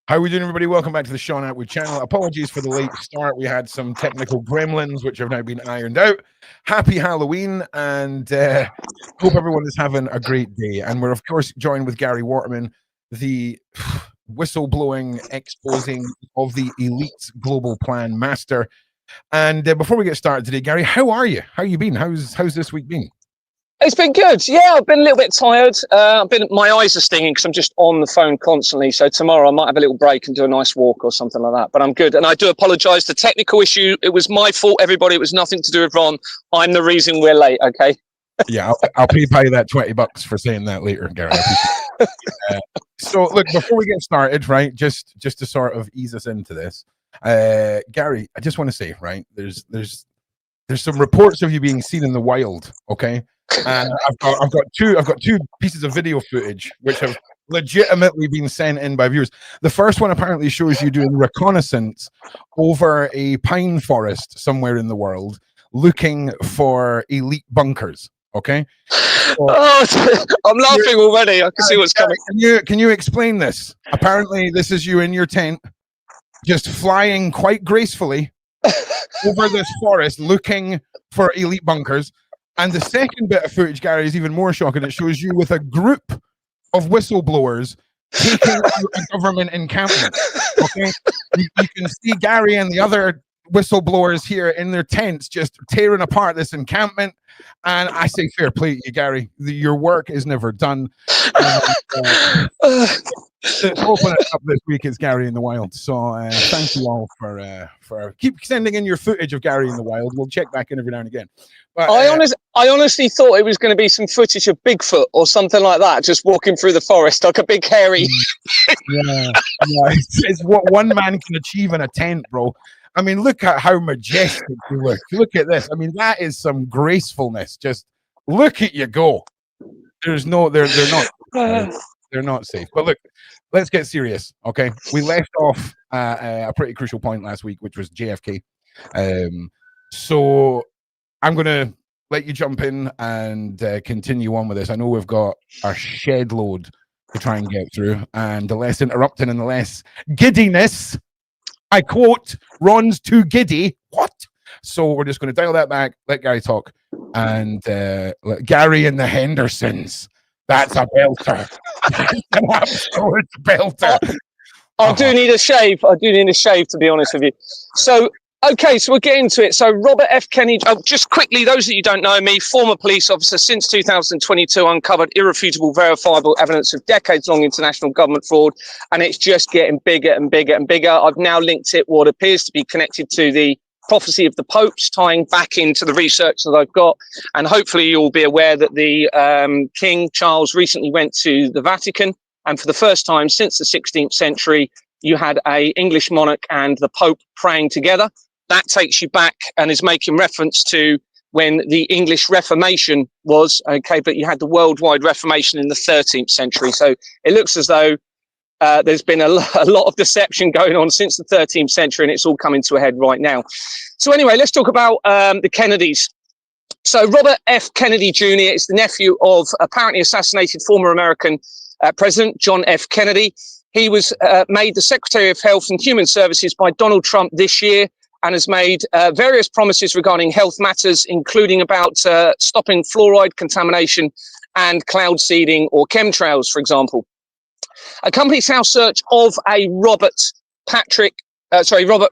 How are we doing, everybody? Welcome back to the Shaun Attwood channel. Apologies for the late start. We had some technical gremlins, which have now been ironed out. Happy Halloween, and hope everyone is having a great day. And we're, of course, joined with Gary Waterman, the whistleblowing, exposing of the elite global plan master. And before we get started today, Gary, how are you? How you been? How's this week been? It's been good. Yeah, I've been a little bit tired. My eyes are stinging because I'm just on the phone constantly. So tomorrow I might have a little break and do a nice walk or something like that. But I'm good. And I do apologise. The technical issue, it was my fault, everybody. It was nothing to do with Ron. I'm the reason we're late, okay? Yeah, I'll pay that $20 for saying that later, Gary. So, look, before we get started, right, just to sort of ease us into this, Gary, I just want to say, right, there's some reports of you being seen in the wild, okay? And I've got two pieces of video footage which have legitimately been sent in by viewers. The first one apparently shows you doing reconnaissance over a pine forest somewhere in the world, looking for elite bunkers. Okay. So, I'm laughing already. I can see what's coming. Can you explain this? Apparently, this is you in your tent, just flying quite gracefully over this forest, looking for elite bunkers. And the second bit of footage, Gary, is even more shocking. It shows you with a group of whistleblowers taking out a government encampment. Okay, you can see Gary and the other whistleblowers here in their tents just tearing apart this encampment. And I say fair play to you, Gary. Your work is never done. To open it up this week is Gary in the Wild. So thank you all for keep sending in your footage of Gary in the Wild. We'll check back in every now and again. But I honestly thought it was going to be some footage of Bigfoot or something like that, just walking through the forest like a big hairy. Yeah. It's what one man can achieve in a tent, bro. I mean, look at how majestic you look. Look at this. I mean, that is some gracefulness. Just look at you go. They're not. They're not safe. But look, let's get serious, okay? We left off a pretty crucial point last week, which was JFK. So I'm going to let you jump in and continue on with this. I know we've got a shed load to try and get through, and the less interrupting and the less giddiness, I quote, Ron's too giddy. What? So we're just going to dial that back, let Gary talk, and let Gary and the Hendersons. That's a belter. That's an absolute belter. I do need a shave. I do need a shave, to be honest with you. So, okay, so we'll get into it. So Robert F. Kennedy, just quickly, those that you don't know me, former police officer since 2022, uncovered irrefutable, verifiable evidence of decades-long international government fraud, and it's just getting bigger and bigger and bigger. I've now linked it, what appears to be connected to the prophecy of the popes, tying back into the research that I've got. And hopefully you'll be aware that the King Charles recently went to the Vatican, and for the first time since the 16th century, you had a English monarch and the Pope praying together. That takes you back and is making reference to when the English Reformation was, okay, but you had the worldwide Reformation in the 13th century. So it looks as though there's been a lot of deception going on since the 13th century, and it's all coming to a head right now. So anyway, let's talk about the Kennedys. So Robert F. Kennedy Jr. is the nephew of apparently assassinated former American President John F. Kennedy. He was made the Secretary of Health and Human Services by Donald Trump this year, and has made various promises regarding health matters, including about stopping fluoride contamination and cloud seeding or chemtrails, for example. A Company's House search of a Robert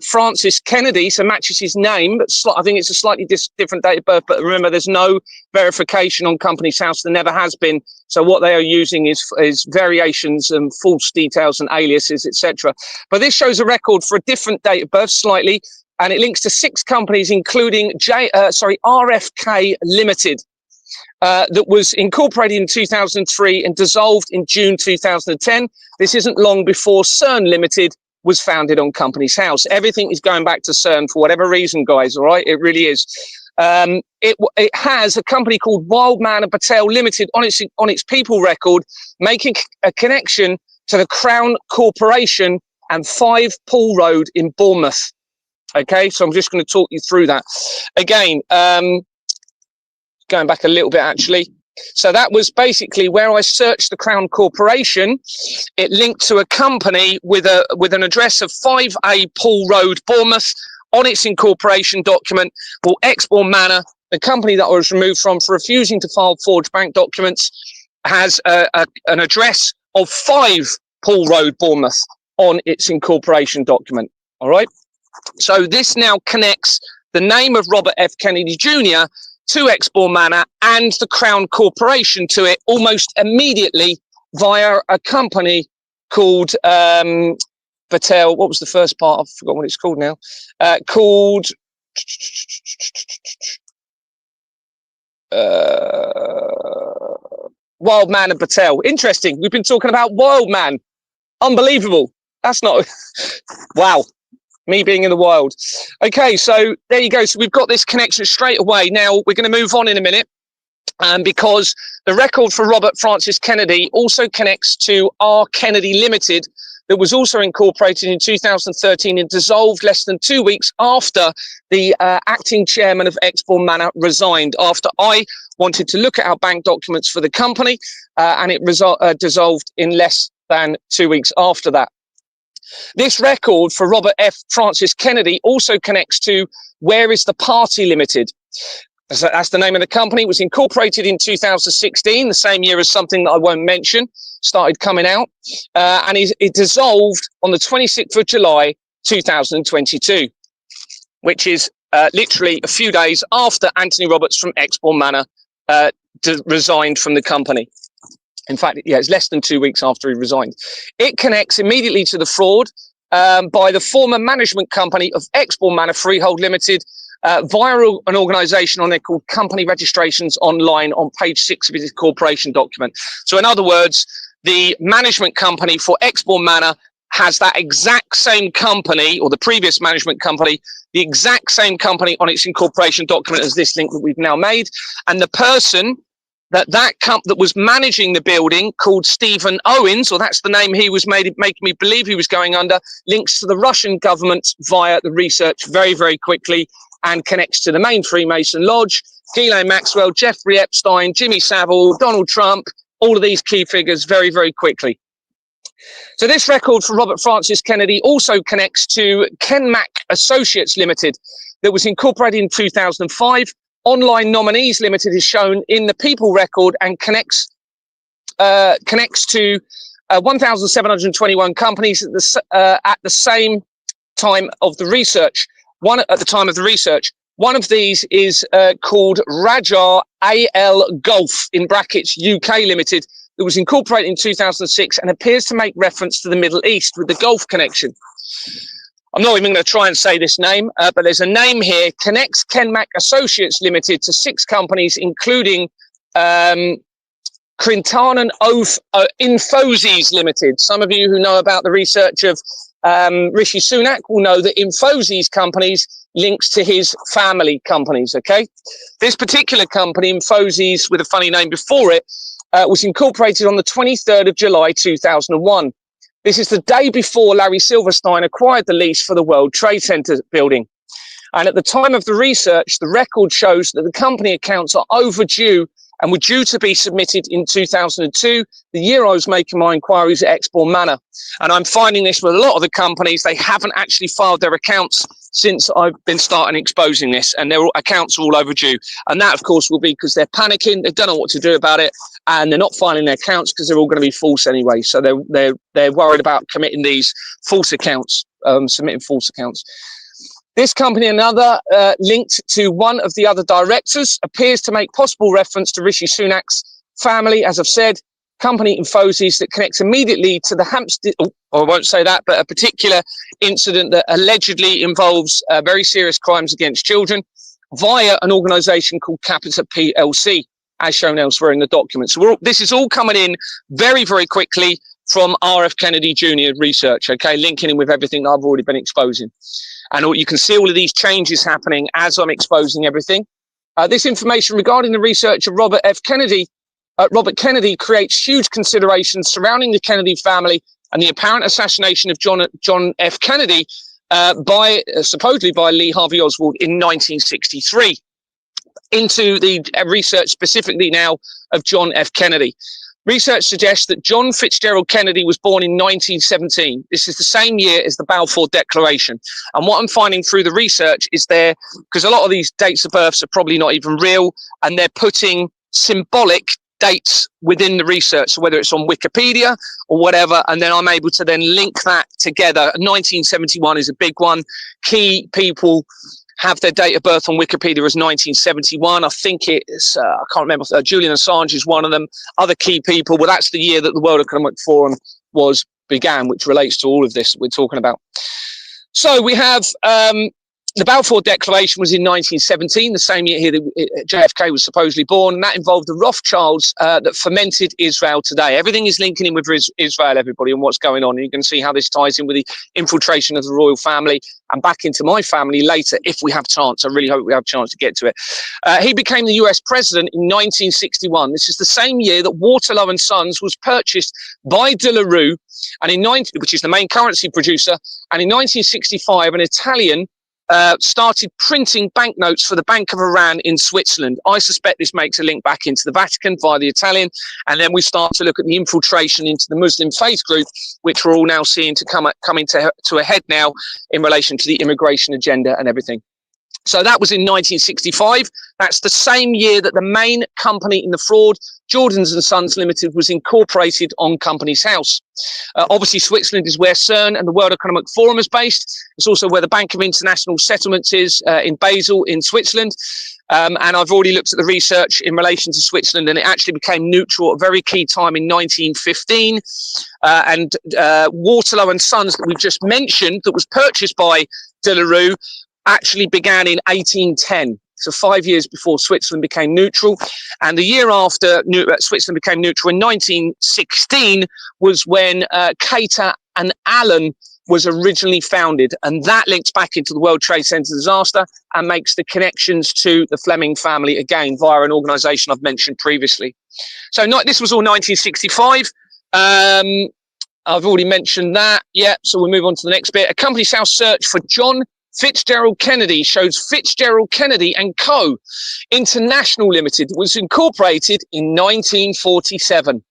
Francis Kennedy, so matches his name, but I think it's a slightly different date of birth. But remember, there's no verification on Company's House. There never has been. So what they are using is variations and false details and aliases, etc. But this shows a record for a different date of birth, slightly, and it links to 6 companies, including RFK Limited. That was incorporated in 2003 and dissolved in June 2010. This isn't long before CERN Limited was founded on Company's House. Everything is going back to CERN for whatever reason, guys, all right? It really is. It has a company called Wildman and Patel Limited on its people record, making a connection to the Crown Corporation and 5 Pool Road in Bournemouth. Okay, so I'm just going to talk you through that. Again, going back a little bit, actually. So that was basically where I searched the Crown Corporation. It linked to a company with an address of 5A Pool Road, Bournemouth, on its incorporation document. Well, Exbourne Manor, the company that I was removed from for refusing to file forged bank documents, has an address of 5 Pool Road, Bournemouth, on its incorporation document. All right. So this now connects the name of Robert F. Kennedy Jr. to Exbourne Manor and the Crown Corporation to it almost immediately via a company called Battelle. What was the first part? I've forgotten what it's called now. Called Wild Man and Battelle. Interesting. We've been talking about Wild Man. Unbelievable. That's not... Wow. Me being in the wild. Okay, so there you go. So we've got this connection straight away. Now we're going to move on in a minute, because the record for Robert Francis Kennedy also connects to R. Kennedy Limited, that was also incorporated in 2013 and dissolved less than 2 weeks after the acting chairman of Exbourne Manor resigned, after I wanted to look at our bank documents for the company, and it dissolved in less than 2 weeks after that. This record for Robert F. Francis Kennedy also connects to Where is the Party Limited. That's the name of the company. It was incorporated in 2016, the same year as something that I won't mention started coming out, and it dissolved on the 26th of July 2022, which is literally a few days after Anthony Roberts from Exbourne Manor resigned from the company. In fact, yeah, it's less than 2 weeks after he resigned. It connects immediately to the fraud by the former management company of Exbourne Manor Freehold Limited via an organisation on there called Company Registrations Online on page 6 of his corporation document. So in other words, the management company for Exbourne Manor has that exact same company, or the previous management company, the exact same company on its incorporation document as this link that we've now made. And the person that was managing the building, called Stephen Owens, or that's the name he was making me believe he was going under, links to the Russian government via the research very, very quickly, and connects to the main Freemason Lodge, Ghislaine Maxwell, Jeffrey Epstein, Jimmy Savile, Donald Trump, all of these key figures very, very quickly. So this record for Robert Francis Kennedy also connects to Kenmac Associates Limited, that was incorporated in 2005. Online Nominees Limited is shown in the People record and connects to 1,721 companies at the same time of the research. At the time of the research, one of these is called Rajar AL Golf in brackets UK Limited, that was incorporated in 2006 and appears to make reference to the Middle East with the Gulf connection. I'm not even going to try and say this name, but there's a name here, connects Kenmac Associates Limited to 6 companies, including Crintanan Infosys Limited. Some of you who know about the research of Rishi Sunak will know that Infosys companies links to his family companies, okay? This particular company, Infosys, with a funny name before it, was incorporated on the 23rd of July 2001. This is the day before Larry Silverstein acquired the lease for the World Trade Center building. And at the time of the research, the record shows that the company accounts are overdue and were due to be submitted in 2002, the year I was making my inquiries at Exbourne Manor. And I'm finding this with a lot of the companies, they haven't actually filed their accounts since I've been starting exposing this, and their accounts are all overdue. And that, of course, will be because they're panicking, they don't know what to do about it, and they're not filing their accounts because they're all going to be false anyway. So they're worried about committing these false accounts, submitting false accounts. This company, another linked to one of the other directors, appears to make possible reference to Rishi Sunak's family, as I've said, company Infosys, that connects immediately to the Hampstead, I won't say that, but a particular incident that allegedly involves very serious crimes against children via an organisation called Capita PLC, as shown elsewhere in the documents. So this is all coming in very, very quickly from RF Kennedy Jr. research, okay, linking in with everything that I've already been exposing. And you can see all of these changes happening as I'm exposing everything. This information regarding the research of Robert Kennedy creates huge considerations surrounding the Kennedy family and the apparent assassination of John F. Kennedy supposedly by Lee Harvey Oswald in 1963. into the research specifically now of John F. Kennedy. Research suggests that John Fitzgerald Kennedy was born in 1917. This is the same year as the Balfour Declaration. And what I'm finding through the research is because a lot of these dates of births are probably not even real, and they're putting symbolic dates within the research, so whether it's on Wikipedia or whatever, and then I'm able to then link that together. 1971 is a big one. Key people have their date of birth on Wikipedia as 1971. I think it's, I can't remember, Julian Assange is one of them. Other key people, well, that's the year that the World Economic Forum began, which relates to all of this we're talking about. So we have the Balfour Declaration was in 1917, the same year here that JFK was supposedly born, and that involved the Rothschilds that fermented Israel today. Everything is linking in with Israel, everybody, and what's going on. And you can see how this ties in with the infiltration of the royal family and back into my family later, if we have chance. I really hope we have a chance to get to it. He became the US president in 1961. This is the same year that Waterman and Sons was purchased by De La Rue, which is the main currency producer. And in 1965, an Italian started printing banknotes for the Bank of Iran in Switzerland. I suspect this makes a link back into the Vatican via the Italian, and then we start to look at the infiltration into the Muslim faith group, which we're all now seeing to come into a head now in relation to the immigration agenda and everything. So that was in 1965. That's the same year that the main company in the fraud, Jordans and Sons Limited, was incorporated on Companies House. Obviously, Switzerland is where CERN and the World Economic Forum is based. It's also where the Bank of International Settlements is in Basel in Switzerland. And I've already looked at the research in relation to Switzerland, and it actually became neutral at a very key time in 1915. And Waterlow and Sons, that we've just mentioned, that was purchased by De La Rue, actually began in 1810. So 5 years before Switzerland became neutral. And the year after Switzerland became neutral in 1916 was when Cater and Allen was originally founded. And that links back into the World Trade Center disaster and makes the connections to the Fleming family again via an organization I've mentioned previously. So this was all 1965. I've already mentioned that. Yeah, so we'll move on to the next bit. A Companies House search for John Fitzgerald Kennedy shows Fitzgerald Kennedy and Co. International Limited was incorporated in 1947.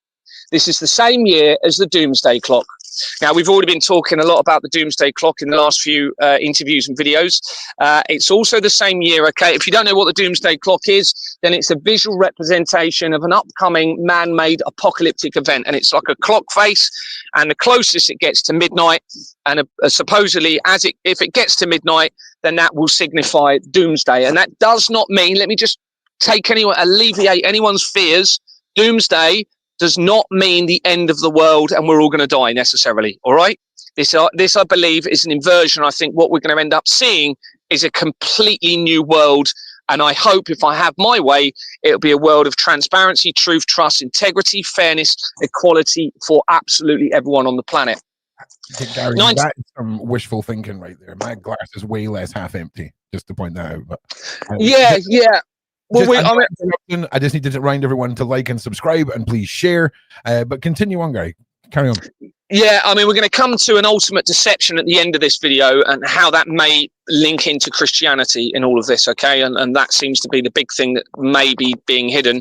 This is the same year as the Doomsday Clock. Now, we've already been talking a lot about the Doomsday Clock in the last few interviews and videos. It's also the same year, okay? If you don't know what the Doomsday Clock is, then it's a visual representation of an upcoming man-made apocalyptic event. And it's like a clock face, and the closest it gets to midnight, and supposedly if it gets to midnight, then that will signify doomsday. And that does not mean, let me just alleviate anyone's fears. Doomsday does not mean the end of the world and we're all going to die necessarily. All right. This, I believe, is an inversion. I think what we're going to end up seeing is a completely new world. And I hope, if I have my way, it'll be a world of transparency, truth, trust, integrity, fairness, equality for absolutely everyone on the planet. Gary, that is some wishful thinking right there. My glass is way less half empty, just to point that out. But yeah. Well, I just need to remind everyone to like and subscribe, and please share. But continue on, Gary. Carry on. Yeah, I mean, we're going to come to an ultimate deception at the end of this video and how that may link into Christianity in all of this, okay? And that seems to be the big thing that may be being hidden.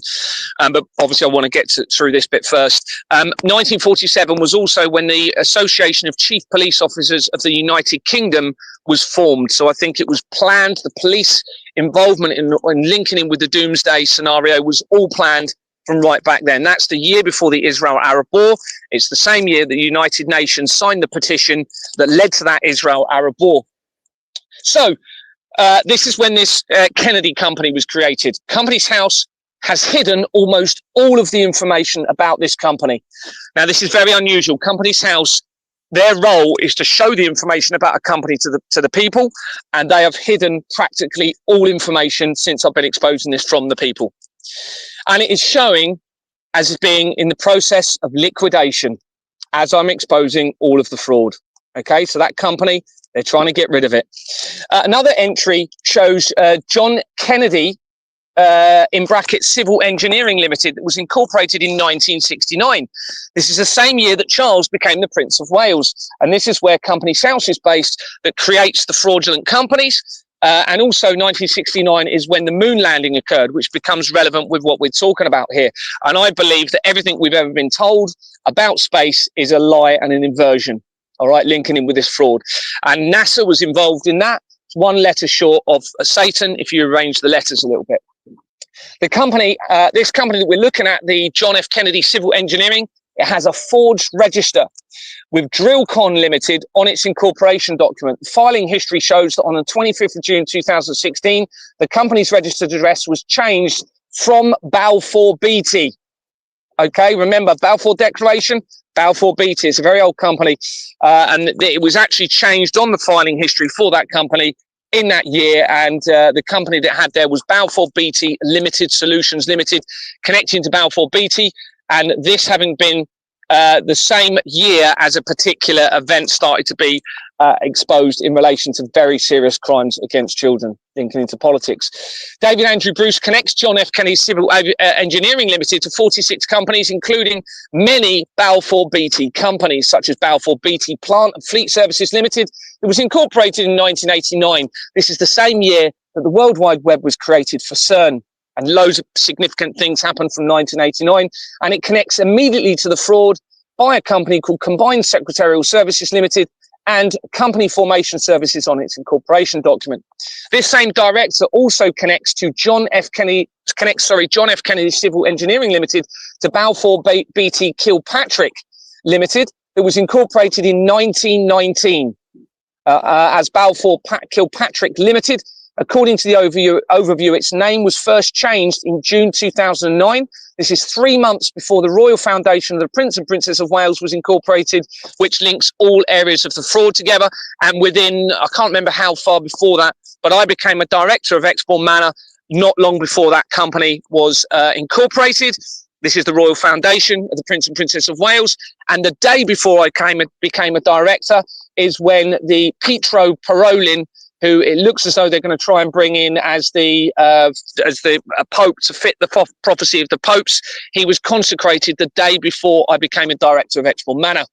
But obviously, I want to get through this bit first. 1947 was also when the Association of Chief Police Officers of the United Kingdom was formed. So I think it was planned. The police involvement in linking in with the Doomsday scenario was all planned from right back then. That's the year before the Israel-Arab War. It's the same year the United Nations signed the petition that led to that Israel-Arab War. So this is when this Kennedy company was created. Companies House has hidden almost all of the information about this company. Now, this is very unusual. Companies House, their role is to show the information about a company to the people, and they have hidden practically all information since I've been exposing this from the people. And it is showing as being in the process of liquidation as I'm exposing all of the fraud. Okay, so that company, they're trying to get rid of it. Another entry shows John Kennedy, in brackets, Civil Engineering Limited, that was incorporated in 1969. This is the same year that Charles became the Prince of Wales. And this is where Companies House is based, that creates the fraudulent companies. And also 1969 is when the moon landing occurred, which becomes relevant with what we're talking about here. And I believe that everything we've ever been told about space is a lie and an inversion. All right, linking in with this fraud. And NASA was involved in that. It's one letter short of Satan if you arrange the letters a little bit. The company, this company that we're looking at, the John F. Kennedy Civil Engineering, it has a forged register with DrillCon Limited on its incorporation document. The filing history shows that on the 25th of June 2016, the company's registered address was changed from Balfour Beatty. Okay, remember Balfour Declaration? Balfour Beatty is a very old company, and it was actually changed on the filing history for that company in that year, and the company that had there was Balfour Beatty Limited Solutions Limited, connecting to Balfour Beatty, and this having been the same year as a particular event started to be exposed in relation to very serious crimes against children, linking into politics. David Andrew Bruce connects John F. Kennedy Civil Engineering Limited to 46 companies, including many Balfour Beatty companies, such as Balfour Beatty Plant and Fleet Services Limited. It was incorporated in 1989. This is the same year that the World Wide Web was created for CERN. And loads of significant things happened from 1989. And it connects immediately to the fraud by a company called Combined Secretarial Services Limited and Company Formation Services on its incorporation document. This same director also connects to John F. Kennedy Civil Engineering Limited to Balfour Beatty Kilpatrick Limited that was incorporated in 1919 as Balfour Kilpatrick Limited. According to the overview, its name was first changed in June 2009. This is 3 months before the Royal Foundation of the Prince and Princess of Wales was incorporated, which links all areas of the fraud together. And within, I can't remember how far before that, but I became a director of Exbourne Manor not long before that company was incorporated. This is the Royal Foundation of the Prince and Princess of Wales. And the day before I became a director is when the Pietro Parolin, who it looks as though they're going to try and bring in as the Pope to fit the prophecy of the popes. He was consecrated the day before I became a director of Exbourne Manor.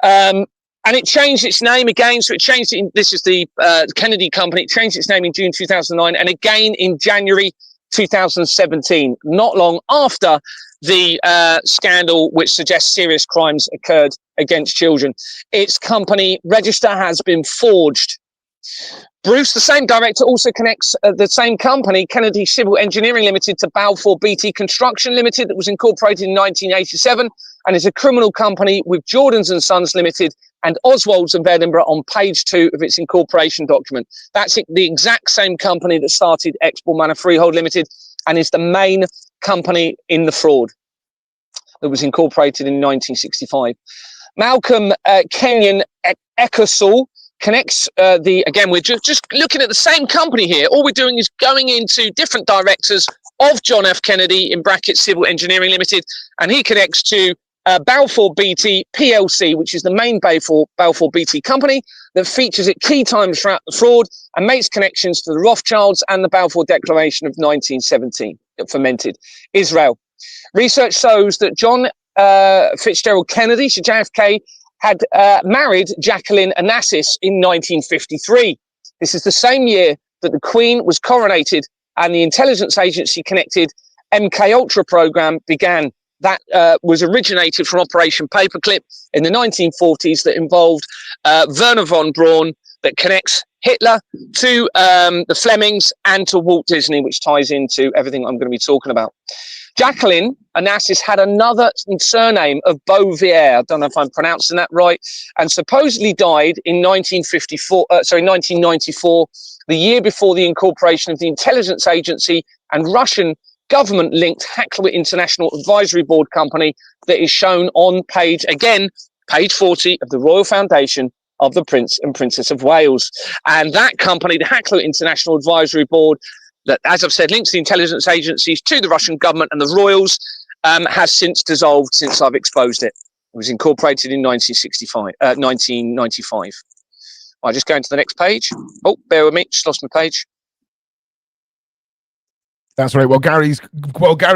And it changed its name again. So it changed it. This is the Kennedy Company. It changed its name in June 2009 and again in January 2017, not long after the scandal which suggests serious crimes occurred against children. Its company register has been forged. Bruce, the same director, also connects the same company, Kennedy Civil Engineering Limited, to Balfour Beatty Construction Limited that was incorporated in 1987 and is a criminal company with Jordan's and Sons Limited and Oswald's of Edinburgh on page 2 of its incorporation document. That's the exact same company that started Exbourne Manor Freehold Limited and is the main company in the fraud that was incorporated in 1965. Malcolm Kenyon Eckersall connects again, we're just looking at the same company here. All we're doing is going into different directors of John F. Kennedy, in brackets Civil Engineering Limited, and he connects to Balfour Beatty PLC, which is the main Balfour Beatty company that features at key times throughout the fraud and makes connections to the Rothschilds and the Balfour Declaration of 1917, fermented Israel. Research shows that John Fitzgerald Kennedy, so JFK, had married Jacqueline Onassis in 1953. This is the same year that the Queen was coronated and the intelligence agency connected MK Ultra program began. That was originated from Operation Paperclip in the 1940s that involved Werner von Braun, that connects Hitler to the Flemings and to Walt Disney, which ties into everything I'm going to be talking about. Jacqueline Onassis had another surname of Beauvier. I don't know if I'm pronouncing that right, and supposedly died in 1994, the year before the incorporation of the intelligence agency and Russian government-linked Hackler International Advisory Board company that is shown on page 40 of the Royal Foundation of the Prince and Princess of Wales. And that company, the Hackler International Advisory Board, that, as I've said, links the intelligence agencies to the Russian government and the royals, has since dissolved since I've exposed it. It was incorporated in 1995. I'll just go into the next page. Oh, bear with me, just lost my page. That's right. Well, Gary,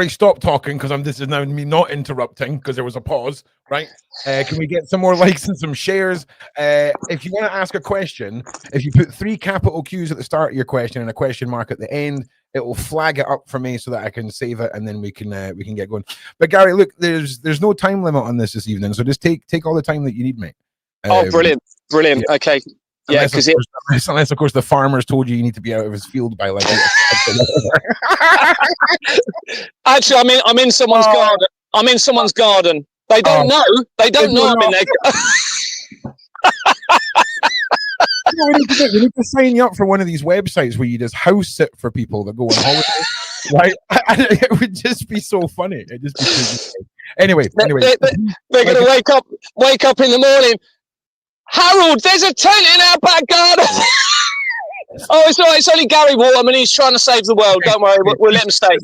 stop talking because this is now me not interrupting because there was a pause. Right? Can we get some more likes and some shares? If you want to ask a question, if you put 3 capital Qs at the start of your question and a question mark at the end, it will flag it up for me so that I can save it and then we can get going. But Gary, look, there's no time limit on this evening, so just take all the time that you need, mate. Oh, brilliant. Yeah. Okay. Yeah, because unless of course the farmers told you need to be out of his field by like. Actually, I'm in someone's garden. I'm in someone's garden. They don't know. They don't know I'm in their. We need to sign you up for one of these websites where you just house sit for people that go on holiday. Right? It would just be so funny. It'd just be so anyway. They're going to wake up in the morning. Harold, there's a tent in our back garden. Oh, it's all right. It's only Gary Waterman. He's trying to save the world. Don't worry. We'll let him stay.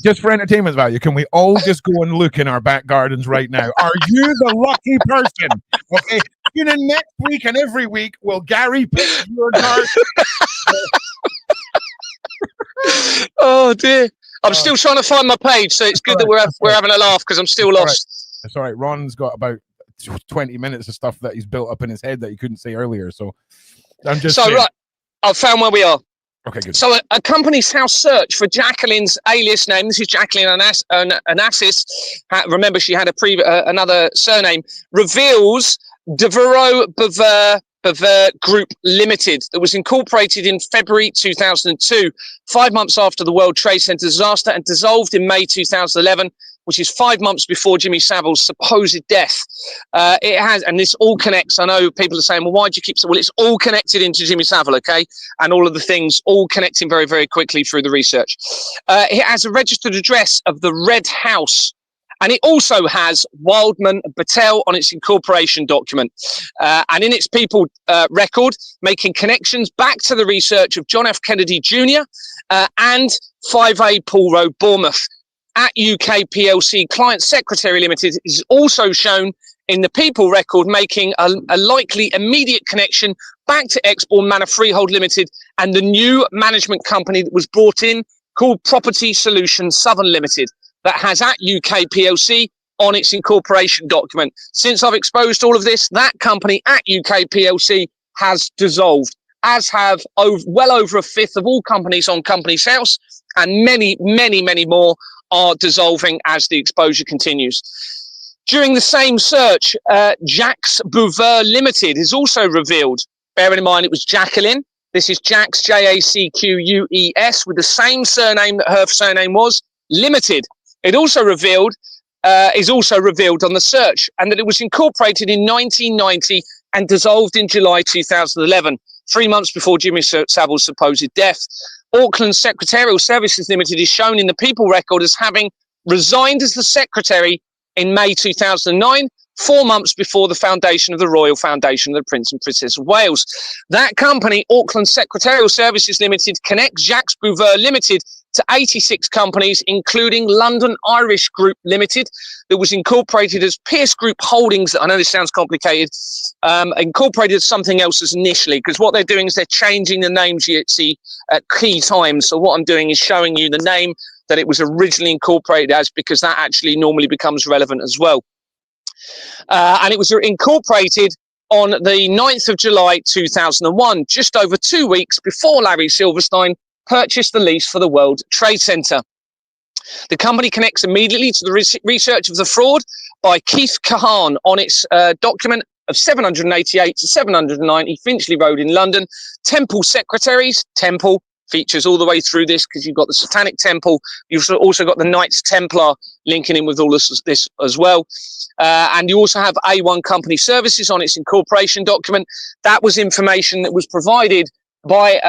Just for entertainment value, can we all just go and look in our back gardens right now? Are you the lucky person? Okay. Next week and every week, will Gary pick your garden? Oh, dear. I'm still trying to find my page, so it's good that we're having a laugh because I'm still lost. It's all right. Ron's got about 20 minutes of stuff that he's built up in his head that he couldn't say earlier. So I'm just saying. Right. I've found where we are. Okay, good. So a company's house search for Jacqueline's alias name. This is Jacqueline Onassis. Remember, she had another surname. Reveals Devereux Bever Group Limited that was incorporated in February 2002, 5 months after the World Trade Center disaster, and dissolved in May 2011, which is 5 months before Jimmy Savile's supposed death. It has, and this all connects. I know people are saying, well, why do you keep saying? Well, it's all connected into Jimmy Savile, okay? And all of the things all connecting very, very quickly through the research. It has a registered address of the Red House, and it also has Wildman Battelle on its incorporation document. And in its people record, making connections back to the research of John F. Kennedy Jr. And 5A Paul Road, Bournemouth. At UK PLC Client Secretary Limited is also shown in the people record, making a likely immediate connection back to Exbourne Manor Freehold Limited and the new management company that was brought in called Property Solutions Southern Limited that has at UK PLC on its incorporation document. Since I've exposed all of this, that company at UK PLC has dissolved, as have well over a fifth of all companies on Companies House, and many, many, many more are dissolving as the exposure continues. During the same search, Jacques Bouver Limited is also revealed. Bearing in mind it was Jacqueline. This is Jacques, Jacqueus, with the same surname that her surname was, Limited. It also revealed, is also revealed on the search, and that it was incorporated in 1990 and dissolved in July 2011, 3 months before Jimmy Savile's supposed death. Auckland Secretarial Services Limited is shown in the people record as having resigned as the secretary in May 2009, 4 months before the foundation of the Royal Foundation of the Prince and Princess of Wales. That company, Auckland Secretarial Services Limited, connects Jacques Bouver Limited to 86 companies, including London Irish Group Limited, that was incorporated as Pierce Group Holdings. I know this sounds complicated, incorporated as something else as initially, because what they're doing is they're changing the names you see at key times. So what I'm doing is showing you the name that it was originally incorporated as, because that actually normally becomes relevant as well. And it was incorporated on the 9th of July 2001, just over 2 weeks before Larry Silverstein purchased the lease for the World Trade Center. The company connects immediately to the research of the fraud by Keith Kahan on its document of 788 to 790 Finchley Road in London. Temple Secretaries, Temple features all the way through this because you've got the Satanic Temple. You've also got the Knights Templar linking in with all this as well. And you also have A1 Company Services on its incorporation document. That was information that was provided by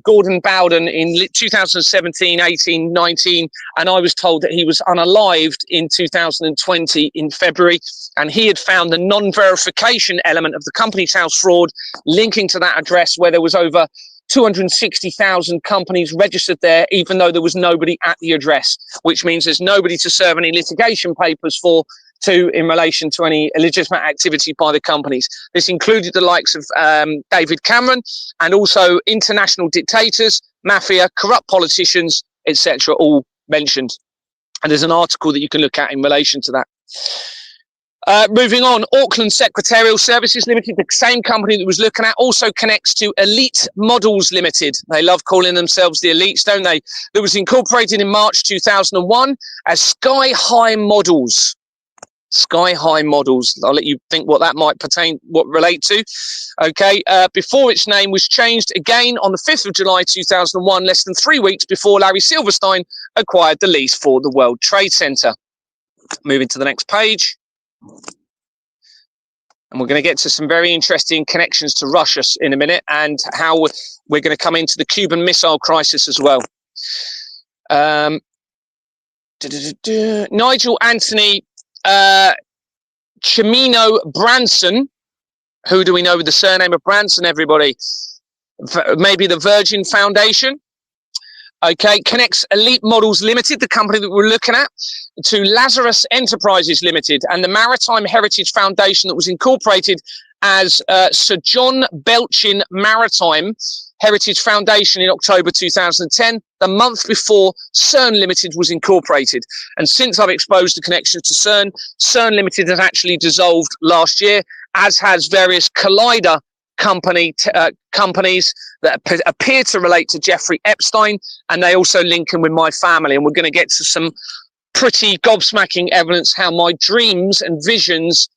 Gordon Bowden in 2017, 18, 19, and I was told that he was unalived in 2020 in February, and he had found the non-verification element of the Companies House fraud linking to that address where there was over 260,000 companies registered there, even though there was nobody at the address, which means there's nobody to serve any litigation papers in relation to any illegitimate activity by the companies. This included the likes of David Cameron and also international dictators, mafia, corrupt politicians, etc., all mentioned. And there's an article that you can look at in relation to that. Moving on, Auckland Secretarial Services Limited, the same company that was looking at, also connects to Elite Models Limited. They love calling themselves the Elites, don't they? That was incorporated in March 2001 as Sky High Models. Sky High Models. I'll let you think what that might relate to. Okay. Before its name was changed again on the 5th of July 2001, less than 3 weeks before Larry Silverstein acquired the lease for the World Trade Center. Moving to the next page. And we're going to get to some very interesting connections to Russia in a minute, and how we're going to come into the Cuban Missile Crisis as well. Nigel Anthony Chimino Branson. Who do we know with the surname of Branson, everybody? Maybe the Virgin Foundation. Okay, connects Elite Models Limited, the company that we're looking at, to Lazarus Enterprises Limited and the Maritime Heritage Foundation that was incorporated as Sir John Belchin Maritime Heritage Foundation in October 2010, the month before CERN Limited was incorporated. And since I've exposed the connection to CERN, CERN Limited has actually dissolved last year, as has various Collider companies that appear to relate to Jeffrey Epstein, and they also link in with my family. And we're going to get to some pretty gobsmacking evidence how my dreams and visions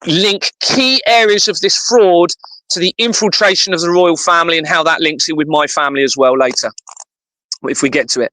link key areas of this fraud to the infiltration of the royal family, and how that links in with my family as well later, if we get to it.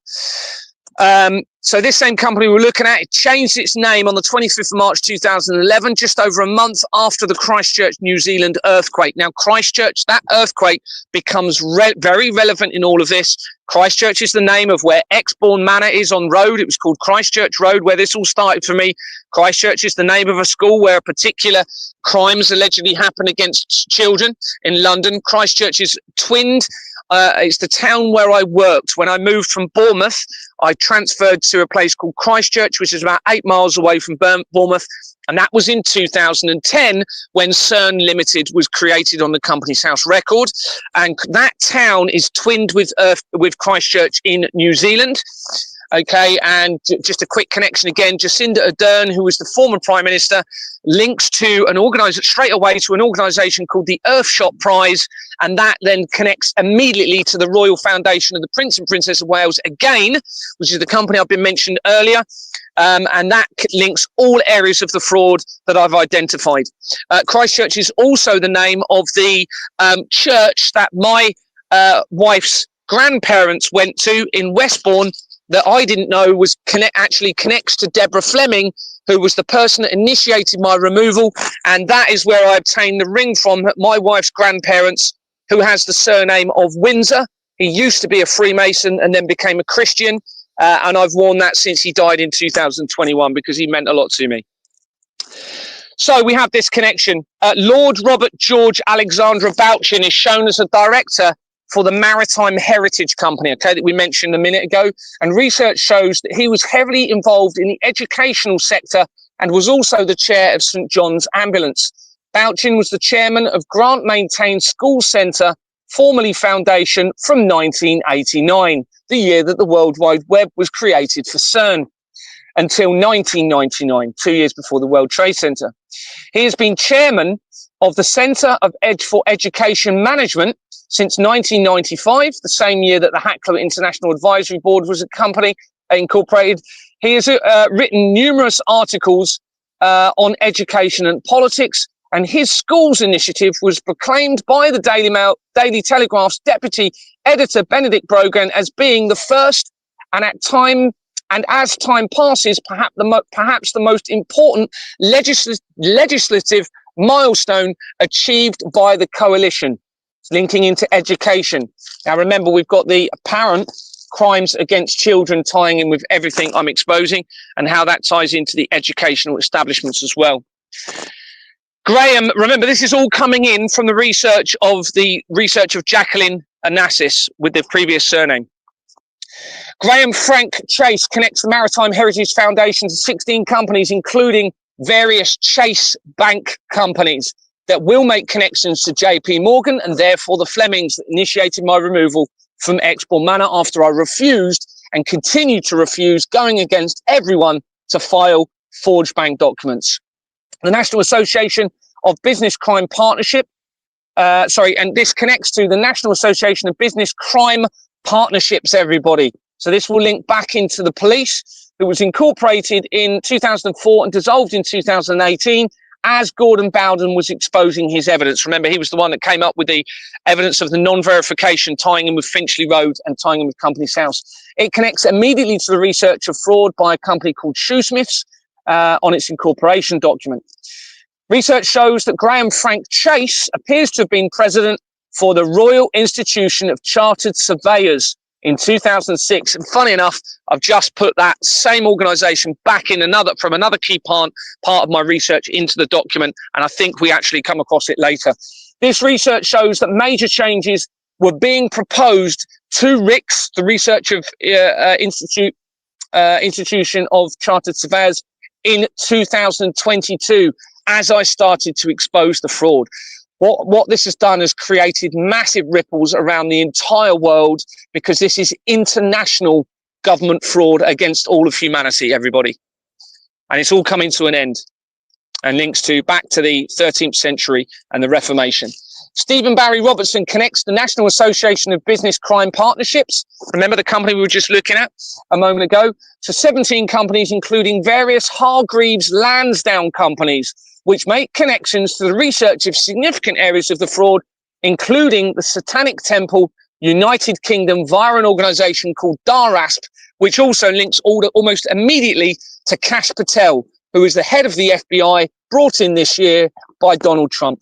So this same company we're looking at, it changed its name on the 25th of March 2011, just over a month after the Christchurch, New Zealand earthquake. Now, Christchurch, that earthquake becomes very relevant in all of this. Christchurch is the name of where Exbourne Manor is on road. It was called Christchurch Road, where this all started for me. Christchurch is the name of a school where particular crimes allegedly happen against children in London. Christchurch is twinned. It's the town where I worked. When I moved from Bournemouth, I transferred to a place called Christchurch, which is about 8 miles away from Bournemouth. And that was in 2010 when CERN Limited was created on the Company's House record. And that town is twinned with Christchurch in New Zealand. Okay, and just a quick connection again, Jacinda Ardern, who was the former Prime Minister, links to an organisation called the Earthshot Prize, and that then connects immediately to the Royal Foundation of the Prince and Princess of Wales again, which is the company I've been mentioned earlier, and that links all areas of the fraud that I've identified. Christchurch is also the name of the church that my wife's grandparents went to in Westbourne, that I didn't know was actually connects to Deborah Fleming, who was the person that initiated my removal. And that is where I obtained the ring from my wife's grandparents, who has the surname of Windsor. He used to be a Freemason and then became a Christian. And I've worn that since he died in 2021 because he meant a lot to me. So we have this connection. Lord Robert George Alexandra Belchin is shown as a director for the Maritime Heritage Company, okay, that we mentioned a minute ago. And research shows that he was heavily involved in the educational sector and was also the chair of St John's Ambulance. Belchin was the chairman of Grant Maintained School Centre, formerly Foundation, from 1989, the year that the World Wide Web was created for CERN, until 1999, 2 years before the World Trade Center. He has been chairman of the Centre for Education Management since 1995, the same year that the Hackler International Advisory Board was a company incorporated. He has written numerous articles on education and politics, and his schools initiative was proclaimed by the Daily Telegraph's deputy editor, Benedict Brogan, as being the first, and as time passes, perhaps the most important legislative milestone achieved by the coalition, linking into education. Now, remember, we've got the apparent crimes against children tying in with everything I'm exposing, and how that ties into the educational establishments as well. Graham, remember, this is all coming in from the research of Jacqueline Onassis with the previous surname. Graham Frank Chase connects the Maritime Heritage Foundation to 16 companies, including various Chase Bank companies that will make connections to JP Morgan, and therefore the Flemings that initiated my removal from Exbourne Manor after I refused and continue to refuse, going against everyone, to file forged bank documents. The National Association of Business Crime Partnership, and this connects to the National Association of Business Crime Partnerships, everybody. So this will link back into the police. It was incorporated in 2004 and dissolved in 2018 as Gordon Bowden was exposing his evidence. Remember, he was the one that came up with the evidence of the non-verification, tying in with Finchley Road and tying in with Company's House. It connects immediately to the research of fraud by a company called Shoesmiths on its incorporation document. Research shows that Graham Frank Chase appears to have been president for the Royal Institution of Chartered Surveyors in 2006. And funny enough, I've just put that same organisation back in from another key part of my research into the document, and I think we actually come across it later. This research shows that major changes were being proposed to RICS, the Research of Institution of Chartered Surveyors, in 2022, as I started to expose the fraud. What this has done is created massive ripples around the entire world, because this is international government fraud against all of humanity, everybody. And it's all coming to an end, and links back to the 13th century and the Reformation. Stephen Barry Robertson connects the National Association of Business Crime Partnerships, remember the company we were just looking at a moment ago, to 17 companies, including various Hargreaves Lansdowne companies, which make connections to the research of significant areas of the fraud, including the Satanic Temple, United Kingdom, via an organisation called DARASP, which also links almost immediately to Kash Patel, who is the head of the FBI, brought in this year by Donald Trump.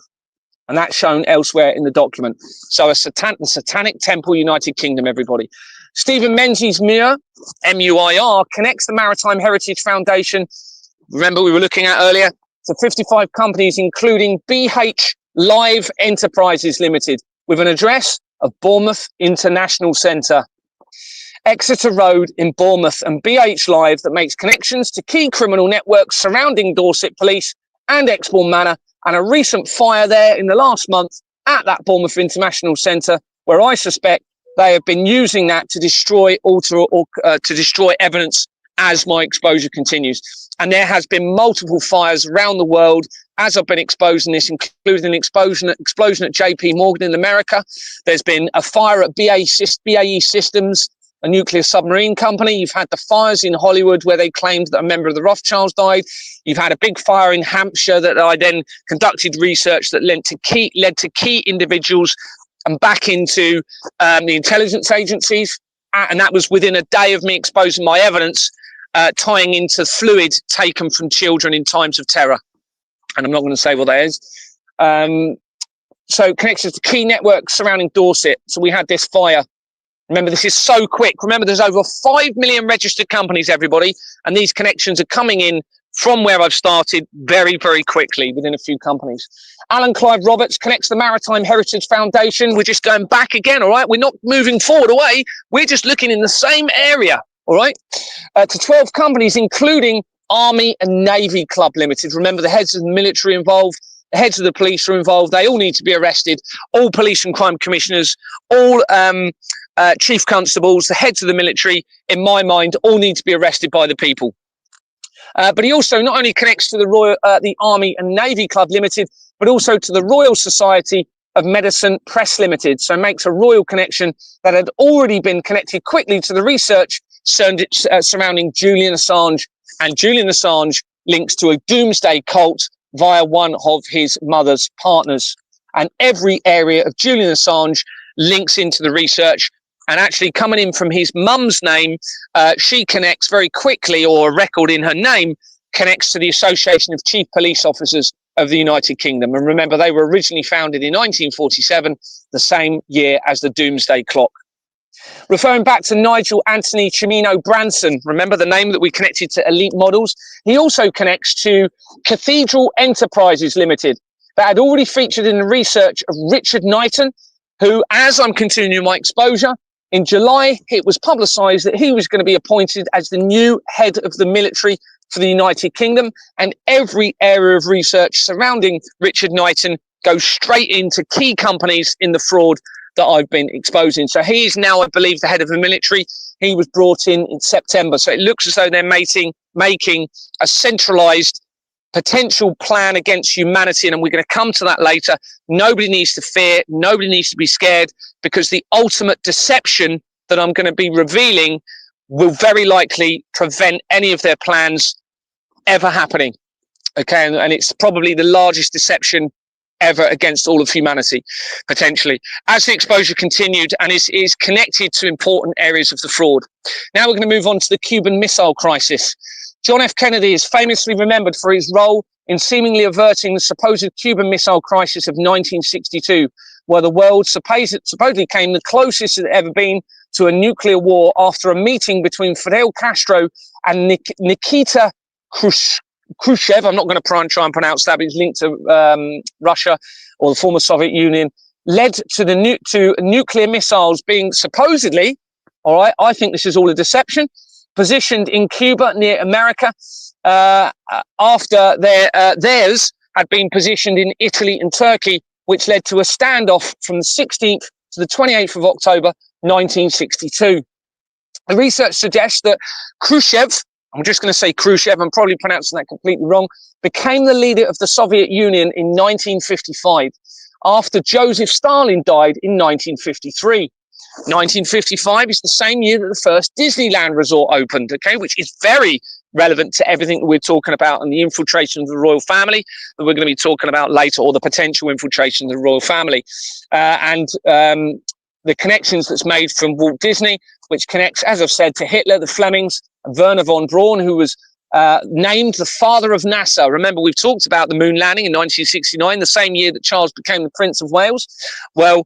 And that's shown elsewhere in the document. So the Satanic Temple, United Kingdom, everybody. Stephen Menzies Muir, M-U-I-R, connects the Maritime Heritage Foundation, remember we were looking at earlier, to 55 companies, including BH Live Enterprises Limited, with an address of Bournemouth International Centre, Exeter Road in Bournemouth, and BH Live, that makes connections to key criminal networks surrounding Dorset Police and Exbourne Manor, and a recent fire there in the last month at that Bournemouth International Centre, where I suspect they have been using that to destroy evidence as my exposure continues. And there has been multiple fires around the world as I've been exposing this, including an explosion at JP Morgan in America. There's been a fire at BAE Systems, a nuclear submarine company. You've had the fires in Hollywood where they claimed that a member of the Rothschilds died. You've had a big fire in Hampshire that I then conducted research that led to key individuals and back into the intelligence agencies. And that was within a day of me exposing my evidence, tying into fluid taken from children in times of terror. And I'm not going to say what that is. So connections to key networks surrounding Dorset. So we had this fire. Remember, this is so quick. Remember, there's over 5 million registered companies, everybody. And these connections are coming in from where I've started very, very quickly within a few companies. Alan Clive Roberts connects the Maritime Heritage Foundation. We're just going back again, all right? We're not moving forward away. We're just looking in the same area, all right? To 12 companies, including Army and Navy Club Limited. Remember, the heads of the military involved, the heads of the police are involved. They all need to be arrested. All police and crime commissioners, all chief constables, the heads of the military, in my mind, all need to be arrested by the people. But he also not only connects to the Army and Navy Club Limited, but also to the Royal Society of Medicine Press Limited. So makes a royal connection that had already been connected quickly to the research surrounding Julian Assange. And Julian Assange links to a doomsday cult via one of his mother's partners. And every area of Julian Assange links into the research. And actually coming in from his mum's name, she connects very quickly, or a record in her name connects to the Association of Chief Police Officers of the United Kingdom. And remember, they were originally founded in 1947, the same year as the Doomsday Clock. Referring back to Nigel Anthony Chimino Branson, remember the name that we connected to Elite Models? He also connects to Cathedral Enterprises Limited, that had already featured in the research of Richard Knighton, who, as I'm continuing my exposure, in July, it was publicised that he was going to be appointed as the new head of the military for the United Kingdom, and every area of research surrounding Richard Knighton goes straight into key companies in the fraud that I've been exposing. So he is now, I believe, the head of the military. he was brought in September. So it looks as though they're making a centralized potential plan against humanity, and we're going to come to that later. Nobody needs to fear, nobody needs to be scared, because the ultimate deception that I'm going to be revealing will very likely prevent any of their plans ever happening. Okay, and it's probably the largest deception ever against all of humanity, potentially, as the exposure continued, and is connected to important areas of the fraud. Now we're going to move on to the Cuban Missile Crisis. John F. Kennedy is famously remembered for his role in seemingly averting the supposed Cuban Missile Crisis of 1962, where the world supposedly came the closest it had ever been to a nuclear war after a meeting between Fidel Castro and Nikita Khrushchev. I'm not going to try and pronounce that, but it's linked to Russia or the former Soviet Union, led to nuclear missiles being supposedly, all right, I think this is all a deception, positioned in Cuba near America after theirs had been positioned in Italy and Turkey, which led to a standoff from the 16th to the 28th of October 1962. The research suggests that Khrushchev, I'm just going to say Khrushchev, I'm probably pronouncing that completely wrong, became the leader of the Soviet Union in 1955 after Joseph Stalin died in 1953. 1955 is the same year that the first Disneyland resort opened, okay, which is very relevant to everything that we're talking about and the infiltration of the royal family that we're going to be talking about later, or the potential infiltration of the royal family. And the connections that's made from Walt Disney, which connects, as I've said, to Hitler, the Flemings, and Werner von Braun, who was named the father of NASA. Remember, we've talked about the moon landing in 1969, the same year that Charles became the Prince of Wales. Well,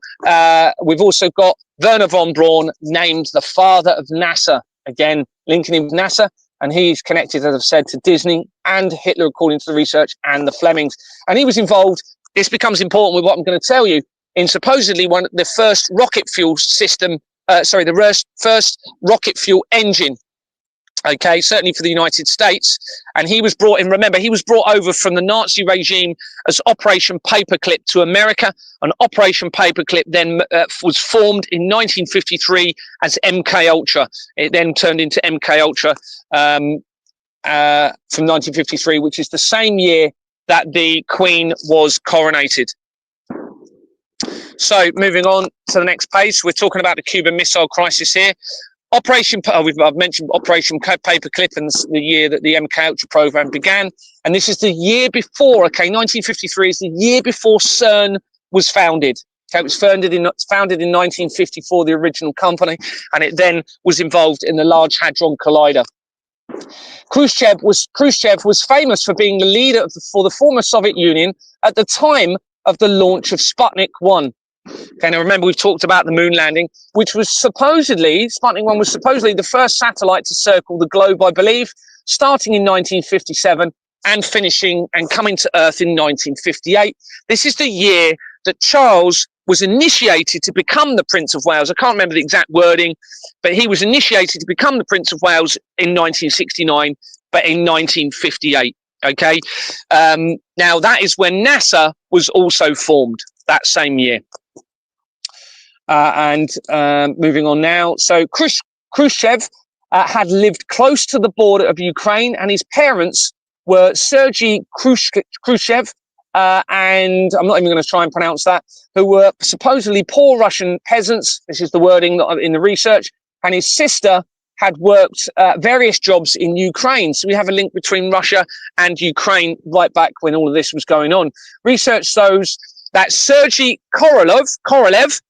we've also got Werner von Braun named the father of NASA, again, linking him with NASA, and he's connected, as I've said, to Disney and Hitler, according to the research, and the Flemings. And he was involved, this becomes important with what I'm going to tell you, in supposedly the first rocket fuel system, the first rocket fuel engine, okay, certainly for the United States. And he was brought in, remember, he was brought over from the Nazi regime as Operation Paperclip to America. And Operation Paperclip then was formed in 1953 as MK Ultra. It then turned into MK Ultra from 1953, which is the same year that the Queen was coronated. So moving on to the next page, we're talking about the Cuban Missile Crisis here. I've mentioned Operation Paperclip and the year that the MK Ultra program began. And this is the year before, okay, 1953 is the year before CERN was founded. Okay, it was founded in 1954, the original company, and it then was involved in the Large Hadron Collider. Khrushchev was famous for being the leader for the former Soviet Union at the time of the launch of Sputnik 1. Okay, now remember, we've talked about the moon landing, which was supposedly, Sputnik 1 was supposedly the first satellite to circle the globe, I believe, starting in 1957 and finishing and coming to Earth in 1958. This is the year that Charles was initiated to become the Prince of Wales. I can't remember the exact wording, but he was initiated to become the Prince of Wales in 1969, but in 1958. Okay, now that is when NASA was also formed that same year. Moving on now. So Khrushchev had lived close to the border of Ukraine, and his parents were Sergei Khrushchev, and I'm not even going to try and pronounce that, who were supposedly poor Russian peasants. This is the wording in the research. And his sister had worked various jobs in Ukraine. So we have a link between Russia and Ukraine right back when all of this was going on. Research shows that Sergei Korolev,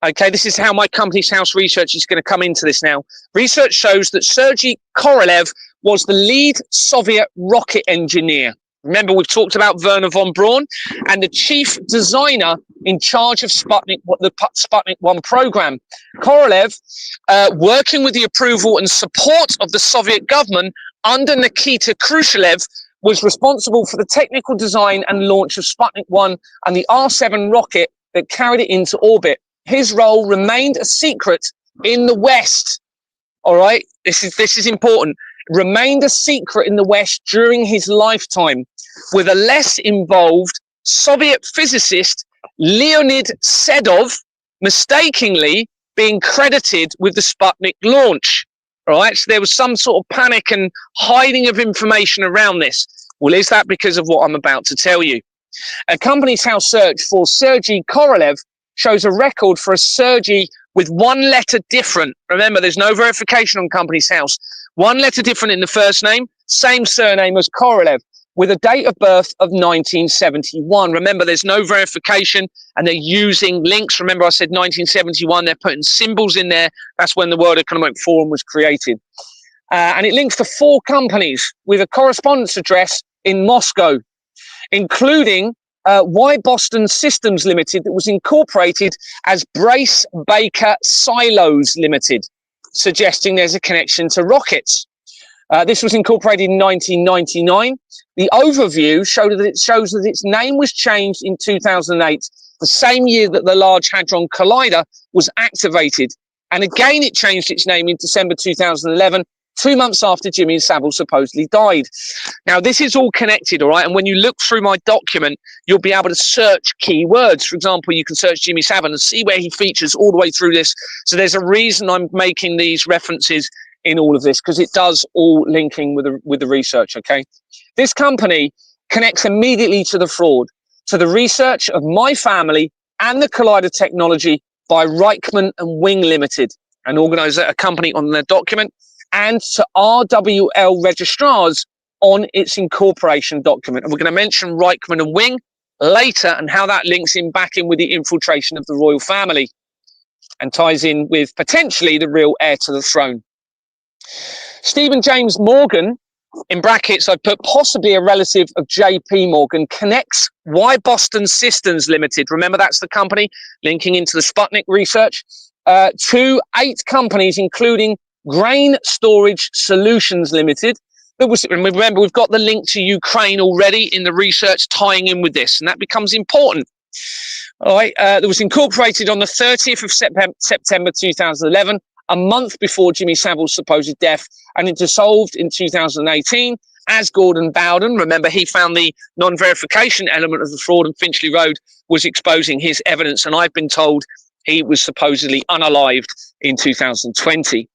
okay, this is how my company's house research is going to come into this now. Research shows that Sergei Korolev was the lead Soviet rocket engineer. Remember, we've talked about Werner von Braun, and the chief designer in charge of the Sputnik 1 program. Korolev, working with the approval and support of the Soviet government under Nikita Khrushchev, was responsible for the technical design and launch of Sputnik 1 and the R-7 rocket that carried it into orbit. His role remained a secret in the West. All right, this is important. Remained a secret in the West during his lifetime, with a less involved Soviet physicist Leonid Sedov mistakenly being credited with the Sputnik launch. All right, so there was some sort of panic and hiding of information around this. Well, is that because of what I'm about to tell you? A Companies House search for Sergei Korolev shows a record for a Sergei with one letter different. Remember, there's no verification on Companies House. One letter different in the first name, same surname as Korolev, with a date of birth of 1971. Remember, there's no verification, and they're using links. Remember, I said 1971. They're putting symbols in there. That's when the World Economic Forum was created. And it links to 4 companies with a correspondence address in Moscow, including Y Boston Systems Limited, that was incorporated as Brace Baker Silos Limited, suggesting there's a connection to rockets. This was incorporated in 1999. The overview shows that its name was changed in 2008, the same year that the Large Hadron Collider was activated. And again, it changed its name in December 2011, 2 months after Jimmy Savile supposedly died. Now, this is all connected, all right? And when you look through my document, you'll be able to search keywords. For example, you can search Jimmy Savile and see where he features all the way through this. So there's a reason I'm making these references in all of this, because it does all linking with the research, okay? This company connects immediately to the fraud, to the research of my family and the Collider technology by Reichman and Wing Limited, an organizer, a company on their document, and to RWL registrars on its incorporation document. And we're going to mention Reichman and Wing later and how that links in back in with the infiltration of the royal family and ties in with potentially the real heir to the throne. Stephen James Morgan, in brackets, I put possibly a relative of JP Morgan, connects Y Boston Systems Limited. Remember, that's the company linking into the Sputnik research, to 8 companies, including Grain Storage Solutions Limited. Remember, we've got the link to Ukraine already in the research tying in with this, and that becomes important. All right, that was incorporated on the 30th of September 2011, a month before Jimmy Savile's supposed death, and it dissolved in 2018 as Gordon Bowden. Remember, he found the non-verification element of the fraud, and Finchley Road was exposing his evidence, and I've been told he was supposedly unalived in 2020.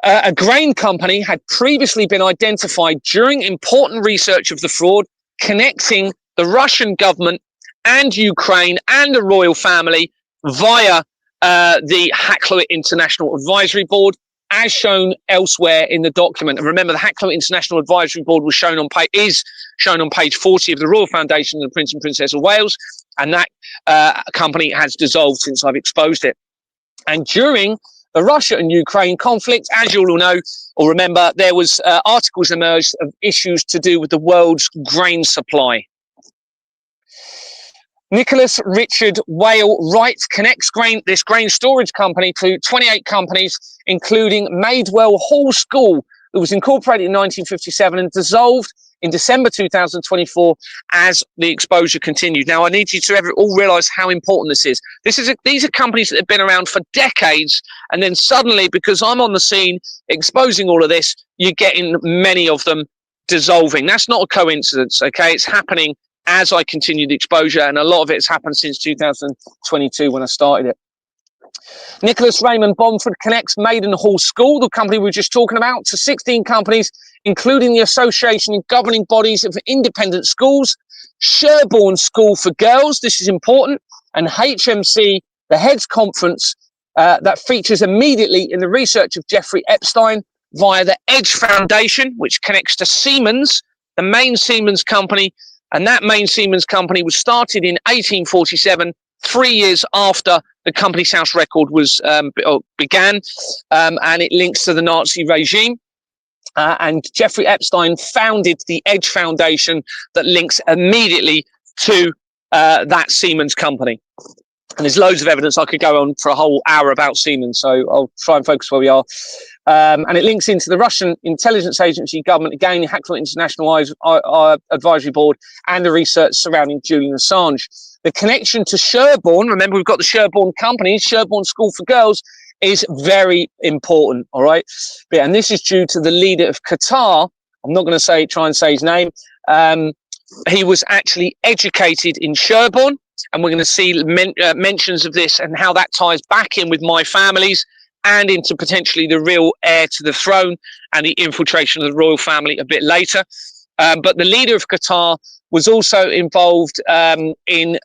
A grain company had previously been identified during important research of the fraud, connecting the Russian government and Ukraine and the royal family via the Hacklowitt International Advisory Board, as shown elsewhere in the document. And remember, the Hacklowitt International Advisory Board is shown on page 40 of the Royal Foundation of the Prince and Princess of Wales, and that company has dissolved since I've exposed it. And during the Russia and Ukraine conflict, as you all know or remember, there was articles emerged of issues to do with the world's grain supply. Nicholas Richard Whale Wright connects this grain storage company to 28 companies, including Madewell Hall School, that was incorporated in 1957 and dissolved in December 2024 as the exposure continued. Now, I need you to all realise how important this is. These are companies that have been around for decades, and then suddenly, because I'm on the scene exposing all of this, you're getting many of them dissolving. That's not a coincidence, okay? It's happening as I continue the exposure, and a lot of it has happened since 2022 when I started it. Nicholas Raymond Bomford connects Maidenhall School, the company we were just talking about, to 16 companies, including the Association of Governing Bodies of Independent Schools, Sherborne School for Girls, this is important, and HMC, the Heads Conference, that features immediately in the research of Jeffrey Epstein via the Edge Foundation, which connects to Siemens, the main Siemens company. And that main Siemens company was started in 1847, 3 years after the Companies House record was began, and it links to the Nazi regime. And Jeffrey Epstein founded the Edge Foundation that links immediately to that Siemens company. And there's loads of evidence. I could go on for a whole hour about Siemens, so I'll try and focus where we are. And it links into the Russian intelligence agency government, again, the Hacklowitt International Advisory Board, and the research surrounding Julian Assange. The connection to Sherborne, remember, we've got the Sherborne company, Sherborne School for Girls, is very important, all right? And this is due to the leader of Qatar. I'm not going to try and say his name. He was actually educated in Sherborne, and we're going to see mentions of this and how that ties back in with my families and into potentially the real heir to the throne and the infiltration of the royal family a bit later. But the leader of Qatar was also involved in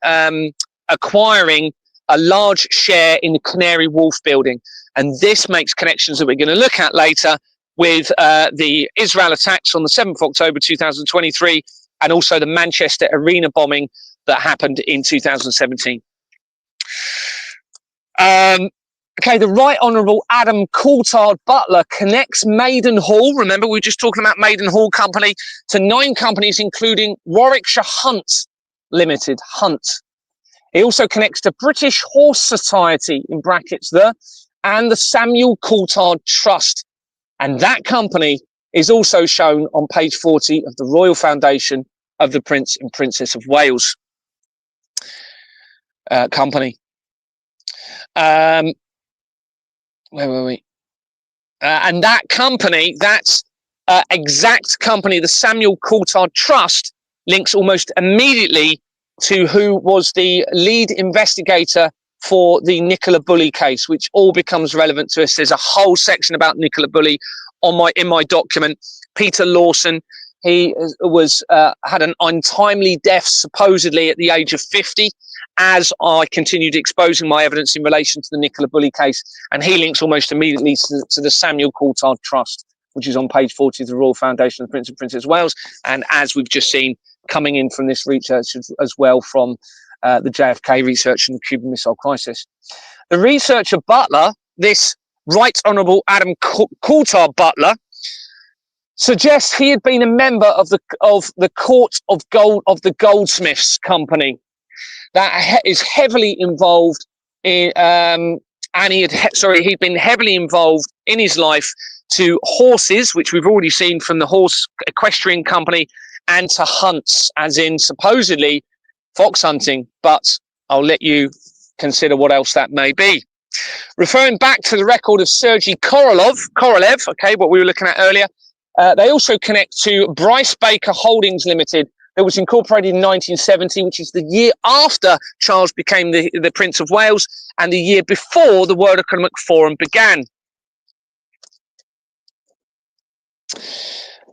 acquiring a large share in the Canary Wharf building. And this makes connections that we're going to look at later with the Israel attacks on the 7th of October 2023 and also the Manchester Arena bombing that happened in 2017. Okay, the Right Honourable Adam Coulthard-Butler connects Maidenhall, remember we were just talking about Maidenhall Company, to 9 companies including Warwickshire Hunt Limited, Hunt. He also connects to British Horse Society, in brackets and the Samuel Coulthard Trust. And that company is also shown on page 40 of the Royal Foundation of the Prince and Princess of Wales company. Where were we? And that company, that's exact company, the Samuel Coulthard Trust, links almost immediately to who was the lead investigator for the Nicola Bulley case, which all becomes relevant to us. There's a whole section about Nicola Bulley in my document. Peter Lawson, he was had an untimely death supposedly at the age of 50. As I continued exposing my evidence in relation to the Nicola Bulley case, and he links almost immediately to the Samuel Coulthard Trust, which is on page 40 of the Royal Foundation of the Prince and Princess of Wales, and as we've just seen, coming in from this research as well from the JFK research and the Cuban Missile Crisis. The researcher Butler, this Right Honourable Adam Coulthard-Butler, suggests he had been a member of the Court of Gold of the Goldsmiths Company. That is heavily involved in, and he'd been heavily involved in his life to horses, which we've already seen from the Horse Equestrian Company, and to hunts, as in supposedly fox hunting, but I'll let you consider what else that may be. Referring back to the record of Sergei Korolev, okay, what we were looking at earlier, they also connect to Bryce Baker Holdings Limited, that was incorporated in 1970, which is the year after Charles became the Prince of Wales and the year before the World Economic Forum began.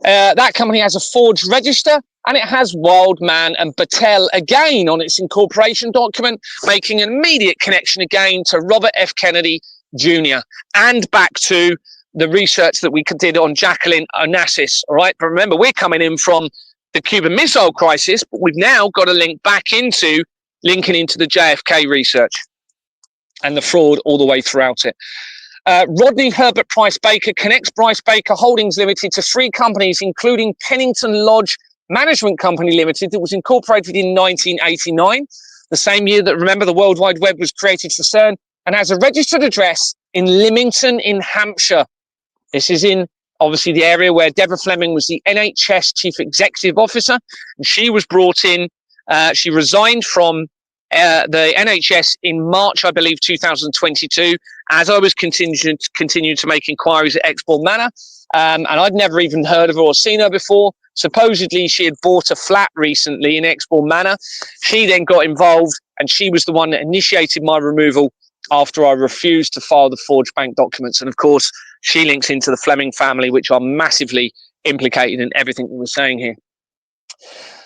That company has a forged register, and it has Wildman and Battelle again on its incorporation document, making an immediate connection again to Robert F. Kennedy Jr. and back to the research that we did on Jacqueline Onassis. All right, but remember, we're coming in from the Cuban Missile Crisis, but we've now got to linking into the JFK research and the fraud all the way throughout it. Rodney Herbert Price Baker connects Bryce Baker Holdings Limited to 3 companies, including Pennington Lodge Management Company Limited, that was incorporated in 1989, the same year that, remember, the World Wide Web was created for CERN, and has a registered address in Lymington in Hampshire. This is in obviously the area where Deborah Fleming was the NHS Chief Executive Officer, and she was brought in, she resigned from the NHS in March, I believe, 2022, as I was continuing to make inquiries at Exbourne Manor, and I'd never even heard of her or seen her before. Supposedly, she had bought a flat recently in Exbourne Manor. She then got involved, and she was the one that initiated my removal after I refused to file the forged bank documents. And of course, she links into the Fleming family, which are massively implicated in everything that we're saying here.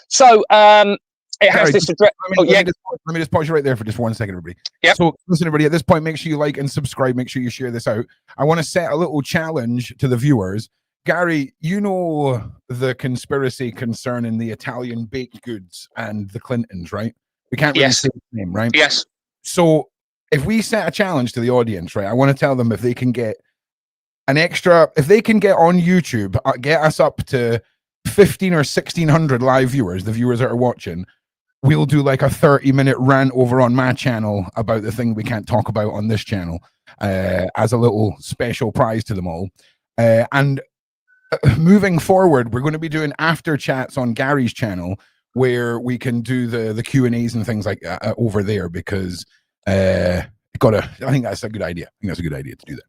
So it has this address. Let me just pause you right there for just 1 second, everybody. Yep. So listen, everybody, at this point, make sure you like and subscribe. Make sure you share this out. I want to set a little challenge to the viewers. Gary, you know the conspiracy concerning the Italian baked goods and the Clintons, right? We can't really say his name, right? Yes. So if we set a challenge to the audience, right, I want to tell them if they can get if they can get on YouTube, get us up to 15 or 1600 live viewers, the viewers that are watching, we'll do like a 30-minute rant over on my channel about the thing we can't talk about on this channel as a little special prize to them all. And moving forward, we're going to be doing after chats on Gary's channel where we can do the Q&As and things like that over there, because I think that's a good idea. I think that's a good idea to do that.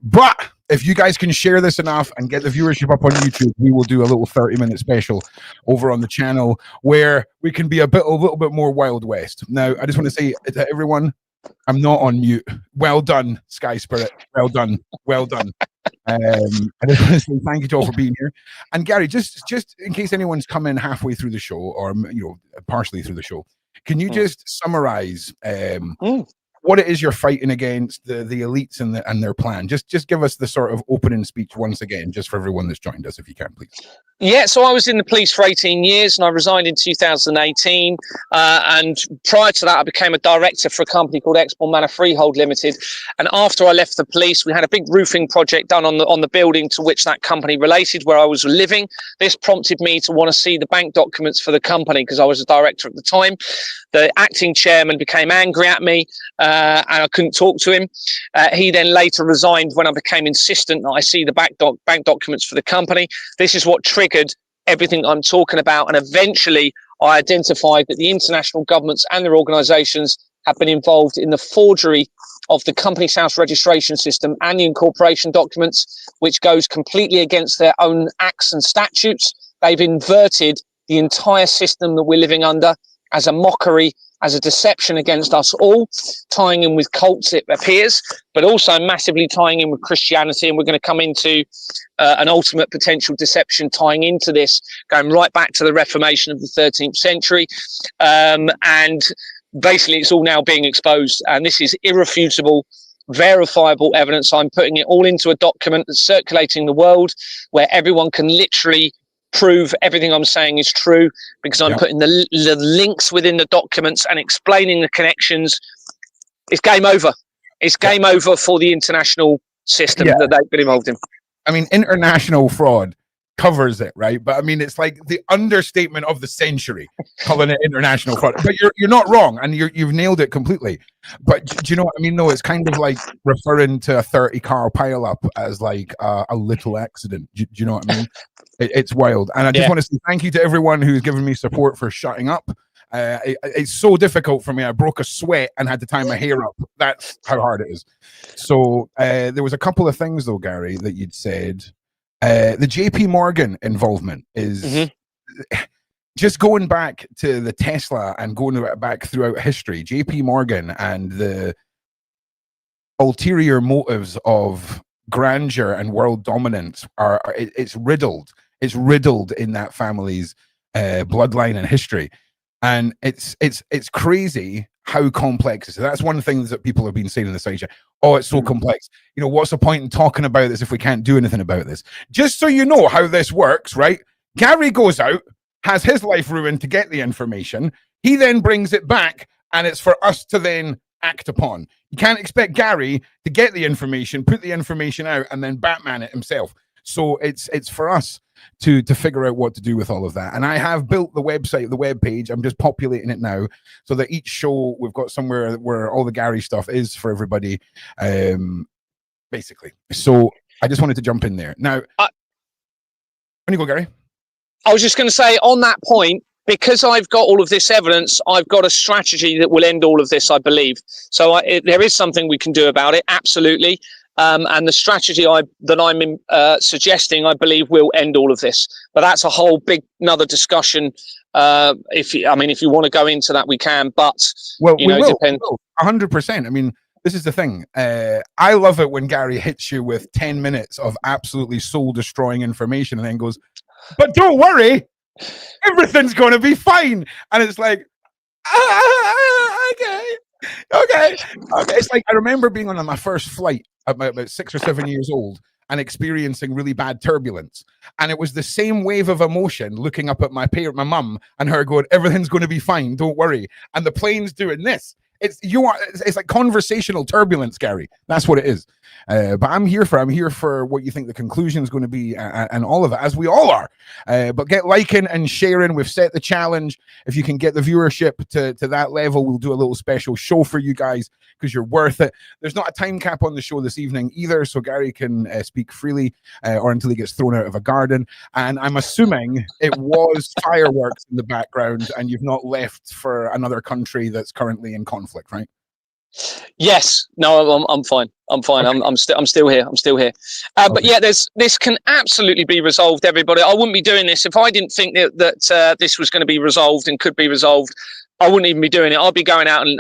But if you guys can share this enough and get the viewership up on YouTube, we will do a little 30-minute special over on the channel where we can be a little bit more Wild West. Now, I just want to say to everyone, I'm not on mute. Well done, Sky Spirit. Well done. Well done. I just want to say thank you to all for being here. And Gary, just in case anyone's come in halfway through the show or partially through the show, can you just summarize what it is you're fighting against, the elites and their plan? Just give us the sort of opening speech once again, just for everyone that's joined us, if you can, please. Yeah, so I was in the police for 18 years and I resigned in 2018. And prior to that, I became a director for a company called Exmoor Manor Freehold Limited. And after I left the police, we had a big roofing project done on the building to which that company related, where I was living. This prompted me to want to see the bank documents for the company because I was a director at the time. The acting chairman became angry at me and I couldn't talk to him. He then later resigned when I became insistent that I see the bank documents for the company. This is what triggered everything I'm talking about. And eventually I identified that the international governments and their organisations have been involved in the forgery of the Companies House registration system and the incorporation documents, which goes completely against their own acts and statutes. They've inverted the entire system that we're living under as a mockery, as a deception against us all, tying in with cults, it appears, but also massively tying in with Christianity. And we're going to come into an ultimate potential deception tying into this, going right back to the Reformation of the 13th century. And basically, it's all now being exposed. And this is irrefutable, verifiable evidence. I'm putting it all into a document that's circulating the world where everyone can literally prove everything I'm saying is true, because I'm putting the links within the documents and explaining the connections. It's game over. It's game over for the international system that they've been involved in. I mean, international fraud covers it, right? But I mean, it's like the understatement of the century, calling it international fraud. But you're not wrong, and you've nailed it completely. But do you know what I mean? No, it's kind of like referring to a 30-car pileup as like a little accident. Do you know what I mean? It's wild. And I just want to say thank you to everyone who's given me support for shutting up. It's so difficult for me. I broke a sweat and had to tie my hair up. That's how hard it is. So there was a couple of things though, Gary, that you'd said. The JP Morgan involvement is just going back to the Tesla and going back throughout history. JP Morgan and the ulterior motives of grandeur and world dominance it's riddled. It's riddled in that family's bloodline and history. And it's crazy how complex it is. So that's one thing that people have been saying in the side. Oh, it's so complex. You know, what's the point in talking about this if we can't do anything about this? Just so you know how this works, right? Gary goes out, has his life ruined to get the information. He then brings it back, and it's for us to then act upon. You can't expect Gary to get the information, put the information out, and then Batman it himself. So it's for us to figure out what to do with all of that. And I have built the website, the web page. I'm just populating it now so that each show we've got somewhere where all the Gary stuff is for everybody, basically. So I just wanted to jump in there. Now, when you go, Gary? I was just going to say on that point, because I've got all of this evidence, I've got a strategy that will end all of this, I believe. So there is something we can do about it, absolutely. And the strategy that I'm suggesting, I believe, will end all of this. But that's a whole big another discussion. If you want to go into that, we can. But we will 100%. I mean, this is the thing. I love it when Gary hits you with 10 minutes of absolutely soul-destroying information, and then goes, "But don't worry, everything's going to be fine." And it's like, okay. It's like I remember being on my first flight about 6 or 7 years old and experiencing really bad turbulence, and it was the same wave of emotion looking up at my mum and her going, "Everything's going to be fine, don't worry," and the plane's doing this. It's like conversational turbulence, Gary. That's what it is. But I'm here for what you think the conclusion is going to be, and all of it, as we all are. But get liking and sharing. We've set the challenge. If you can get the viewership to that level, we'll do a little special show for you guys because you're worth it. There's not a time cap on the show this evening either, so Gary can speak freely or until he gets thrown out of a garden. And I'm assuming it was fireworks in the background, and you've not left for another country that's currently in conflict, right? Yes. No, I'm fine. I'm fine. Okay. I'm still here. But yeah, this can absolutely be resolved, everybody. I wouldn't be doing this if I didn't think that this was going to be resolved and could be resolved. I wouldn't even be doing it. I'd be going out and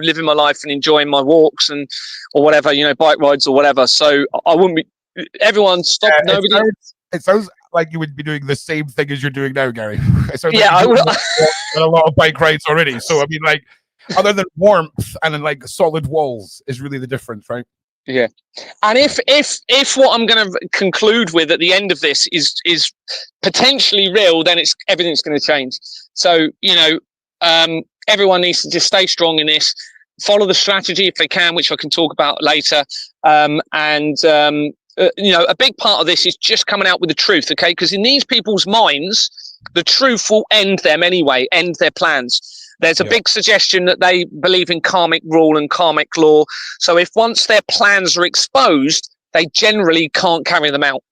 living my life and enjoying my walks or whatever, bike rides or whatever. So I wouldn't be. Everyone stop. Nobody. It sounds like you would be doing the same thing as you're doing now, Gary. It sounds Yeah, like I would. a lot of bike rides already. So I mean, like, other than warmth and then like solid walls is really the difference, right? Yeah, and if what I'm going to conclude with at the end of this is potentially real, then everything's going to change. So everyone needs to just stay strong in this, follow the strategy if they can, which I can talk about later, a big part of this is just coming out with the truth, okay? Because in these people's minds, the truth will end them anyway, end their plans. There's a big suggestion that they believe in karmic rule and karmic law. So if once their plans are exposed, they generally can't carry them out.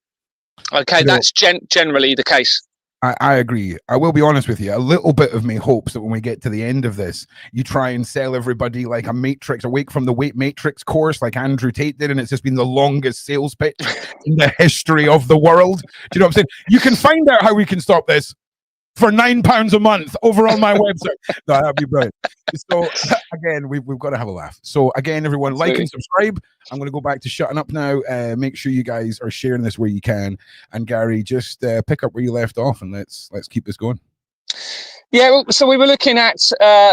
Okay, that's generally the case. I agree. I will be honest with you. A little bit of me hopes that when we get to the end of this, you try and sell everybody like a Matrix, Awake from the Matrix course like Andrew Tate did, and it's just been the longest sales pitch in the history of the world. Do you know what I'm saying? You can find out how we can stop this for £9 a month over on my website. No, that'd be brilliant. So again, we've got to have a laugh. So again, everyone, like and subscribe. I'm going to go back to shutting up now. Make sure you guys are sharing this where you can. And Gary, just pick up where you left off, and let's keep this going. Yeah, so we were looking at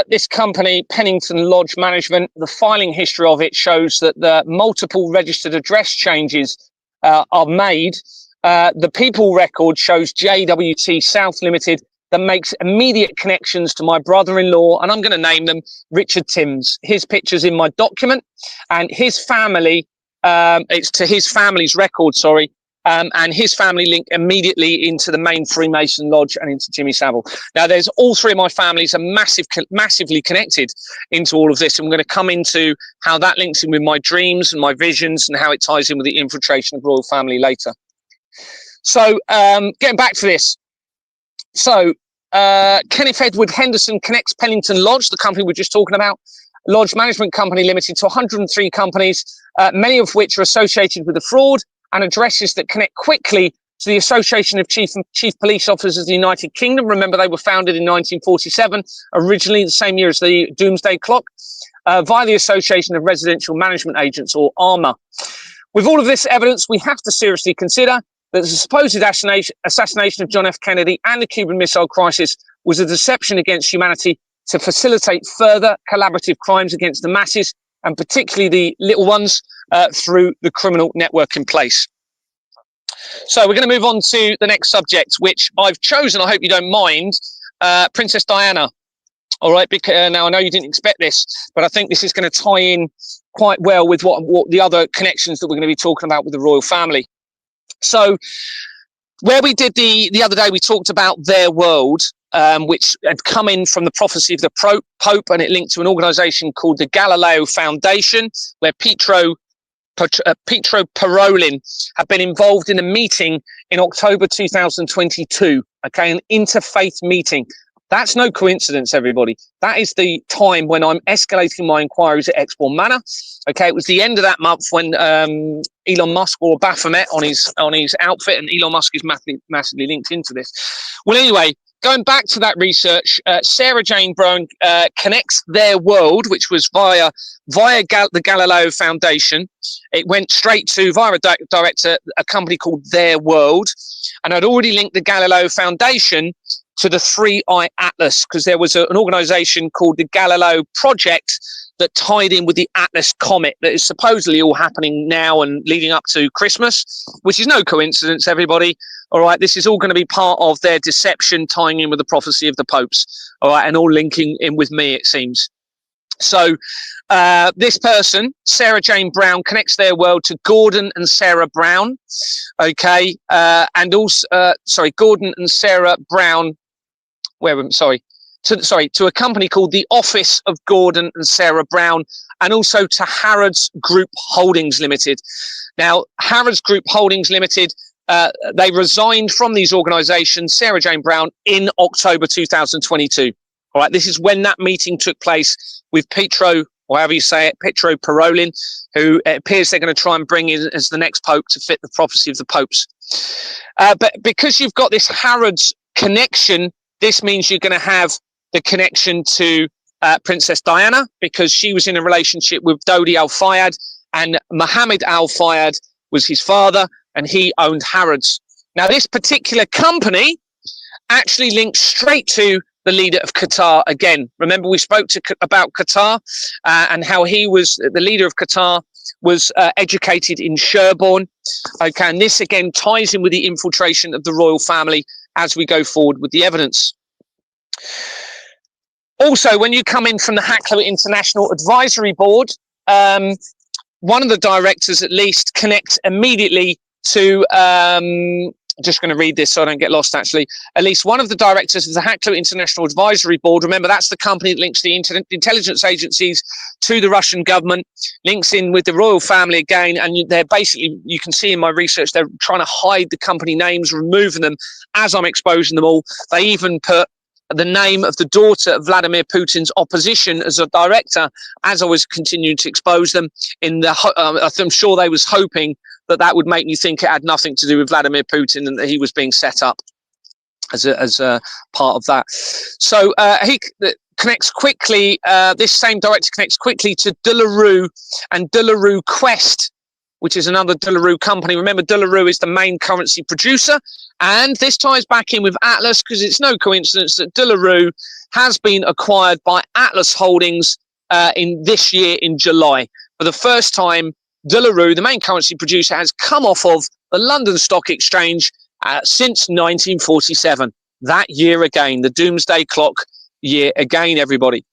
this company, Pennington Lodge Management. The filing history of it shows that the multiple registered address changes are made. The people record shows JWT South Limited that makes immediate connections to my brother-in-law, and I'm going to name them Richard Timms. His picture's in my document, and his family, it's to his family's record, and his family link immediately into the main Freemason Lodge and into Jimmy Savile. Now, there's all three of my families are massively connected into all of this, and we're going to come into how that links in with my dreams and my visions and how it ties in with the infiltration of royal family later. So getting back to this. So Kenneth Edward Henderson connects Pennington Lodge, the company we're just talking about, Lodge Management Company Limited, to 103 companies, many of which are associated with the fraud, and addresses that connect quickly to the Association of Chief Police Officers of the United Kingdom. Remember, they were founded in 1947, originally the same year as the Doomsday Clock, via the Association of Residential Management Agents, or ARMA. With all of this evidence, we have to seriously consider that the supposed assassination of John F. Kennedy and the Cuban Missile Crisis was a deception against humanity to facilitate further collaborative crimes against the masses, and particularly the little ones, through the criminal network in place. So we're going to move on to the next subject, which I've chosen, I hope you don't mind, Princess Diana. All right, because now I know you didn't expect this, but I think this is going to tie in quite well with what the other connections that we're going to be talking about with the royal family. So where we did the other day, we talked about their world, which had come in from the prophecy of the Pope, and it linked to an organization called the Galileo Foundation, where Pietro Parolin had been involved in a meeting in October 2022, okay, an interfaith meeting. That's no coincidence, everybody. That is the time when I'm escalating my inquiries at Exbourne Manor. Okay, it was the end of that month when Elon Musk wore Baphomet on his outfit, and Elon Musk is massively linked into this. Well, anyway, going back to that research, Sarah Jane Brown connects their world, which was via the Galileo Foundation. It went straight to, via a director, a company called Their World, and I'd already linked the Galileo Foundation to the 3-Eye Atlas, because there was an organization called the Galileo Project that tied in with the Atlas Comet that is supposedly all happening now and leading up to Christmas, which is no coincidence, everybody. All right, this is all going to be part of their deception, tying in with the prophecy of the popes. All right, and all linking in with me, it seems. So this person, Sarah Jane Brown, connects their world to Gordon and Sarah Brown. Okay, and also, Gordon and Sarah Brown. To a company called the Office of Gordon and Sarah Brown, and also to Harrods Group Holdings Limited. Now, Harrods Group Holdings Limited, they resigned from these organizations, Sarah Jane Brown, in October 2022. All right, this is when that meeting took place with Pietro or however you say it, Pietro Parolin, who it appears they're going to try and bring in as the next pope to fit the prophecy of the popes. But because you've got this Harrods connection, this means you're going to have the connection to Princess Diana, because she was in a relationship with Dodi Al-Fayed, and Mohammed Al-Fayed was his father, and he owned Harrods. Now, this particular company actually links straight to the leader of Qatar again. Remember, we spoke about Qatar and how he was, the leader of Qatar was educated in Sherborne. Okay, and this again ties in with the infiltration of the royal family as we go forward with the evidence. Also, when you come in from the Hackler International Advisory Board, one of the directors at least connects immediately to, just going to read this so I don't get lost actually, at least one of the directors of the Hackler International Advisory Board, remember that's the company that links the intelligence agencies to the Russian government, links in with the royal family again, and they're basically, you can see in my research, they're trying to hide the company names, removing them as I'm exposing them all. They even put the name of the daughter of Vladimir Putin's opposition as a director, as I was continuing to expose them. I'm sure they was hoping that would make you think it had nothing to do with Vladimir Putin and that he was being set up as a part of that. So he connects quickly, this same director connects quickly to De La Rue and De La Rue Quest, which is another De La Rue company. Remember, De La Rue is the main currency producer. And this ties back in with Atlas, because it's no coincidence that De La Rue has been acquired by Atlas Holdings in this year in July. For the first time, De La Rue, the main currency producer, has come off of the London Stock Exchange since 1947. That year again, the doomsday clock year again, everybody.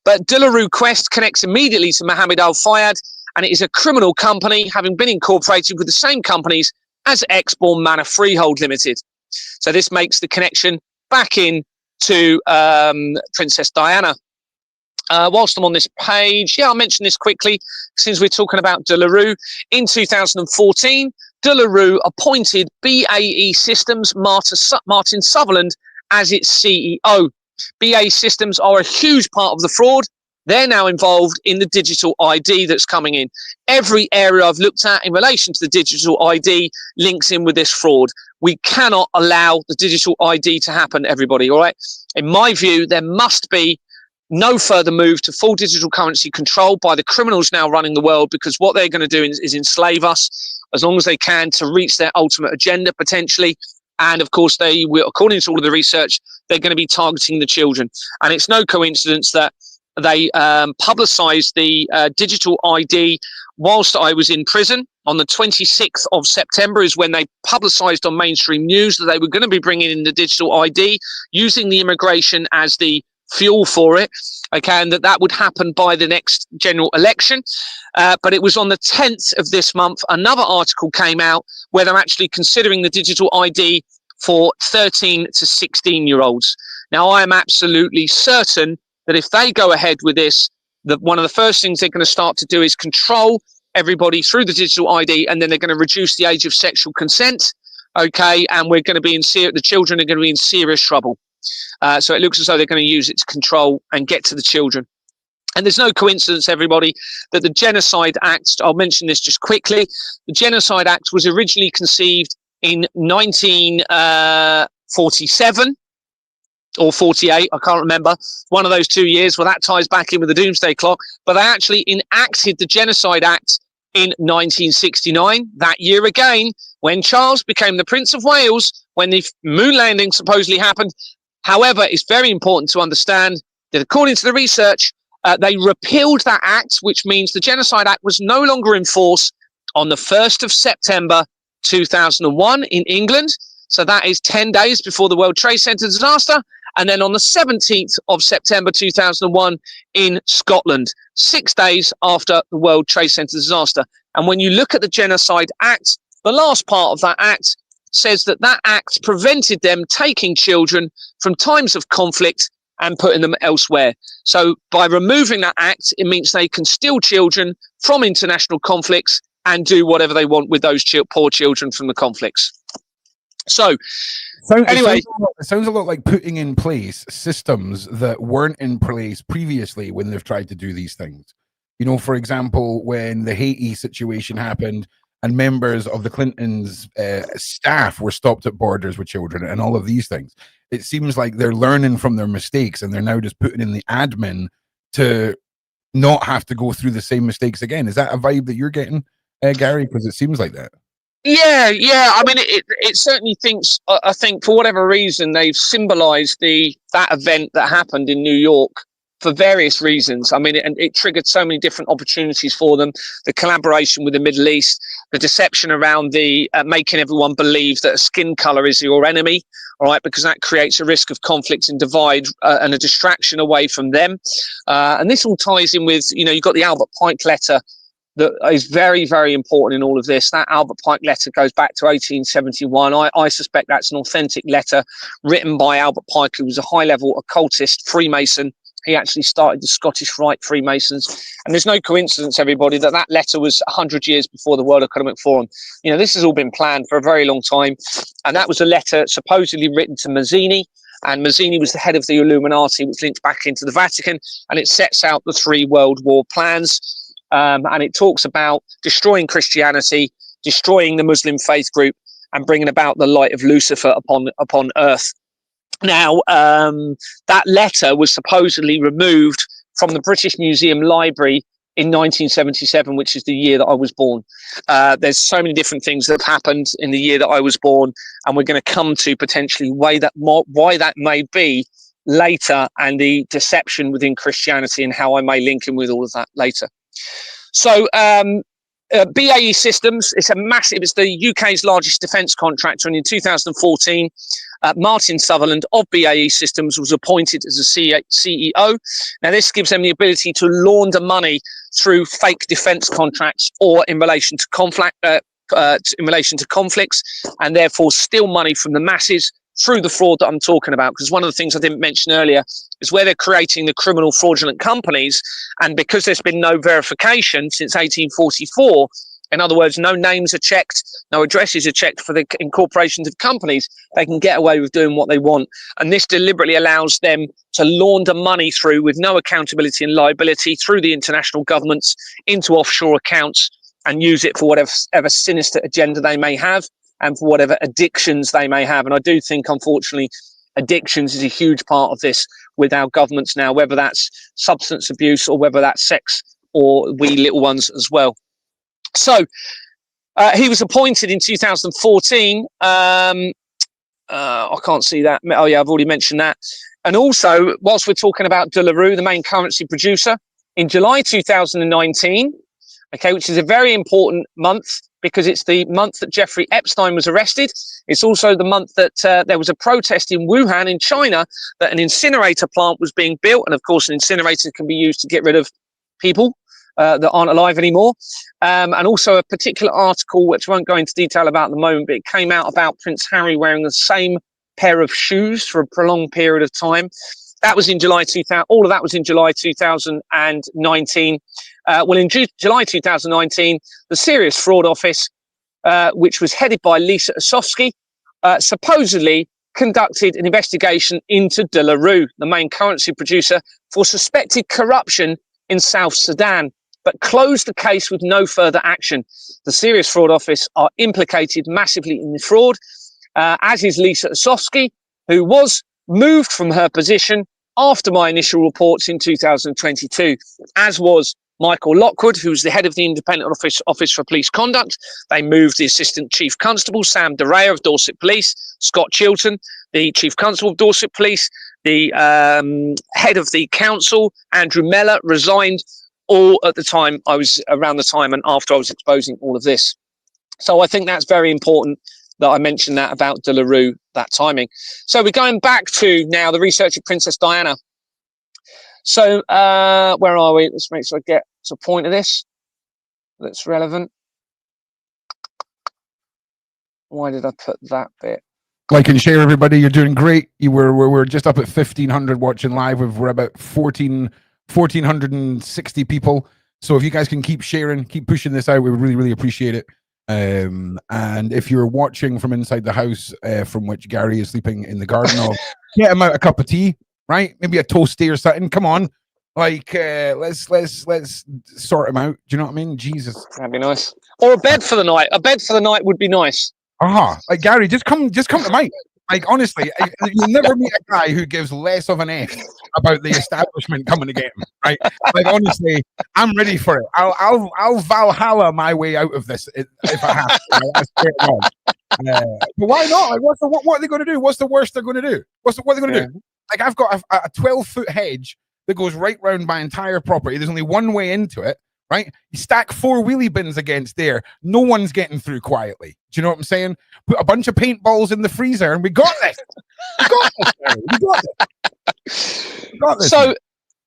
But De La Rue Quest connects immediately to Mohammed Al-Fayed, and it is a criminal company, having been incorporated with the same companies as Exborn Manor Freehold Limited. So this makes the connection back in to Princess Diana. Whilst I'm on this page, I'll mention this quickly, since we're talking about De La Rue. In 2014, De La Rue appointed BAE Systems Martin Sutherland as its CEO. BAE Systems are a huge part of the fraud. They're now involved in the digital ID that's coming in. Every area I've looked at in relation to the digital ID links in with this fraud. We cannot allow the digital ID to happen, everybody, all right? In my view, there must be no further move to full digital currency control by the criminals now running the world, because what they're going to do is enslave us as long as they can to reach their ultimate agenda, potentially. And of course, they will, according to all of the research, they're going to be targeting the children. And it's no coincidence that they publicized the digital ID whilst I was in prison. On the 26th of September is when they publicized on mainstream news that they were going to be bringing in the digital ID, using the immigration as the fuel for it, okay, and that would happen by the next general election. But it was on the 10th of this month, another article came out where they're actually considering the digital ID for 13 to 16-year-olds. Now, I am absolutely certain that if they go ahead with this, that one of the first things they're going to start to do is control everybody through the digital ID, and then they're going to reduce the age of sexual consent, okay, and we're going to be the children are going to be in serious trouble. So it looks as though they're going to use it to control and get to the children. And there's no coincidence, everybody, that the Genocide Act, I'll mention this just quickly, the Genocide Act was originally conceived in 1947 or 48, I can't remember, one of those 2 years. Well, that ties back in with the Doomsday Clock, but they actually enacted the Genocide Act in 1969, that year again, when Charles became the Prince of Wales, when the moon landing supposedly happened. However, it's very important to understand that according to the research, they repealed that act, which means the Genocide Act was no longer in force on the 1st of September 2001 in England. So that is 10 days before the World Trade Center disaster. And then on the 17th of September 2001 in Scotland, 6 days after the World Trade Center disaster. And when you look at the Genocide Act, the last part of that act says that act prevented them taking children from times of conflict and putting them elsewhere. So by removing that act, it means they can steal children from international conflicts and do whatever they want with those poor children from the conflicts. So anyway, it sounds a lot like putting in place systems that weren't in place previously when they've tried to do these things. You know, for example, when the Haiti situation happened and members of the Clintons' staff were stopped at borders with children and all of these things, it seems like they're learning from their mistakes and they're now just putting in the admin to not have to go through the same mistakes again. Is that a vibe that you're getting, Gary? Because it seems like that. Yeah. I mean, it certainly thinks. I think for whatever reason they've symbolised that event that happened in New York for various reasons. I mean, it triggered so many different opportunities for them. The collaboration with the Middle East, the deception around the making everyone believe that a skin colour is your enemy. All right, because that creates a risk of conflict and divide and a distraction away from them. And this all ties in with, you've got the Albert Pike letter that is very, very important in all of this. That Albert Pike letter goes back to 1871. I suspect that's an authentic letter written by Albert Pike, who was a high-level occultist, Freemason. He actually started the Scottish Rite Freemasons. And there's no coincidence, everybody, that letter was 100 years before the World Economic Forum. This has all been planned for a very long time. And that was a letter supposedly written to Mazzini. And Mazzini was the head of the Illuminati, which linked back into the Vatican. And it sets out the 3 World War plans. And it talks about destroying Christianity, destroying the Muslim faith group, and bringing about the light of Lucifer upon earth. Now, that letter was supposedly removed from the British Museum Library in 1977, which is the year that I was born. There's so many different things that have happened in the year that I was born, and we're going to come to potentially why that may be later, and the deception within Christianity and how I may link in with all of that later. So BAE Systems, it's the UK's largest defence contractor, and in 2014, Martin Sutherland of BAE Systems was appointed as a CEO. Now, this gives them the ability to launder money through fake defence contracts or in relation to conflicts, and therefore steal money from the masses through the fraud that I'm talking about. Because one of the things I didn't mention earlier is where they're creating the criminal fraudulent companies, and because there's been no verification since 1844, in other words, no names are checked, no addresses are checked for the incorporations of companies, they can get away with doing what they want. And this deliberately allows them to launder money through, with no accountability and liability, through the international governments into offshore accounts, and use it for whatever sinister agenda they may have and for whatever addictions they may have. And I do think, unfortunately, addictions is a huge part of this with our governments now, whether that's substance abuse or whether that's sex or wee little ones as well. So he was appointed in 2014. I can't see that. Oh, yeah, I've already mentioned that. And also, whilst we're talking about De La Rue, the main currency producer, in July 2019, which is a very important month because it's the month that Jeffrey Epstein was arrested. It's also the month that there was a protest in Wuhan in China that an incinerator plant was being built. And of course, an incinerator can be used to get rid of people that aren't alive anymore. And also a particular article, which I won't go into detail about at the moment, but it came out about Prince Harry wearing the same pair of shoes for a prolonged period of time. That was in July 2000. All of that was in July 2019. Well, in July 2019, the Serious Fraud Office, which was headed by Lisa Osofsky, supposedly conducted an investigation into De La Rue, the main currency producer, for suspected corruption in South Sudan, but closed the case with no further action. The Serious Fraud Office are implicated massively in the fraud, as is Lisa Osofsky, who was moved from her position after my initial reports in 2022, as was Michael Lockwood, who's the head of the Independent Office for Police Conduct. They moved the Assistant Chief Constable, Sam Derea of Dorset Police, Scott Chilton, the Chief Constable of Dorset Police, the head of the council, Andrew Mellor, resigned all at the time around the time and after I was exposing all of this. So I think that's very important that I mentioned that about De La Rue, that timing. So we're going back to now the research of Princess Diana. So where are we? Let's make sure I get to the point of this that's relevant. Why did I put that bit? Like and share, everybody. You're doing great. We're just up at 1,500 watching live. We're about 1,460 people. So if you guys can keep sharing, keep pushing this out, we would really, really appreciate it. And if you're watching from inside the house, from which Gary is sleeping in the garden of, get him out a cup of tea, right? Maybe a toasty or something. Come on, Like, let's sort him out. Do you know what I mean? Jesus. That'd be nice. Or a bed for the night. A bed for the night would be nice. Like Gary, just come to Mike. Like, honestly, you'll never meet a guy who gives less of an F about the establishment coming to get him. Right? Like, honestly, I'm ready for it. I'll Valhalla my way out of this if I have to. You know, that's straight on. But why not? Like, what are they going to do? What's the worst they're going to do? What are they going to do? Like, I've got a 12-foot hedge that goes right round my entire property. There's only one way into it. Right? You stack 4 wheelie bins against there. No one's getting through quietly. Do you know what I'm saying? Put a bunch of paintballs in the freezer and we got this. We got this.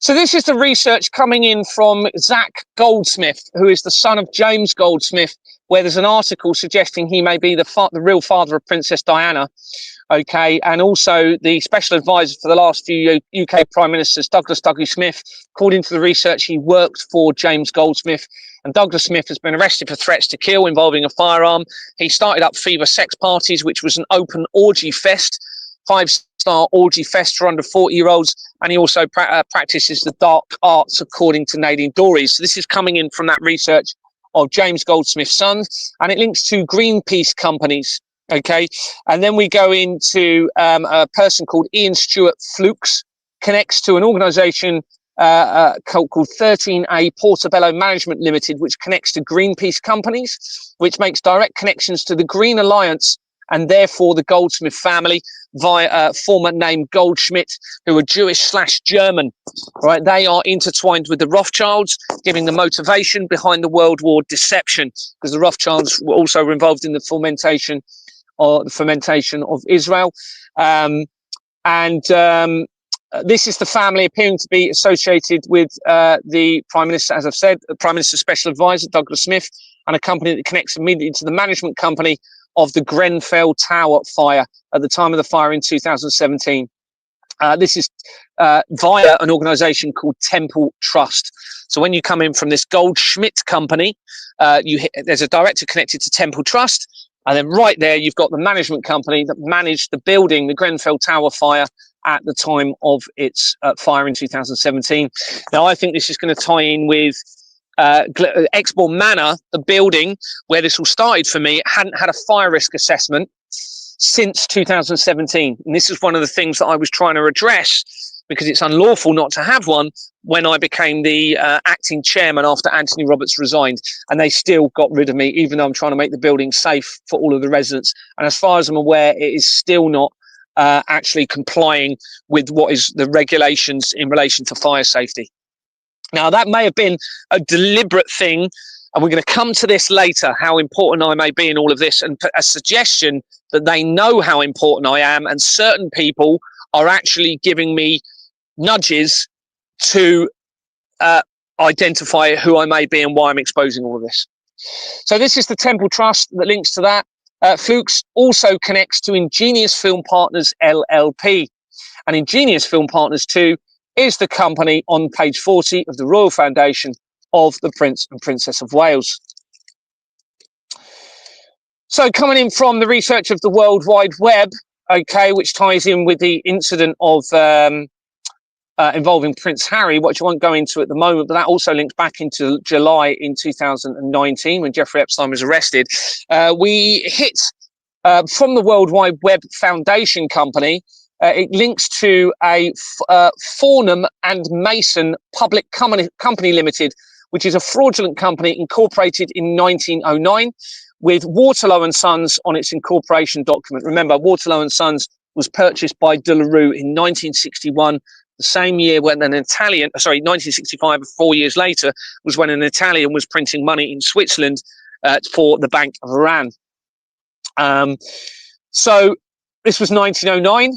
So this is the research coming in from Zach Goldsmith, who is the son of James Goldsmith, where there's an article suggesting he may be the real father of Princess Diana. Okay, and also the special advisor for the last few UK Prime Ministers, Douglas Smith. According to the research, he worked for James Goldsmith, and Douglas Smith has been arrested for threats to kill involving a firearm. He started up Fever Sex Parties, which was an open orgy fest, 5-star orgy fest for under 40-year-olds, and he also practices the dark arts, according to Nadine Dorries. So this is coming in from that research of James Goldsmith's son, and it links to Greenpeace companies. Okay, and then we go into a person called Ian Stewart Flukes, connects to an organisation called 13A Portobello Management Limited, which connects to Greenpeace companies, which makes direct connections to the Green Alliance and therefore the Goldsmith family via former name Goldschmidt, who are Jewish/German. Right, they are intertwined with the Rothschilds, giving the motivation behind the World War deception, because the Rothschilds were also involved in the fermentation of Israel. This is the family appearing to be associated with the Prime Minister, as I've said, the Prime Minister's Special Advisor, Douglas Smith, and a company that connects immediately to the management company of the Grenfell Tower fire at the time of the fire in 2017. This is via an organisation called Temple Trust. So when you come in from this Goldschmidt company, there's a director connected to Temple Trust. And then right there, you've got the management company that managed the building, the Grenfell Tower fire, at the time of its fire in 2017. Now, I think this is going to tie in with Exmoor Manor, the building where this all started for me. It hadn't had a fire risk assessment since 2017. And this is one of the things that I was trying to address, because it's unlawful not to have one, when I became the acting chairman after Anthony Roberts resigned. And they still got rid of me, even though I'm trying to make the building safe for all of the residents. And as far as I'm aware, it is still not actually complying with what is the regulations in relation to fire safety. Now, that may have been a deliberate thing, and we're going to come to this later, how important I may be in all of this, and a suggestion that they know how important I am, and certain people are actually giving me nudges to identify who I may be and why I'm exposing all of this. So this is the Temple Trust that links to that. Flukes also connects to Ingenious Film Partners LLP, and Ingenious Film Partners 2 is the company on page 40 of the Royal Foundation of the Prince and Princess of Wales. So coming in from the research of the World Wide Web, okay, which ties in with the incident of involving Prince Harry, which I won't go into at the moment, but that also links back into July in 2019 when Jeffrey Epstein was arrested. We hit from the World Wide Web Foundation company. It links to a Farnham and Mason Public Company Limited, which is a fraudulent company incorporated in 1909 with Waterlow and Sons on its incorporation document. Remember, Waterlow and Sons was purchased by De La Rue in 1961, the same year when 1965, 4 years later, was when an Italian was printing money in Switzerland for the Bank of Iran. So this was 1909.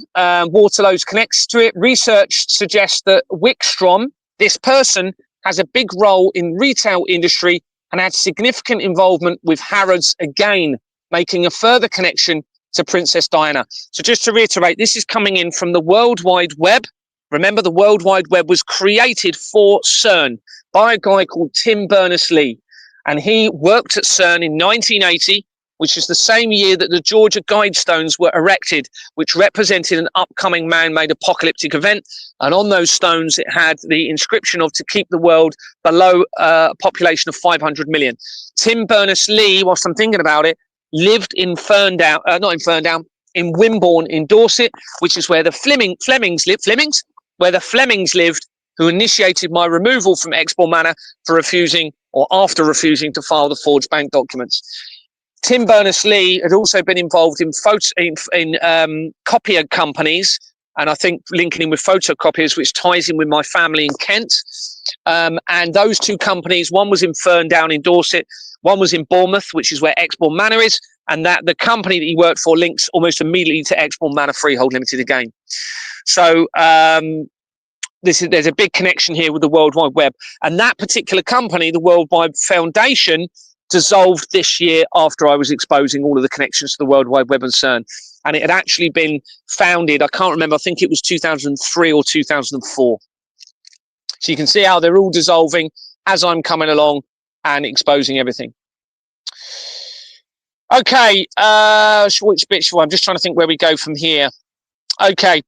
Waterlow's connects to it. Research suggests that Wickstrom, this person, has a big role in retail industry and had significant involvement with Harrods again, making a further connection to Princess Diana. So just to reiterate, this is coming in from the World Wide Web. Remember, the World Wide Web was created for CERN by a guy called Tim Berners-Lee, and he worked at CERN in 1980 which is the same year that the Georgia Guidestones were erected, which represented an upcoming man-made apocalyptic event. And on those stones, it had the inscription of "to keep the world below a population of 500 million." Tim Berners-Lee, whilst I'm thinking about it, lived in in Wimborne in Dorset, which is where the Flemings lived, who initiated my removal from Exmoor Manor after refusing to file the forged bank documents. Tim Berners-Lee had also been involved in copier companies, and I think linking in with photocopiers, which ties in with my family in Kent. And those two companies, one was in Ferndown in Dorset, one was in Bournemouth, which is where Exmoor Manor is, and that the company that he worked for links almost immediately to Exmoor Manor Freehold Limited again. So there's a big connection here with the World Wide Web. And that particular company, the World Wide Foundation, dissolved this year after I was exposing all of the connections to the World Wide Web and CERN. And it had actually been founded, I can't remember, I think it was 2003 or 2004. So you can see how they're all dissolving as I'm coming along and exposing everything. Okay, which bit? I'm just trying to think where we go from here. Okay.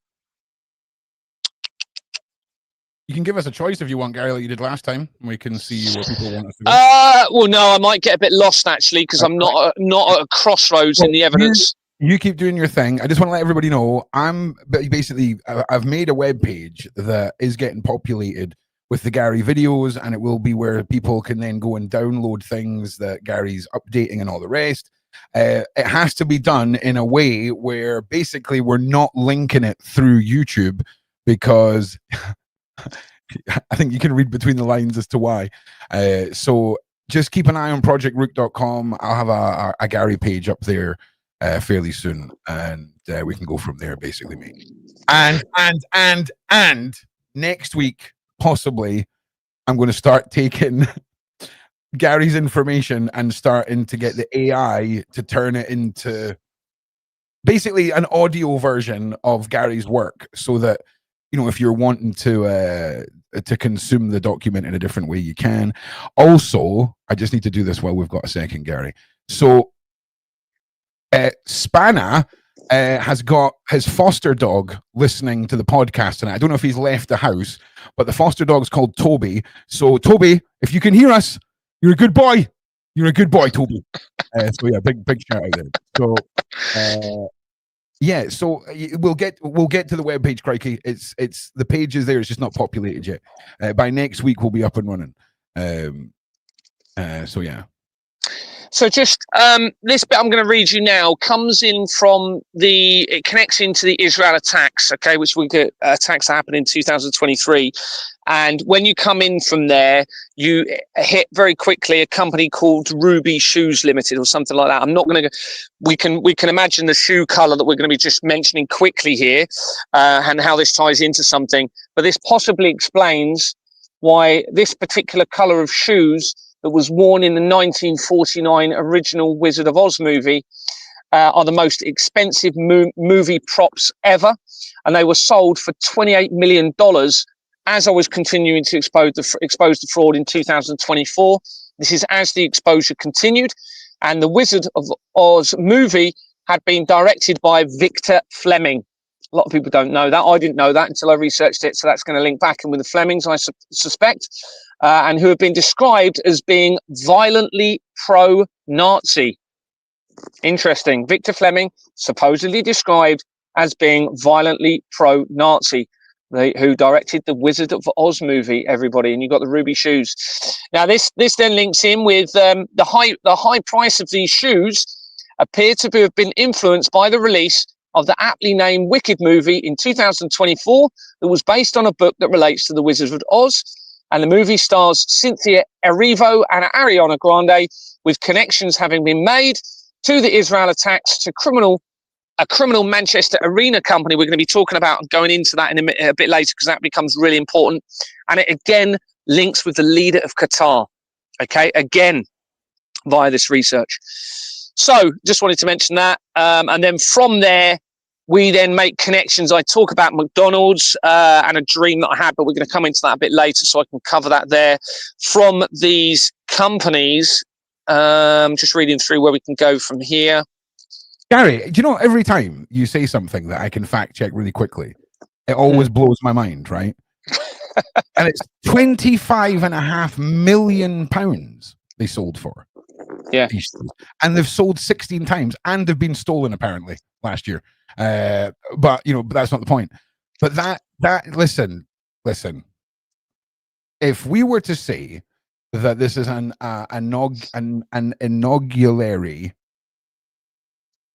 You can give us a choice if you want, Gary, like you did last time. We can see where people want us to go. Well, no, I might get a bit lost actually because I'm not at a crossroads in the evidence. You keep doing your thing. I just want to let everybody know I've made a web page that is getting populated with the Gary videos, and it will be where people can then go and download things that Gary's updating and all the rest. It has to be done in a way where basically we're not linking it through YouTube, because I think you can read between the lines as to why. So just keep an eye on ProjectROOQ.com. I'll have a Gary page up there fairly soon, and we can go from there, basically, mate. And next week, possibly, I'm going to start taking Gary's information and starting to get the AI to turn it into basically an audio version of Gary's work, so that, you know, if you're wanting to consume the document in a different way, you can. Also, I just need to do this while we've got a second, Gary. So Spanner has got his foster dog listening to the podcast, and I don't know if he's left the house, but the foster dog's called Toby. So Toby, if you can hear us, you're a good boy. You're a good boy, Toby. So yeah, big shout out there. So yeah, so we'll get to the webpage, crikey. It's the page is there, it's just not populated yet. By next week we'll be up and running. So yeah. So just this bit I'm going to read you now comes in from it connects into the Israel attacks, okay, which we get attacks that happened in 2023. And when you come in from there, you hit very quickly a company called Ruby Shoes Limited or something like that. I'm not going to. We can imagine the shoe color that we're going to be just mentioning quickly here, and how this ties into something. But this possibly explains why this particular color of shoes that was worn in the 1949 original Wizard of Oz movie are the most expensive movie props ever, and they were sold for $28 million. As I was continuing to expose the fraud in 2024, this is as the exposure continued, and the Wizard of Oz movie had been directed by Victor Fleming. A lot of people don't know that. I didn't know that until I researched it, so that's going to link back in with the Flemings, I suspect, and who have been described as being violently pro-Nazi. Interesting. Victor Fleming, supposedly described as being violently pro-Nazi. Who directed the Wizard of Oz movie, everybody, and you've got the ruby shoes. Now, this then links in with the high price of these shoes appear to have been influenced by the release of the aptly named Wicked movie in 2024 that was based on a book that relates to the Wizard of Oz, and the movie stars Cynthia Erivo and Ariana Grande, with connections having been made to the Israel attacks to a criminal Manchester arena company. We're going to be talking about and going into that in a bit later, because that becomes really important. And it again links with the leader of Qatar. Okay, again, via this research. So just wanted to mention that. And then from there, we then make connections. I talk about McDonald's and a dream that I had, but we're going to come into that a bit later, so I can cover that there. From these companies, Just reading through where we can go from here. Gary, do you know, every time you say something that I can fact check really quickly, it always blows my mind, right? And it's £25.5 million they sold for. Yeah. And they've sold 16 times and they've been stolen apparently last year. But that's not the point. But listen, if we were to say that this is an inauguratory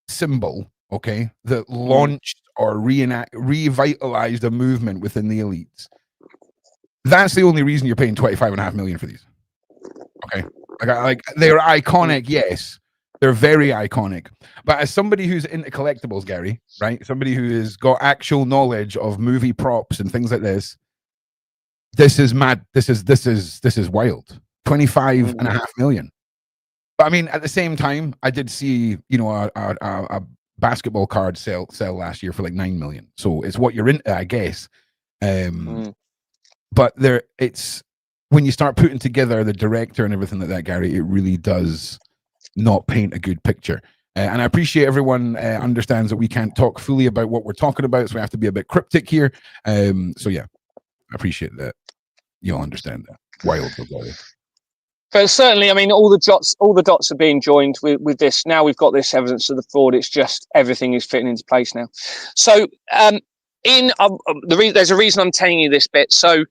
symbol, okay, that launched or revitalized a movement within the elites, that's the only reason you're paying $25.5 million for these. Okay, like they're iconic, yes, they're very iconic. But as somebody who's into collectibles, Gary, right, somebody who has got actual knowledge of movie props and things like this, this is mad. This is wild. $25.5 million. But I mean, at the same time, I did see, a basketball card sell last year for like $9 million. So it's what you're into, I guess. But it's when you start putting together the director and everything like that, Gary, it really does not paint a good picture. And I appreciate everyone understands that we can't talk fully about what we're talking about, so we have to be a bit cryptic here. So yeah, I appreciate that. You'll understand that. Wild. But certainly, I mean, all the dots are being joined with this. Now we've got this evidence of the fraud. It's just everything is fitting into place now. So there's a reason I'm telling you this bit. So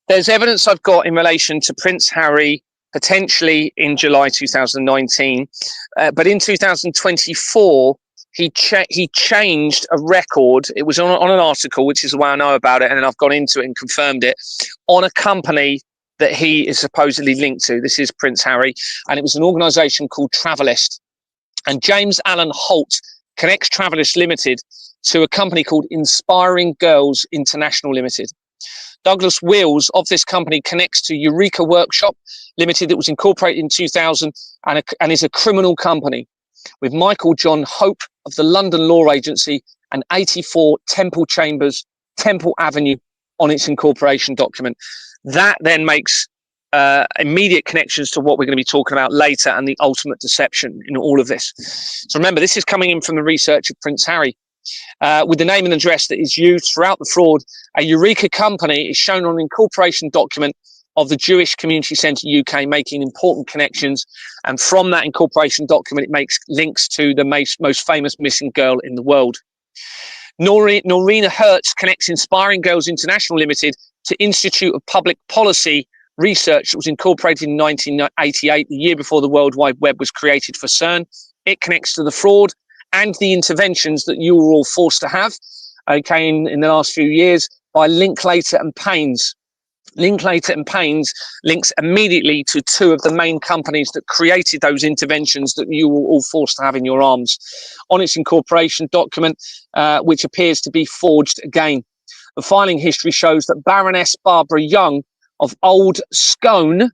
there's evidence I've got in relation to Prince Harry, potentially in July 2019. But in 2024, he changed a record. It was on an article, which is the way I know about it. And then I've gone into it and confirmed it on a company that he is supposedly linked to. This is Prince Harry, and it was an organisation called Travelist. And James Allen Holt connects Travelist Limited to a company called Inspiring Girls International Limited. Douglas Wheels of this company connects to Eureka Workshop Limited that was incorporated in 2000 and is a criminal company, with Michael John Hope of the London Law Agency and 84 Temple Chambers, Temple Avenue on its incorporation document. That then makes immediate connections to what we're going to be talking about later and the ultimate deception in all of this. So remember, this is coming in from the research of Prince Harry. With the name and address that is used throughout the fraud, a Eureka company is shown on an incorporation document of the Jewish Community Centre UK, making important connections. And from that incorporation document, it makes links to the most famous missing girl in the world. Norina Hertz connects Inspiring Girls International Limited to Institute of Public Policy Research that was incorporated in 1988, the year before the World Wide Web was created for CERN. It connects to the fraud and the interventions that you were all forced to have, okay, in the last few years by Linklater and Paynes. Linklater and Paynes links immediately to two of the main companies that created those interventions that you were all forced to have in your arms. On its incorporation document, which appears to be forged again. The filing history shows that Baroness Barbara Young of Old Scone,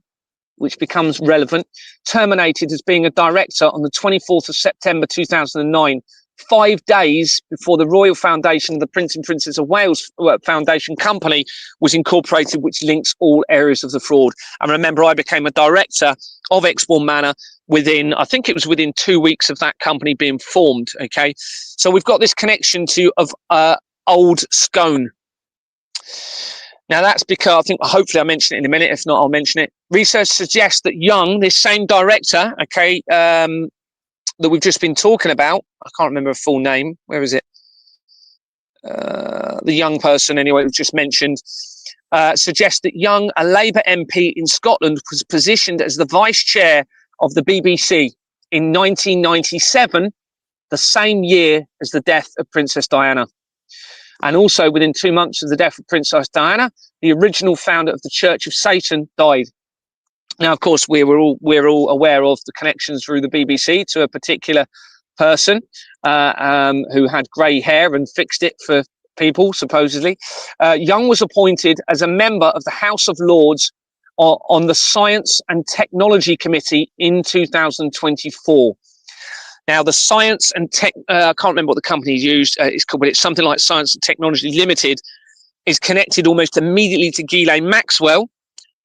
which becomes relevant, terminated as being a director on the 24th of September 2009, 5 days before the Royal Foundation, the Prince and Princess of Wales Foundation company was incorporated, which links all areas of the fraud. And remember, I became a director of Exbourne Manor within 2 weeks of that company being formed. Okay, so we've got this connection of Old Scone. Now that's because hopefully I'll mention it in a minute. If not, I'll mention it. Research suggests that Young, this same director, okay, that we've just been talking about, I can't remember her full name. Where is it? The young person, anyway, we just mentioned, suggests that Young, a Labour MP in Scotland, was positioned as the vice chair of the BBC in 1997, the same year as the death of Princess Diana. And also within 2 months of the death of Princess Diana, the original founder of the Church of Satan died. Now, of course, we're all aware of the connections through the BBC to a particular person who had grey hair and fixed it for people, supposedly. Young was appointed as a member of the House of Lords on the Science and Technology Committee in 2024. Now, the Science and Tech, I can't remember what the company's used, it's called, but it's something like Science and Technology Limited, is connected almost immediately to Ghislaine Maxwell,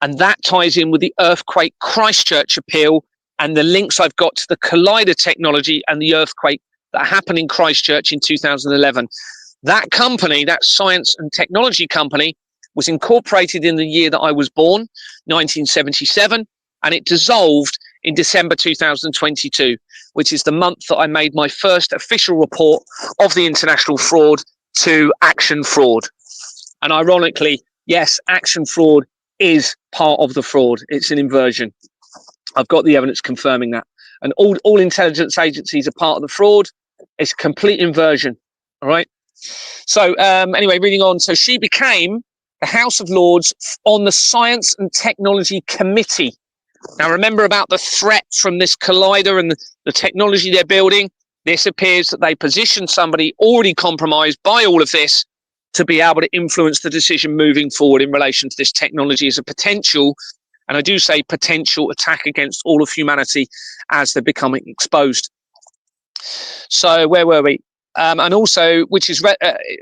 and that ties in with the Earthquake Christchurch appeal and the links I've got to the collider technology and the earthquake that happened in Christchurch in 2011. That company, that science and technology company, was incorporated in the year that I was born, 1977, and it dissolved in December 2022, which is the month that I made my first official report of the international fraud to Action Fraud. And ironically, yes, Action Fraud is part of the fraud. It's an inversion. I've got the evidence confirming that. And all intelligence agencies are part of the fraud. It's a complete inversion. All right. So anyway, reading on. So she became the House of Lords on the Science and Technology Committee. Now, remember about the threats from this collider and the technology they're building. This appears that they positioned somebody already compromised by all of this to be able to influence the decision moving forward in relation to this technology as a potential, and I do say potential, attack against all of humanity as they're becoming exposed. So where were we? And also, which is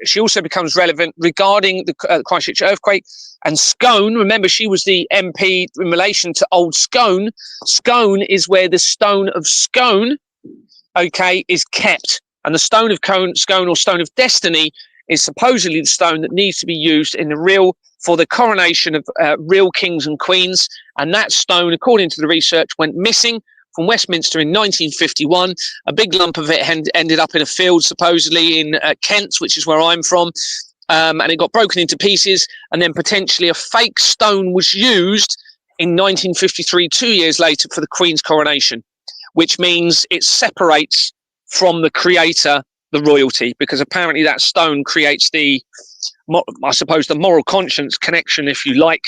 she also becomes relevant regarding the Christchurch earthquake and Scone. Remember, she was the MP in relation to Old Scone. Scone is where the stone of Scone, okay, is kept, and the stone of Scone or stone of destiny is supposedly the stone that needs to be used in for the coronation of real kings and queens. And that stone, according to the research, went missing from Westminster in 1951. A big lump of it ended up in a field, supposedly in Kent, which is where I'm from. And it got broken into pieces. And then potentially a fake stone was used in 1953, 2 years later, for the Queen's coronation, which means it separates from the creator, the royalty, because apparently that stone creates the moral conscience connection, if you like,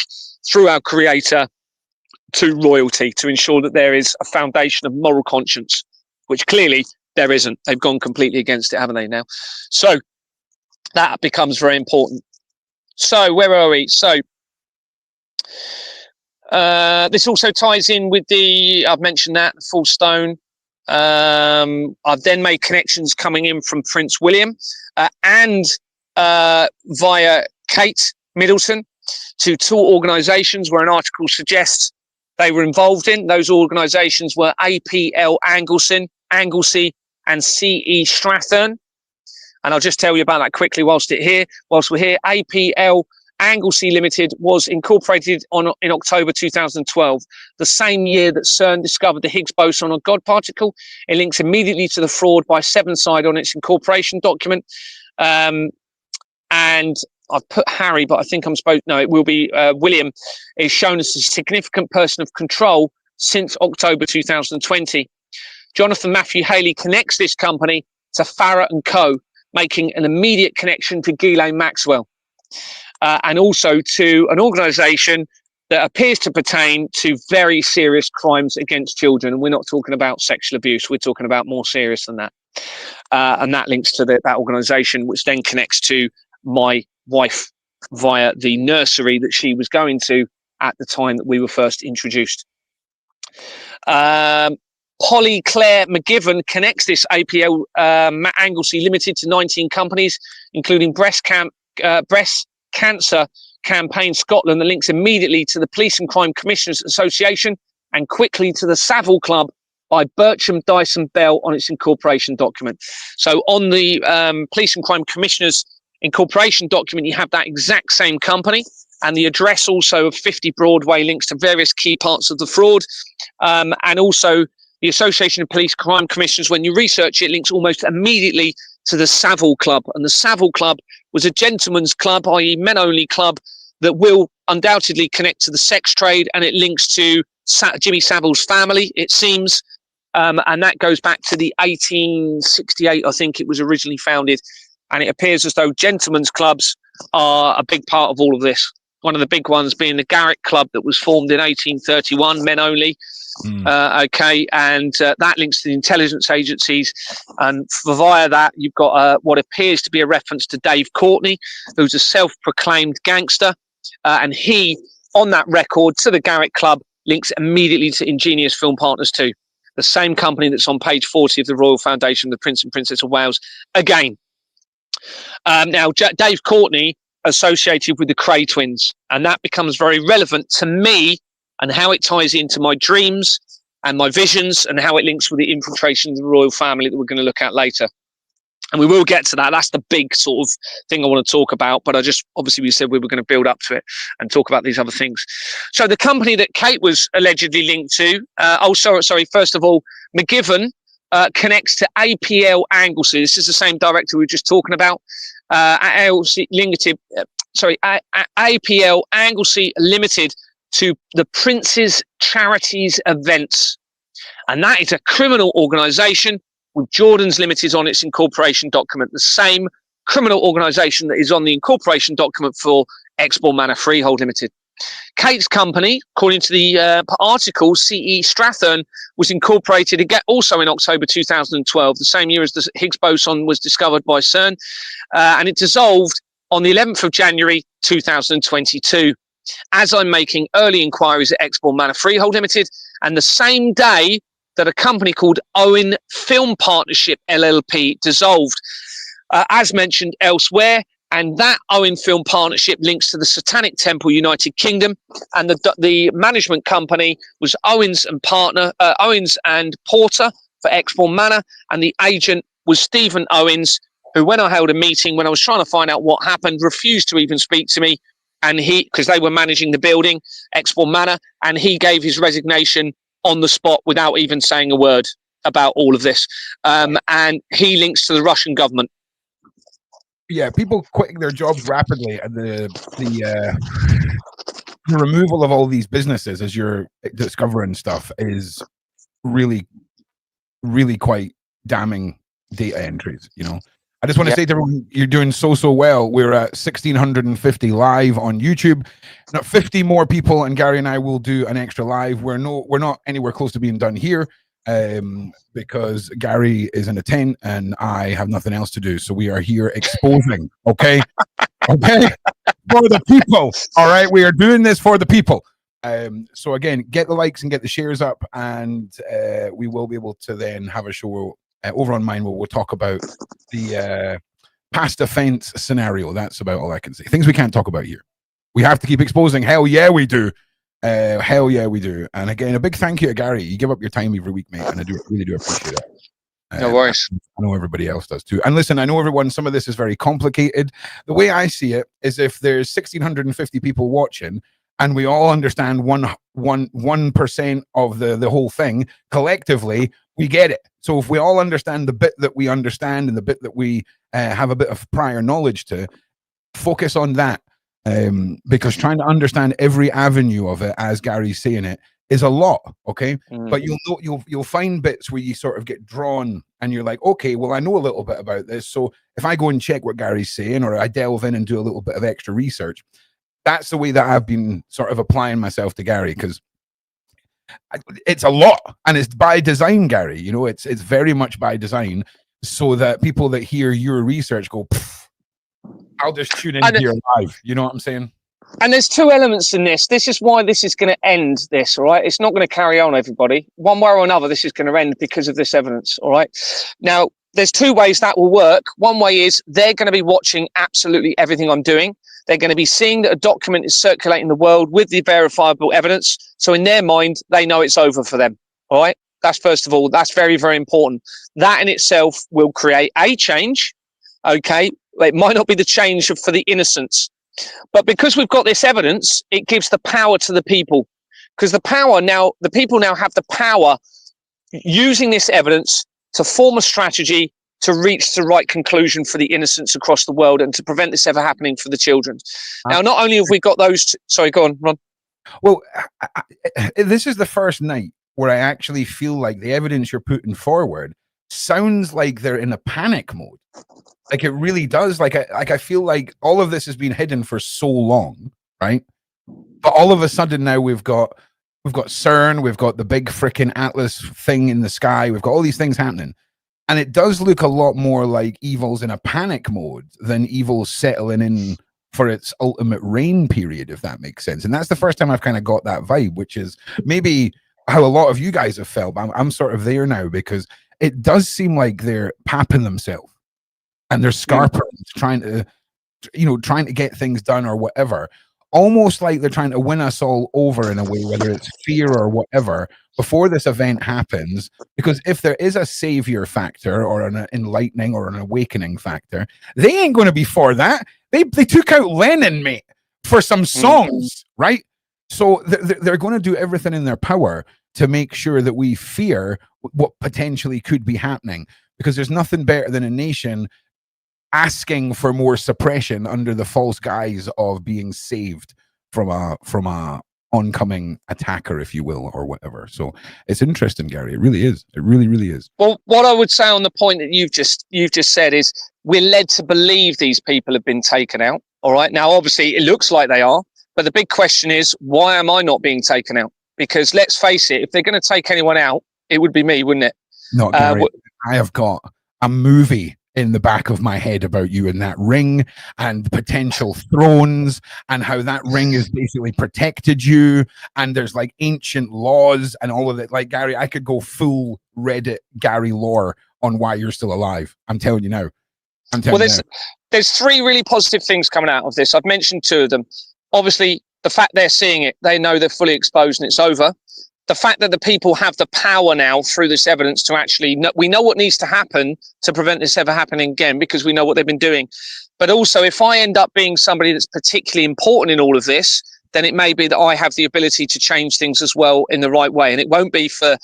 through our creator to royalty, to ensure that there is a foundation of moral conscience, which clearly there isn't. They've gone completely against it, haven't they now? So that becomes very important. So where are we? So this also ties in with I've mentioned that, the full stone. I've then made connections coming in from Prince William and via Kate Middleton to two organisations where an article suggests they were involved in. Those organisations were APL Anglesey and CE Strathern. And I'll just tell you about that quickly whilst we're here. APL Anglesey Limited was incorporated in October 2012, the same year that CERN discovered the Higgs boson or God particle. It links immediately to the fraud by Sevenside on its incorporation document. And I've put Harry, but I think it will be William, is shown as a significant person of control since October 2020. Jonathan Matthew Haley connects this company to Farah & Co., making an immediate connection to Ghislaine Maxwell. And also to an organisation that appears to pertain to very serious crimes against children. And we're not talking about sexual abuse. We're talking about more serious than that. And that links to that organisation, which then connects to my wife via the nursery that she was going to at the time that we were first introduced. Polly Claire McGivern connects this APL Anglesey Limited to 19 companies, including Breast Cancer Campaign Scotland, that links immediately to the Police and Crime Commissioners Association and quickly to the Savile Club by Bertram Dyson Bell on its incorporation document. So on the Police and Crime Commissioners incorporation document, you have that exact same company, and the address also of 50 Broadway links to various key parts of the fraud, and also the Association of Police Crime Commissioners. When you research it, links almost immediately to the Savile Club, and the Savile Club was a gentleman's club, i.e. men-only club, that will undoubtedly connect to the sex trade, and it links to Jimmy Savile's family, it seems, and that goes back to the 1868, I think it was originally founded, and it appears as though gentlemen's clubs are a big part of all of this. One of the big ones being the Garrick Club that was formed in 1831, men only. Okay, and that links to the intelligence agencies, and via that you've got what appears to be a reference to Dave Courtney, who's a self-proclaimed gangster, and he, on that record to the Garrick Club, links immediately to Ingenious Film Partners too, the same company that's on page 40 of the Royal Foundation, the Prince and Princess of Wales. Again, now Dave Courtney associated with the Cray twins, and that becomes very relevant to me and how it ties into my dreams and my visions and how it links with the infiltration of the royal family that we're going to look at later. And we will get to that. That's the big sort of thing I want to talk about. But obviously we said we were going to build up to it and talk about these other things. So the company that Kate was allegedly linked to, first of all, McGivern connects to APL Anglesey. This is the same director we were just talking about. APL Anglesey Limited to the Prince's Charities Events. And that is a criminal organisation with Jordan's Limited on its incorporation document, the same criminal organisation that is on the incorporation document for Exmoor Manor Freehold Limited. Kate's company, according to the article, CE Strathern, was incorporated again also in October 2012, the same year as the Higgs boson was discovered by CERN, and it dissolved on the 11th of January 2022. As I'm making early inquiries at Exmoor Manor Freehold Limited, and the same day that a company called Owen Film Partnership LLP dissolved, as mentioned elsewhere, and that Owen Film Partnership links to the Satanic Temple United Kingdom, and the management company was Owens and Porter for Exmoor Manor, and the agent was Stephen Owens, who, when I held a meeting, when I was trying to find out what happened, refused to even speak to me, and because they were managing the building, Exmoor Manor, and he gave his resignation on the spot without even saying a word about all of this. And he links to the Russian government. Yeah, people quitting their jobs rapidly, and the removal of all these businesses as you're discovering stuff is really, really quite damning data entries, you know. I just want to say to everyone, you're doing so well. We're at 1,650 live on YouTube. Not 50 more people, and Gary and I will do an extra live. We're not anywhere close to being done here, because Gary is in a tent and I have nothing else to do. So we are here exposing, okay, for the people. All right, we are doing this for the people. So again, get the likes and get the shares up, and we will be able to then have a show over on mine where we'll talk about the past offense scenario. That's about all I can say. Things we can't talk about here. We have to keep exposing. Hell yeah, we do. Hell yeah, we do. And again, a big thank you to Gary. You give up your time every week, mate, and I really do appreciate it. No worries. I know everybody else does too. And listen, I know everyone, some of this is very complicated. The way I see it is, if there's 1,650 people watching, and we all understand 1% of the whole thing collectively, we get it. So if we all understand the bit that we understand and the bit that we have a bit of prior knowledge to, focus on that, because trying to understand every avenue of it, as Gary's saying it, is a lot. Okay, but you'll find bits where you sort of get drawn, and you're like, okay, well, I know a little bit about this. So if I go and check what Gary's saying, or I delve in and do a little bit of extra research, that's the way that I've been sort of applying myself to Gary, because it's a lot, and it's by design, Gary. You know, it's very much by design, so that people that hear your research go, I'll just tune in here live. You know what I'm saying? And there's two elements in this. This is why this is going to end this, all right? It's not going to carry on, everybody. One way or another, this is going to end because of this evidence, all right? Now, there's two ways that will work. One way is they're going to be watching absolutely everything I'm doing. They're going to be seeing that a document is circulating the world with the verifiable evidence. So in their mind, they know it's over for them. All right. That's first of all, that's very, very important. That in itself will create a change. Okay. It might not be the change for the innocents, but because we've got this evidence, it gives the power to the people, because the people now have the power using this evidence to form a strategy to reach the right conclusion for the innocents across the world, and to prevent this ever happening for the children. Now, not only have we got those... Sorry, go on, Ron. Well, this is the first night where I actually feel like the evidence you're putting forward sounds like they're in a panic mode. Like, it really does. Like I feel like all of this has been hidden for so long, right? But all of a sudden now we've got CERN, we've got the big freaking Atlas thing in the sky, we've got all these things happening. And it does look a lot more like evil's in a panic mode than evil's settling in for its ultimate reign period, if that makes sense. And that's the first time I've kind of got that vibe, which is maybe how a lot of you guys have felt. But I'm sort of there now, because it does seem like they're papping themselves and they're scarpering, trying to get things done or whatever. Almost like they're trying to win us all over in a way, whether it's fear or whatever, before this event happens, because if there is a savior factor or an enlightening or an awakening factor, they ain't going to be for that. They took out Lenin, mate, for some songs, right? So they're going to do everything in their power to make sure that we fear what potentially could be happening, because there's nothing better than a nation asking for more suppression under the false guise of being saved from a oncoming attacker, if you will, or whatever. So it's interesting, Gary. It really is. It really, really is. Well, what I would say on the point that you've just said is we're led to believe these people have been taken out. All right. Now, obviously, it looks like they are, but the big question is, why am I not being taken out? Because let's face it, if they're going to take anyone out, it would be me, wouldn't it? No, Gary, I have got a movie in the back of my head about you in that ring and potential thrones and how that ring has basically protected you, and there's like ancient laws and all of it. Like, Gary, I could go full Reddit Gary lore on why you're still alive. I'm telling you now. There's three really positive things coming out of this. I've mentioned two of them. Obviously, the fact they're seeing it, they know they're fully exposed and it's over. The fact that the people have the power now through this evidence to actually we know what needs to happen to prevent this ever happening again, because we know what they've been doing. But also, if I end up being somebody that's particularly important in all of this, then it may be that I have the ability to change things as well in the right way. And it won't be for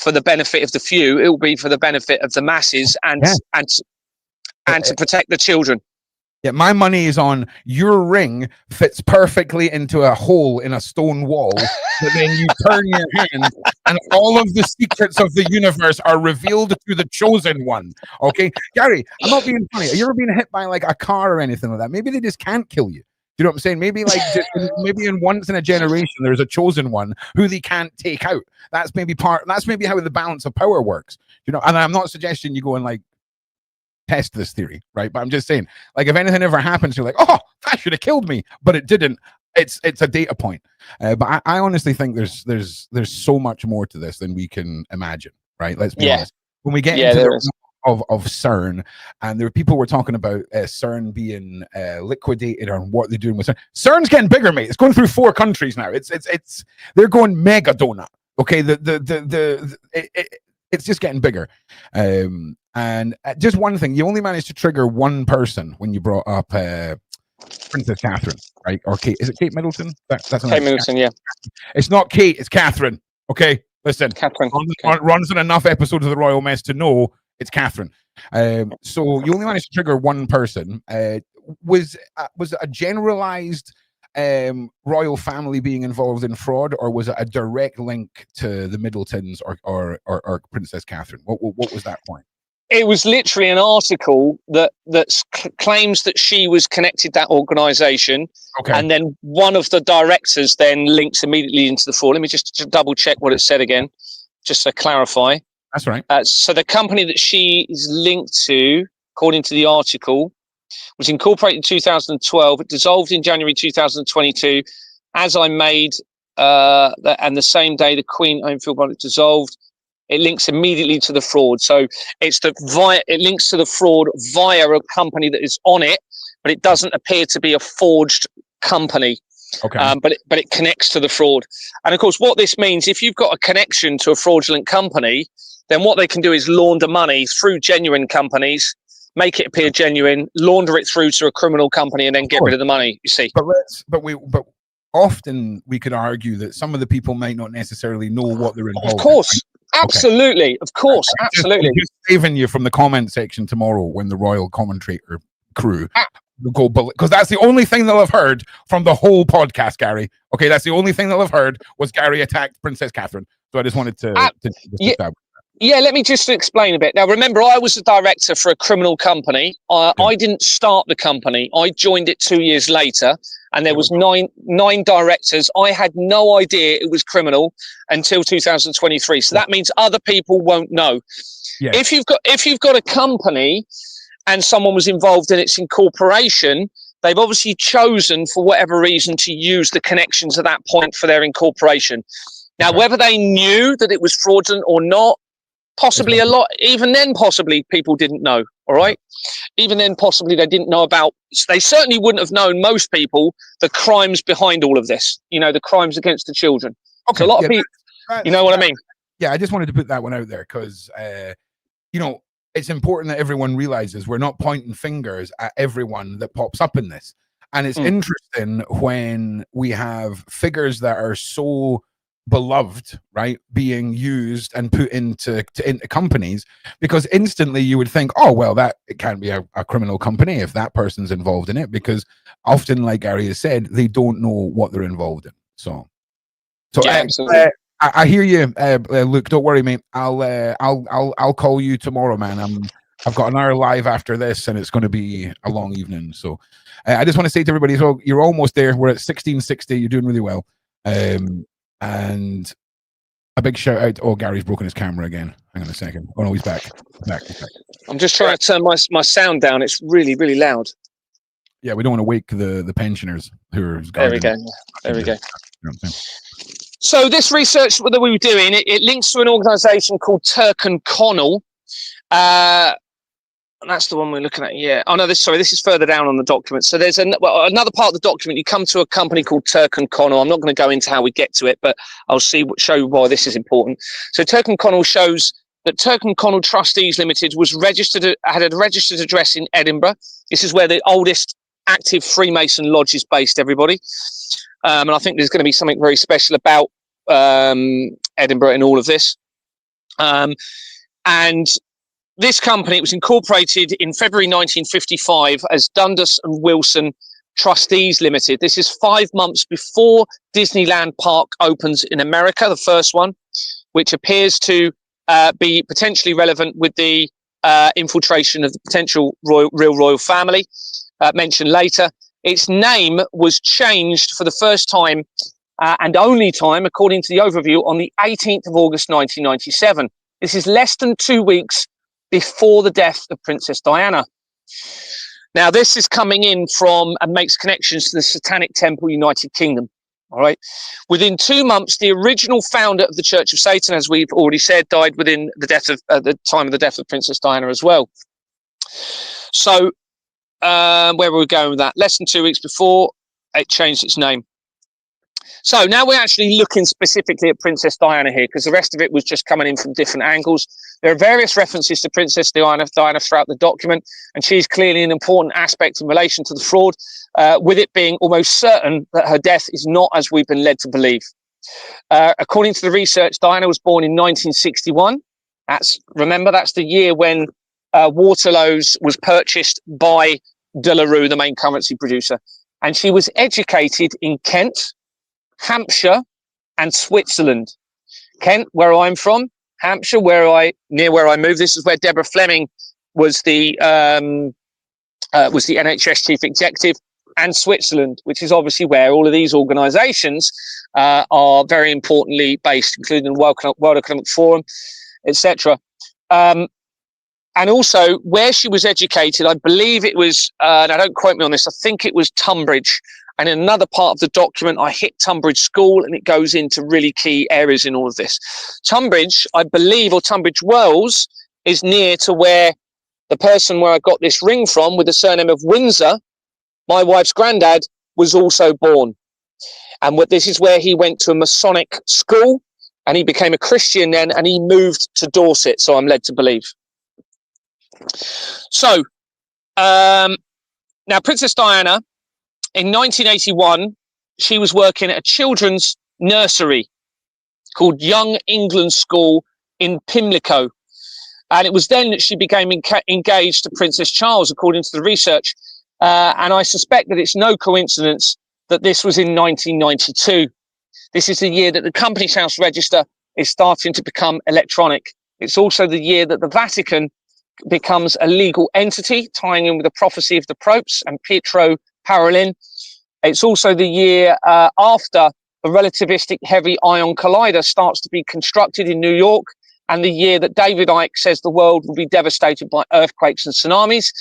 the benefit of the few. It will be for the benefit of the masses and to protect the children. Yeah, my money is on your ring fits perfectly into a hole in a stone wall, but then you turn your hand and all of the secrets of the universe are revealed to the chosen one. Okay, Gary, I'm not being funny. Have you ever been hit by like a car or anything like that? Maybe they just can't kill you. You know what I'm saying? Maybe like maybe in once in a generation there's a chosen one who they can't take out. That's maybe how the balance of power works. You know, and I'm not suggesting you go and like test this theory, right? But I'm just saying, like, if anything ever happens, you're like, oh, that should have killed me, but it didn't. It's a data point. But I honestly think there's so much more to this than we can imagine, right? Let's be honest. When we get into the of CERN, and there are people were talking about CERN being liquidated or what they're doing with CERN. CERN's getting bigger, mate. It's going through 4 countries now. It's they're going mega donut. Okay, it's just getting bigger. And just one thing, you only managed to trigger one person when you brought up Princess Catherine, right? Or Kate? Is it Kate Middleton? That's Kate Middleton, yeah. It's not Kate, it's Catherine. Okay, listen. Catherine runs in enough episodes of the Royal Mess to know it's Catherine. So you only managed to trigger one person. Was it a generalized royal family being involved in fraud, or was it a direct link to the Middletons or Princess Catherine? What was that point? It was literally an article that claims that she was connected to that organisation, and then one of the directors then links immediately into the fraud. Let me just double check what it said again, just to clarify. That's right. So the company that she is linked to, according to the article, was incorporated in 2012. It dissolved in January 2022. As I made, and the same day the Queen Homefield Bonnet dissolved, it links immediately to the fraud. So it links to the fraud via a company that is on it, but it doesn't appear to be a forged company. Okay. But it connects to the fraud. And of course, what this means, if you've got a connection to a fraudulent company, then what they can do is launder money through genuine companies, make it appear genuine, launder it through to a criminal company, and then get rid of the money. You see. But often we could argue that some of the people might not necessarily know what they're involved in. Of course. Absolutely. Of course. Absolutely. Just saving you from the comment section tomorrow when the Royal Commentator crew go, because that's the only thing they'll have heard from the whole podcast, Gary. Okay, that's the only thing they'll have heard was Gary attacked Princess Catherine. So I just wanted to yeah, let me just explain a bit. Now, remember, I was the director for a criminal company. I didn't start the company. I joined it 2 years later, and there was nine directors. I had no idea it was criminal until 2023. So that means other people won't know. Yeah. If you've got a company and someone was involved in its incorporation, they've obviously chosen, for whatever reason, to use the connections at that point for their incorporation. Now, whether they knew that it was fraudulent or not, possibly a lot. Even then, possibly people didn't know. All right. Even then, possibly they didn't know about. They certainly wouldn't have known, most people, the crimes behind all of this. You know, the crimes against the children. Okay. So a lot of people. You know what I mean? yeah, I just wanted to put that one out there because, you know, it's important that everyone realizes we're not pointing fingers at everyone that pops up in this. And it's interesting when we have figures that are so beloved, right, being used and put into companies, because instantly you would think, oh, well, that it can't be a criminal company if that person's involved in it, because often, like Gary has said, they don't know what they're involved in. So yeah, absolutely. I hear you, Luke. Don't worry, mate. I'll call you tomorrow, man. I've got an hour live after this, and it's going to be a long evening. So, I just want to say to everybody, so you're almost there. We're at 1660. You're doing really well. And a big shout out. Oh, Gary's broken his camera again. Hang on a second. Oh no, he's back. He's back. I'm just trying to turn my sound down. It's really, really loud. Yeah, we don't want to wake the pensioners who are. There we go. There we go. So this research that we were doing, it links to an organisation called Turk and Connell. And that's the one we're looking at. Yeah. Oh no, this is further down on the document. So there's another part of the document. You come to a company called Turk and Connell. I'm not going to go into how we get to it, but I'll show you why this is important. So Turk and Connell shows that Turk and Connell Trustees Limited had a registered address in Edinburgh. This is where the oldest active Freemason lodge is based, everybody. And I think there's going to be something very special about Edinburgh in all of this. And this company, it was incorporated in February 1955 as Dundas and Wilson Trustees Limited. This is 5 months before Disneyland Park opens in America, the first one, which appears to be potentially relevant with the infiltration of the potential real royal family mentioned later. Its name was changed for the first time and only time, according to the overview, on the 18th of August 1997. This is less than 2 weeks before the death of Princess Diana. Now, this is coming in from and makes connections to the Satanic Temple, United Kingdom. All right. Within 2 months, the original founder of the Church of Satan, as we've already said, died within the death of the time of the death of Princess Diana as well. So, where were we going with that? Less than 2 weeks before it changed its name. So now we're actually looking specifically at Princess Diana here, because the rest of it was just coming in from different angles. There are various references to Princess Diana throughout the document, and she's clearly an important aspect in relation to the fraud, with it being almost certain that her death is not as we've been led to believe. According to the research, Diana was born in 1961. Remember, that's the year when Waterloo's was purchased by De La Rue, the main currency producer. And she was educated in Kent, Hampshire, and Switzerland. Kent, where I'm from, Hampshire, near where I moved. This is where Deborah Fleming was the NHS chief executive, and Switzerland, which is obviously where all of these organisations are very importantly based, including the World Economic Forum, etc. And also where she was educated, I believe it was, now don't quote me on this, I think it was Tunbridge. And in another part of the document, I hit Tunbridge School, and it goes into really key areas in all of this. Tunbridge, I believe, or Tunbridge Wells, is near to where the person where I got this ring from with the surname of Windsor, my wife's granddad, was also born. And this is where he went to a Masonic school, and he became a Christian then, and he moved to Dorset, so I'm led to believe. So, now Princess Diana, in 1981, she was working at a children's nursery called Young England School in Pimlico. And it was then that she became engaged to Princess Charles, according to the research. And I suspect that it's no coincidence that this was in 1992. This is the year that the Companies House Register is starting to become electronic. It's also the year that the Vatican becomes a legal entity, tying in with the prophecy of the popes and Pietro Parolin. It's also the year after the relativistic heavy ion collider starts to be constructed in New York, and the year that David Icke says the world will be devastated by earthquakes and tsunamis.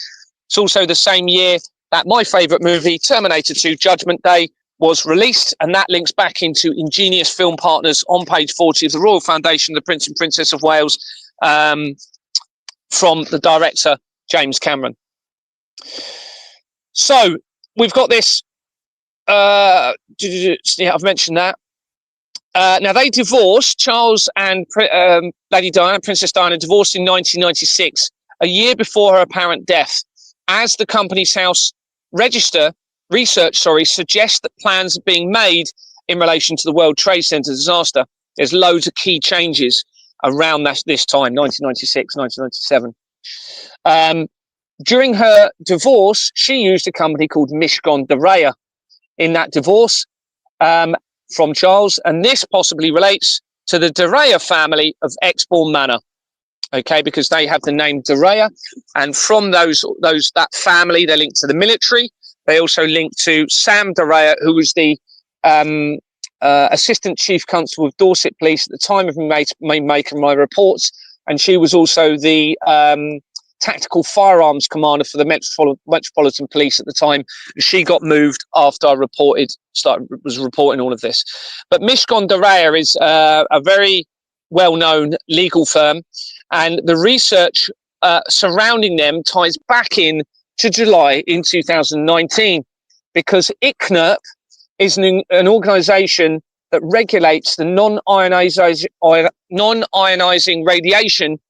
It's also the same year that my favourite movie, Terminator 2 Judgment Day, was released, and that links back into ingenious film partners on page 40 of the Royal Foundation, the Prince and Princess of Wales, from the director, James Cameron. So we've got this, yeah, I've mentioned that. Now, they divorced. Charles and Lady Diana, Princess Diana, divorced in 1996, a year before her apparent death, as the company's house research suggests that plans are being made in relation to the World Trade Center disaster. There's loads of key changes around this time, 1996, 1997. During her divorce, she used a company called Mishcon de Reya in that divorce from Charles, and this possibly relates to the de Reya family of Exbourne Manor. Okay, because they have the name de Reya, and from that family, they're linked to the military. They also link to Sam de Reya, who was the Assistant Chief Constable of Dorset Police at the time of me making my reports, and she was also the Tactical Firearms Commander for the Metropolitan Police at the time. She got moved after I was reporting all of this. But Mishcon de Reya is a very well-known legal firm, and the research surrounding them ties back in to July in 2019, because ICNIRP is an organisation that regulates the non-ionizing radiation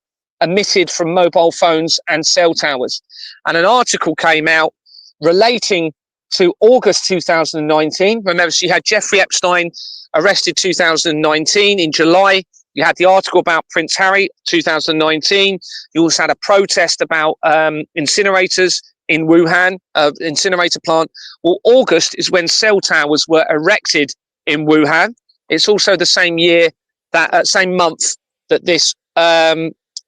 emitted from mobile phones and cell towers. And an article came out relating to August 2019. Remember, so you had Jeffrey Epstein arrested 2019 in July. You had the article about Prince Harry 2019. You also had a protest about incinerators in Wuhan, incinerator plant. Well, August is when cell towers were erected in Wuhan. It's also the same month that this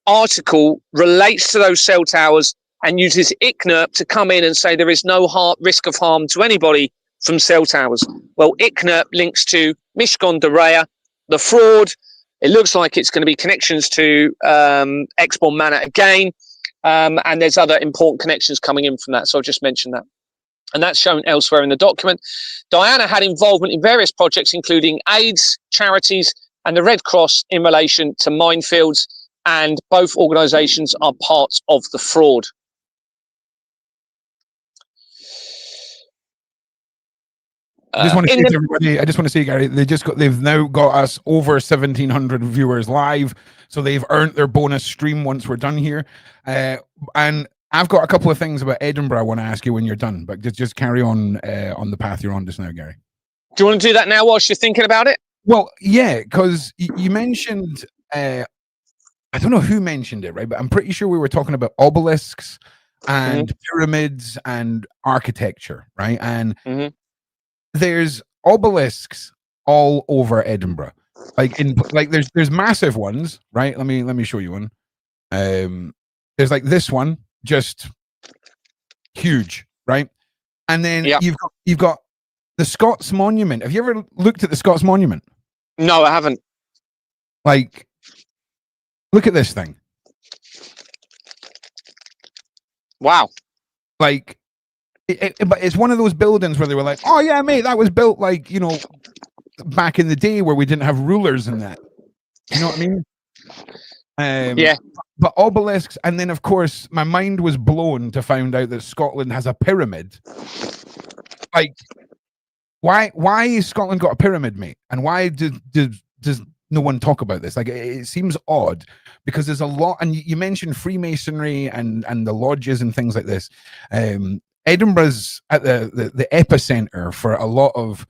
article relates to those cell towers and uses ICNIRP to come in and say there is no risk of harm to anybody from cell towers. Well, ICNIRP links to Mishcon de Reya, the fraud. It looks like it's going to be connections to Exbourne Manor again, and there's other important connections coming in from that. So I'll just mention that. And that's shown elsewhere in the document. Diana had involvement in various projects, including AIDS, charities, and the Red Cross in relation to minefields, and both organisations are parts of the fraud. I just want to say to everybody, Gary, they've now got us over 1,700 viewers live, so they've earned their bonus stream once we're done here. And I've got a couple of things about Edinburgh I want to ask you when you're done, but just carry on the path you're on just now, Gary. Do you want to do that now whilst you're thinking about it? Well, yeah, because you mentioned, I don't know who mentioned it, right? But I'm pretty sure we were talking about obelisks and pyramids and architecture, right? And there's obelisks all over Edinburgh. There's massive ones, right? Let me show you one. There's like this one, just huge, right? And then you've got the Scots Monument. Have you ever looked at the Scots Monument? No, I haven't. Like, look at this thing. Wow. Like, but it's one of those buildings where they were like, oh yeah, mate, that was built like, back in the day where we didn't have rulers and that. You know what I mean? Yeah. But obelisks, and then of course my mind was blown to find out that Scotland has a pyramid. Like, why has Scotland got a pyramid, mate? And why does no one talk about this? Like, it seems odd because there's a lot, and you mentioned Freemasonry and the lodges and things like this. Edinburgh's at the epicenter for a lot of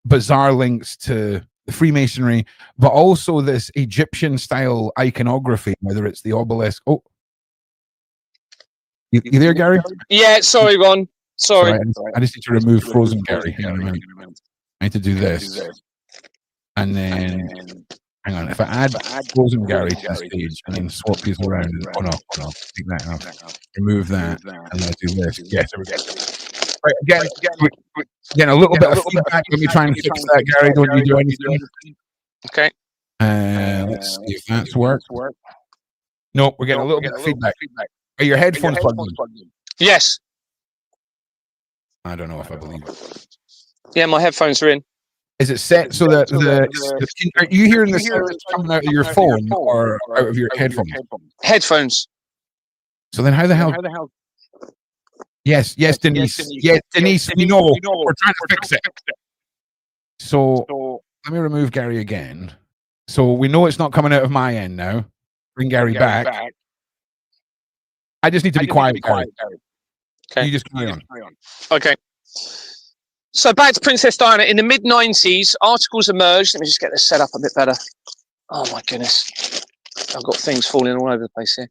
bizarre links to the Freemasonry, but also this Egyptian style iconography, whether it's the obelisk. Oh, you there, Gary? Yeah, sorry, Ron. Sorry. I just need to remove Frozen Gary. Hang on a minute. I need to do this. And then, hang on, if I add Frozen Gary to the stage and then swap these around, oh no, take that off. Remove that, and then do this. Yes, there we go. Right, again, a little bit of feedback. Let me try and fix that, Gary. Don't you do anything? Okay. Let's see if that's worked. No, we're getting a little bit of feedback. Are your headphones plugged in? Yes. I don't know if I believe it. Yeah, my headphones are in. Is it set so that are you hearing the sound coming out of your phone or out of your headphones? Headphones. So then how the hell? Yes, Denise. Yes, Denise, we know. We're trying to fix it. So Let me remove Gary again. So we know it's not coming out of my end now. Bring Gary back. I just need to be quiet, Gary. Okay. You just carry on. Okay. So back to Princess Diana. In the mid-90s, articles emerged. Let me just get this set up a bit better. Oh, my goodness. I've got things falling all over the place here.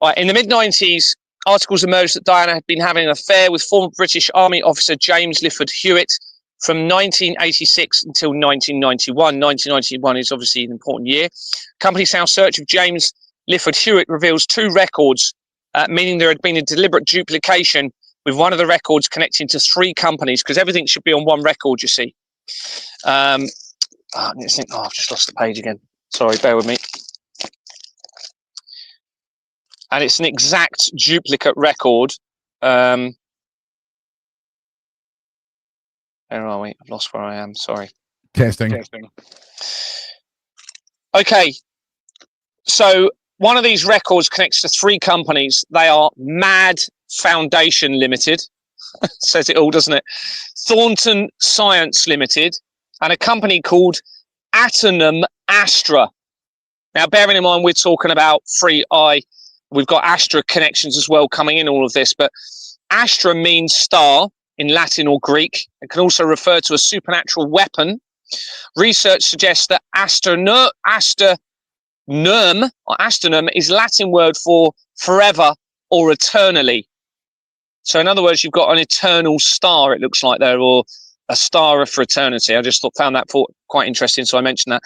All right, in the mid-90s, articles emerged that Diana had been having an affair with former British Army officer James Lifford Hewitt from 1986 until 1991. 1991 is obviously an important year. Company's House search of James Lifford Hewitt reveals 2 records, meaning there had been a deliberate duplication with one of the records connecting to 3 companies, because everything should be on one record, you see. I've just lost the page again. Sorry, bear with me. And it's an exact duplicate record. Where are we? I've lost where I am. Sorry. Testing. Okay. So one of these records connects to 3 companies. They are Mad Foundation Limited. Says it all, doesn't it? Thornton Science Limited, and a company called Atonum Astra. Now, bearing in mind, we're talking about 3i. We've got Astra connections as well coming in all of this, but Astra means star in Latin or Greek. It can also refer to a supernatural weapon. Research suggests that astronum is Latin word for forever or eternally. So in other words, you've got an eternal star, it looks like there, or a star for eternity. I just found that quite interesting, so I mentioned that.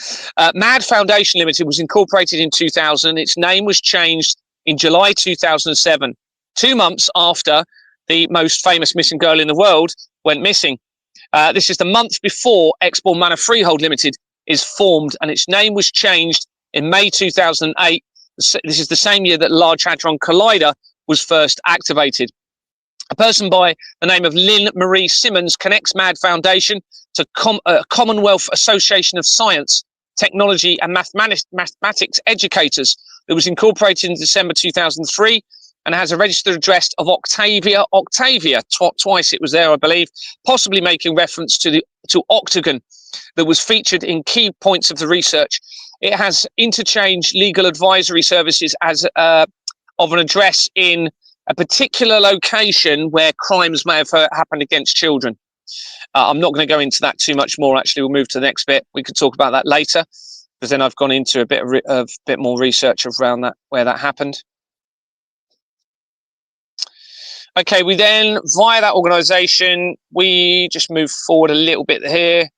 Mad Foundation Limited was incorporated in 2000. Its name was changed in July 2007, 2 months after the most famous missing girl in the world went missing. This is the month before Exbourne Manor Freehold Limited is formed, and its name was changed in May 2008. This is the same year that Large Hadron Collider was first activated. A person by the name of Lynn Marie Simmons connects Mad Foundation to Commonwealth Association of Science, Technology and Mathematics Educators that was incorporated in December 2003 and has a registered address of Octavia, twice it was there, I believe, possibly making reference to Octagon that was featured in key points of the research. It has interchange legal advisory services as of an address in a particular location where crimes may have happened against children. I'm not going to go into that too much more. Actually, we'll move to the next bit. We could talk about that later, because then I've gone into a bit more research around that, where that happened. Okay, we then, via that organisation, we just move forward a little bit here.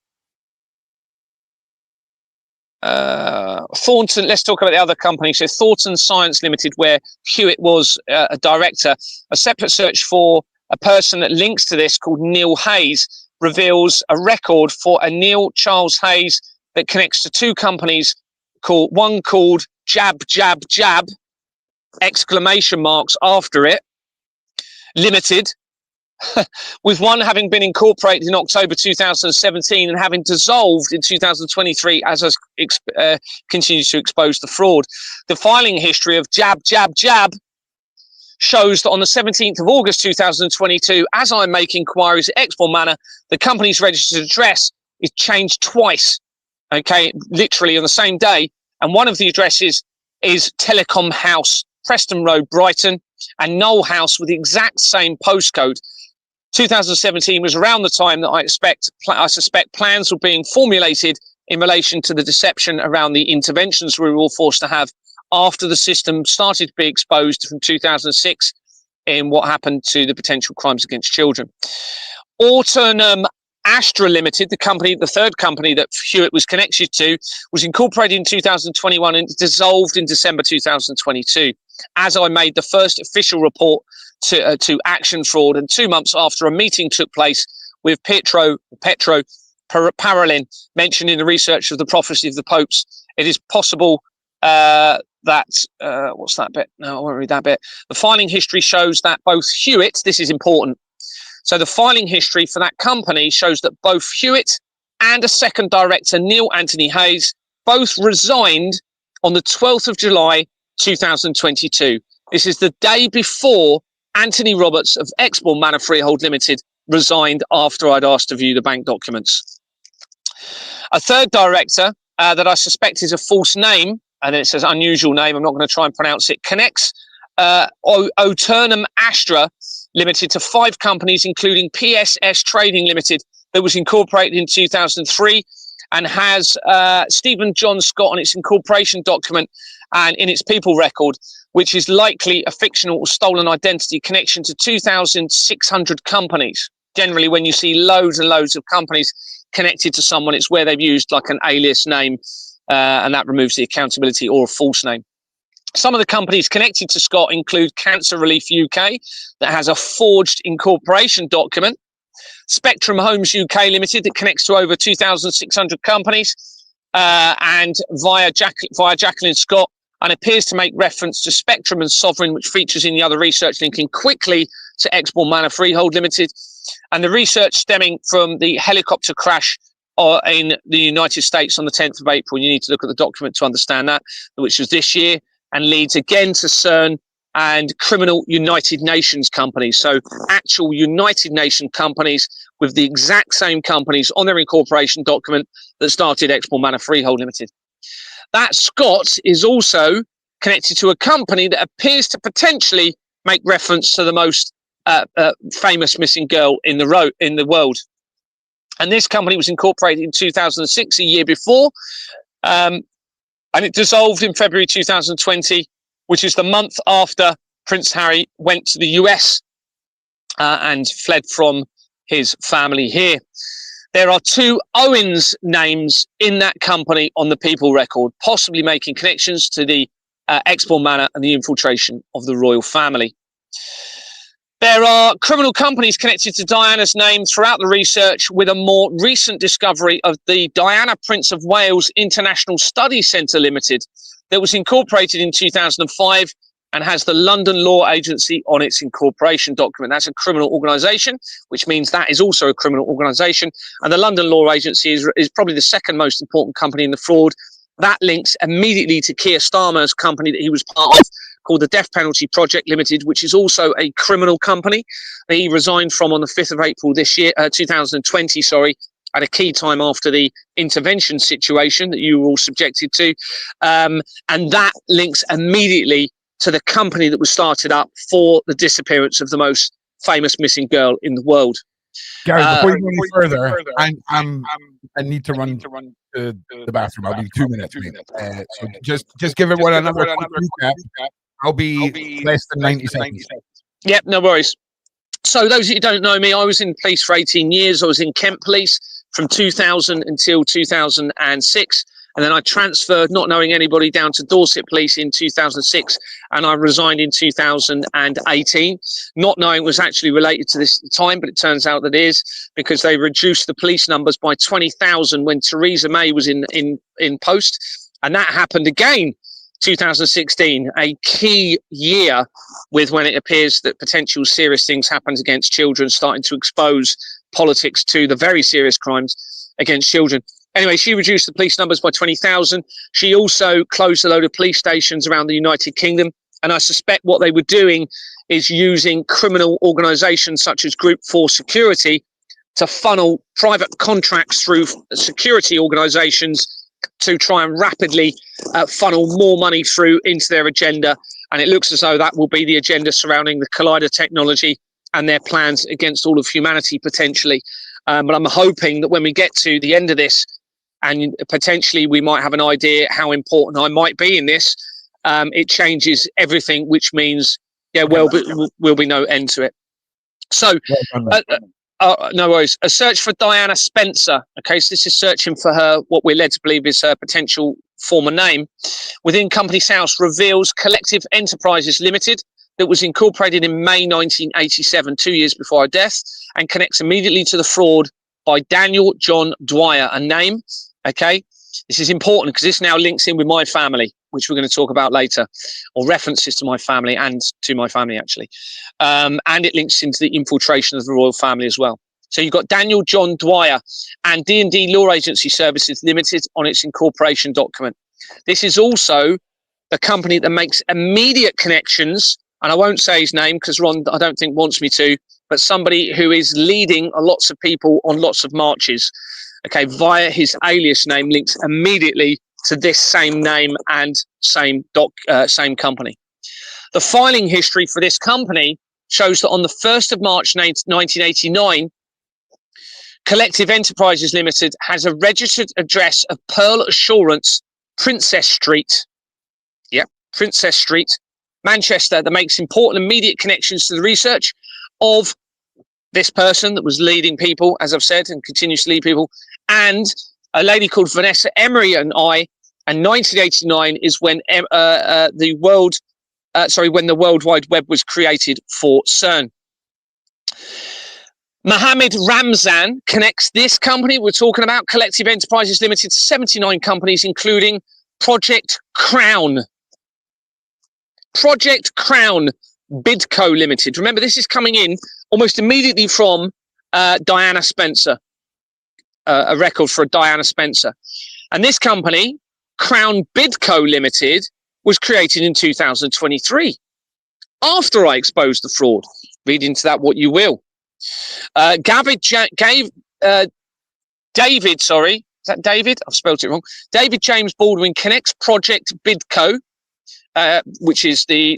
Thornton, let's talk about the other company. So Thornton Science Limited, where Hewitt was a director. A separate search for a person that links to this called Neil Hayes reveals a record for a Neil Charles Hayes that connects to 2 companies, one called Jab Jab Jab, exclamation marks after it, Limited, with one having been incorporated in October 2017 and having dissolved in 2023 as continues to expose the fraud. The filing history of Jab Jab Jab shows that on the 17th of August 2022, as I make inquiries at Exbourne Manor, the company's registered address is changed twice, okay, literally on the same day. And one of the addresses is Telecom House, Preston Road, Brighton, and Knoll House with the exact same postcode. 2017 was around the time that I suspect plans were being formulated in relation to the deception around the interventions we were all forced to have after the system started to be exposed from 2006 in what happened to the potential crimes against children. Atonum Astra Limited, the third company that Hewitt was connected to, was incorporated in 2021 and dissolved in December 2022. As I made the first official report to Action Fraud, and 2 months after a meeting took place with Petro Parolin, mentioned in the research of the prophecy of the popes, it is possible that what's that bit? No, I won't read that bit. The filing history shows that both Hewitt, this is important. So the filing history for that company shows that both Hewitt and a second director, Neil Anthony Hayes, both resigned on the 12th of July 2022. This is the day before Anthony Roberts of Exbourne Manor Freehold Limited resigned after I'd asked to view the bank documents. A third director that I suspect is a false name, and it says unusual name, I'm not going to try and pronounce it, connects Waterman Astra Limited to 5 companies, including PSS Trading Limited, that was incorporated in 2003 and has Stephen John Scott on its incorporation document and in its people record, which is likely a fictional or stolen identity connection to 2,600 companies. Generally, when you see loads and loads of companies connected to someone, it's where they've used like an alias name, and that removes the accountability, or a false name. Some of the companies connected to Scott include Cancer Relief UK, that has a forged incorporation document, Spectrum Homes UK Limited, that connects to over 2,600 companies, and via Jacqueline Scott, and appears to make reference to Spectrum and Sovereign, which features in the other research linking quickly to Exbourne Manor Freehold Limited, and the research stemming from the helicopter crash in the United States on the 10th of April. You need to look at the document to understand that, which was this year, and leads again to CERN and criminal United Nations companies. So actual United Nations companies with the exact same companies on their incorporation document that started Exbourne Manor Freehold Limited. That Scott is also connected to a company that appears to potentially make reference to the most famous missing girl in the world. And this company was incorporated in 2006, a year before, and it dissolved in February 2020, which is the month after Prince Harry went to the US and fled from his family here. There are 2 Owens names in that company on the people record, possibly making connections to the Exbourne Manor and the infiltration of the royal family. There are criminal companies connected to Diana's name throughout the research, with a more recent discovery of the Diana Prince of Wales International Study Centre Limited, that was incorporated in 2005 and has the London Law Agency on its incorporation document. That's a criminal organisation, which means that is also a criminal organisation. And the London Law Agency is probably the second most important company in the fraud. That links immediately to Keir Starmer's company that he was part of, called the Death Penalty Project Limited, which is also a criminal company that he resigned from on the 5th of April this year, 2020, at a key time after the intervention situation that you were all subjected to. And that links immediately to the company that was started up for the disappearance of the most famous missing girl in the world. Gary, before you go any further, I need to run to the bathroom. I'll be 2 minutes. So just give everyone another quick recap. I'll be less than 90 seconds. Yep, no worries. So those of you who don't know me, I was in police for 18 years. I was in Kent Police from 2000 until 2006. And then I transferred, not knowing anybody, down to Dorset Police in 2006. And I resigned in 2018, not knowing it was actually related to this time, but it turns out that it is, because they reduced the police numbers by 20,000 when Theresa May was in post. And that happened again 2016, a key year with when it appears that potential serious things happened against children, starting to expose politics to the very serious crimes against children. Anyway, she reduced the police numbers by 20,000. She also closed a load of police stations around the United Kingdom. And I suspect what they were doing is using criminal organisations such as Group 4 Security to funnel private contracts through security organisations to try and rapidly funnel more money through into their agenda. And it looks as though that will be the agenda surrounding the Collider technology and their plans against all of humanity, potentially. But I'm hoping that when we get to the end of this, and potentially we might have an idea how important I might be in this, it changes everything, which means will be no end to it. So, no worries. A search for Diana Spencer. Okay, so this is searching for her, what we're led to believe is her potential former name, within Companies House reveals Collective Enterprises Limited, that was incorporated in May 1987, 2 years before her death, and connects immediately to the fraud by Daniel John Dwyer, a name. Okay, this is important because this now links in with my family, which we're going to talk about later, or references to my family and to my family, actually. And it links into the infiltration of the royal family as well. So you've got Daniel John Dwyer and D&D Law Agency Services Limited on its incorporation document. This is also the company that makes immediate connections, and I won't say his name because Ron, I don't think, wants me to, but somebody who is leading lots of people on lots of marches. okay, via his alias name, links immediately to this same name and same company. The filing history for this company shows that on the 1st of March 1989, Collective Enterprises Limited has a registered address of Pearl Assurance, Princess Street. Yep, Princess Street, Manchester, that makes important immediate connections to the research of this person that was leading people, as I've said, and continues to lead people, and a lady called Vanessa Emery and I. And 1989 is when the World Wide Web was created for CERN. Mohammed Ramzan connects this company we're talking about, Collective Enterprises Limited, to 79 companies, including Project Crown. Project Crown Bidco Limited. Remember, this is coming in almost immediately from Diana Spencer, a record for Diana Spencer. And this company, Crown Bidco Limited, was created in 2023, after I exposed the fraud. Read into that what you will. David, sorry, is that David? I've spelled it wrong. David James Baldwin connects Project Bidco, which is the,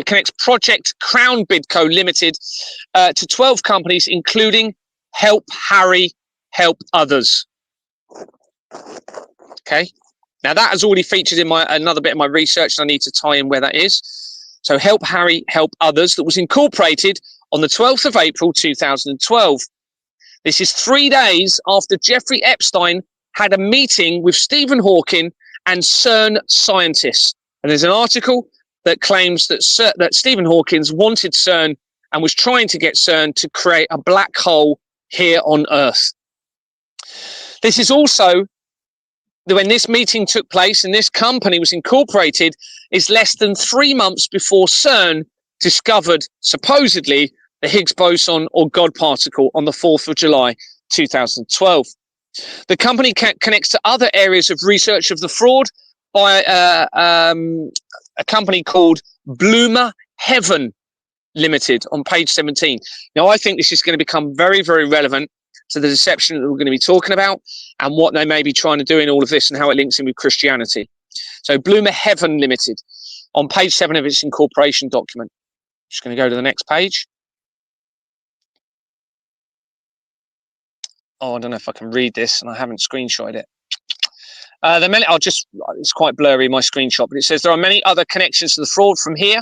connects Project Crown Bidco Limited to 12 companies, including Help Harry, Help Others. Okay, now that has already featured in another bit of my research, and I need to tie in where that is. So Help Harry, Help Others, that was incorporated on the 12th of April 2012. This is 3 days after Jeffrey Epstein had a meeting with Stephen Hawking and CERN scientists. And there's an article that claims that Stephen Hawking wanted CERN and was trying to get CERN to create a black hole here on Earth. This is also, when this meeting took place and this company was incorporated, is less than 3 months before CERN discovered, supposedly, the Higgs boson or God particle on the 4th of July 2012. The company connects to other areas of research of the fraud by a company called Bloomer Heaven Limited on page 17. Now, I think this is going to become very, very relevant to the deception that we're going to be talking about and what they may be trying to do in all of this and how it links in with Christianity. So Bloomer Heaven Limited on page 7 of its incorporation document. Just going to go to the next page. Oh, I don't know if I can read this, and I haven't screenshotted it. It's quite blurry, my screenshot, but it says there are many other connections to the fraud from here,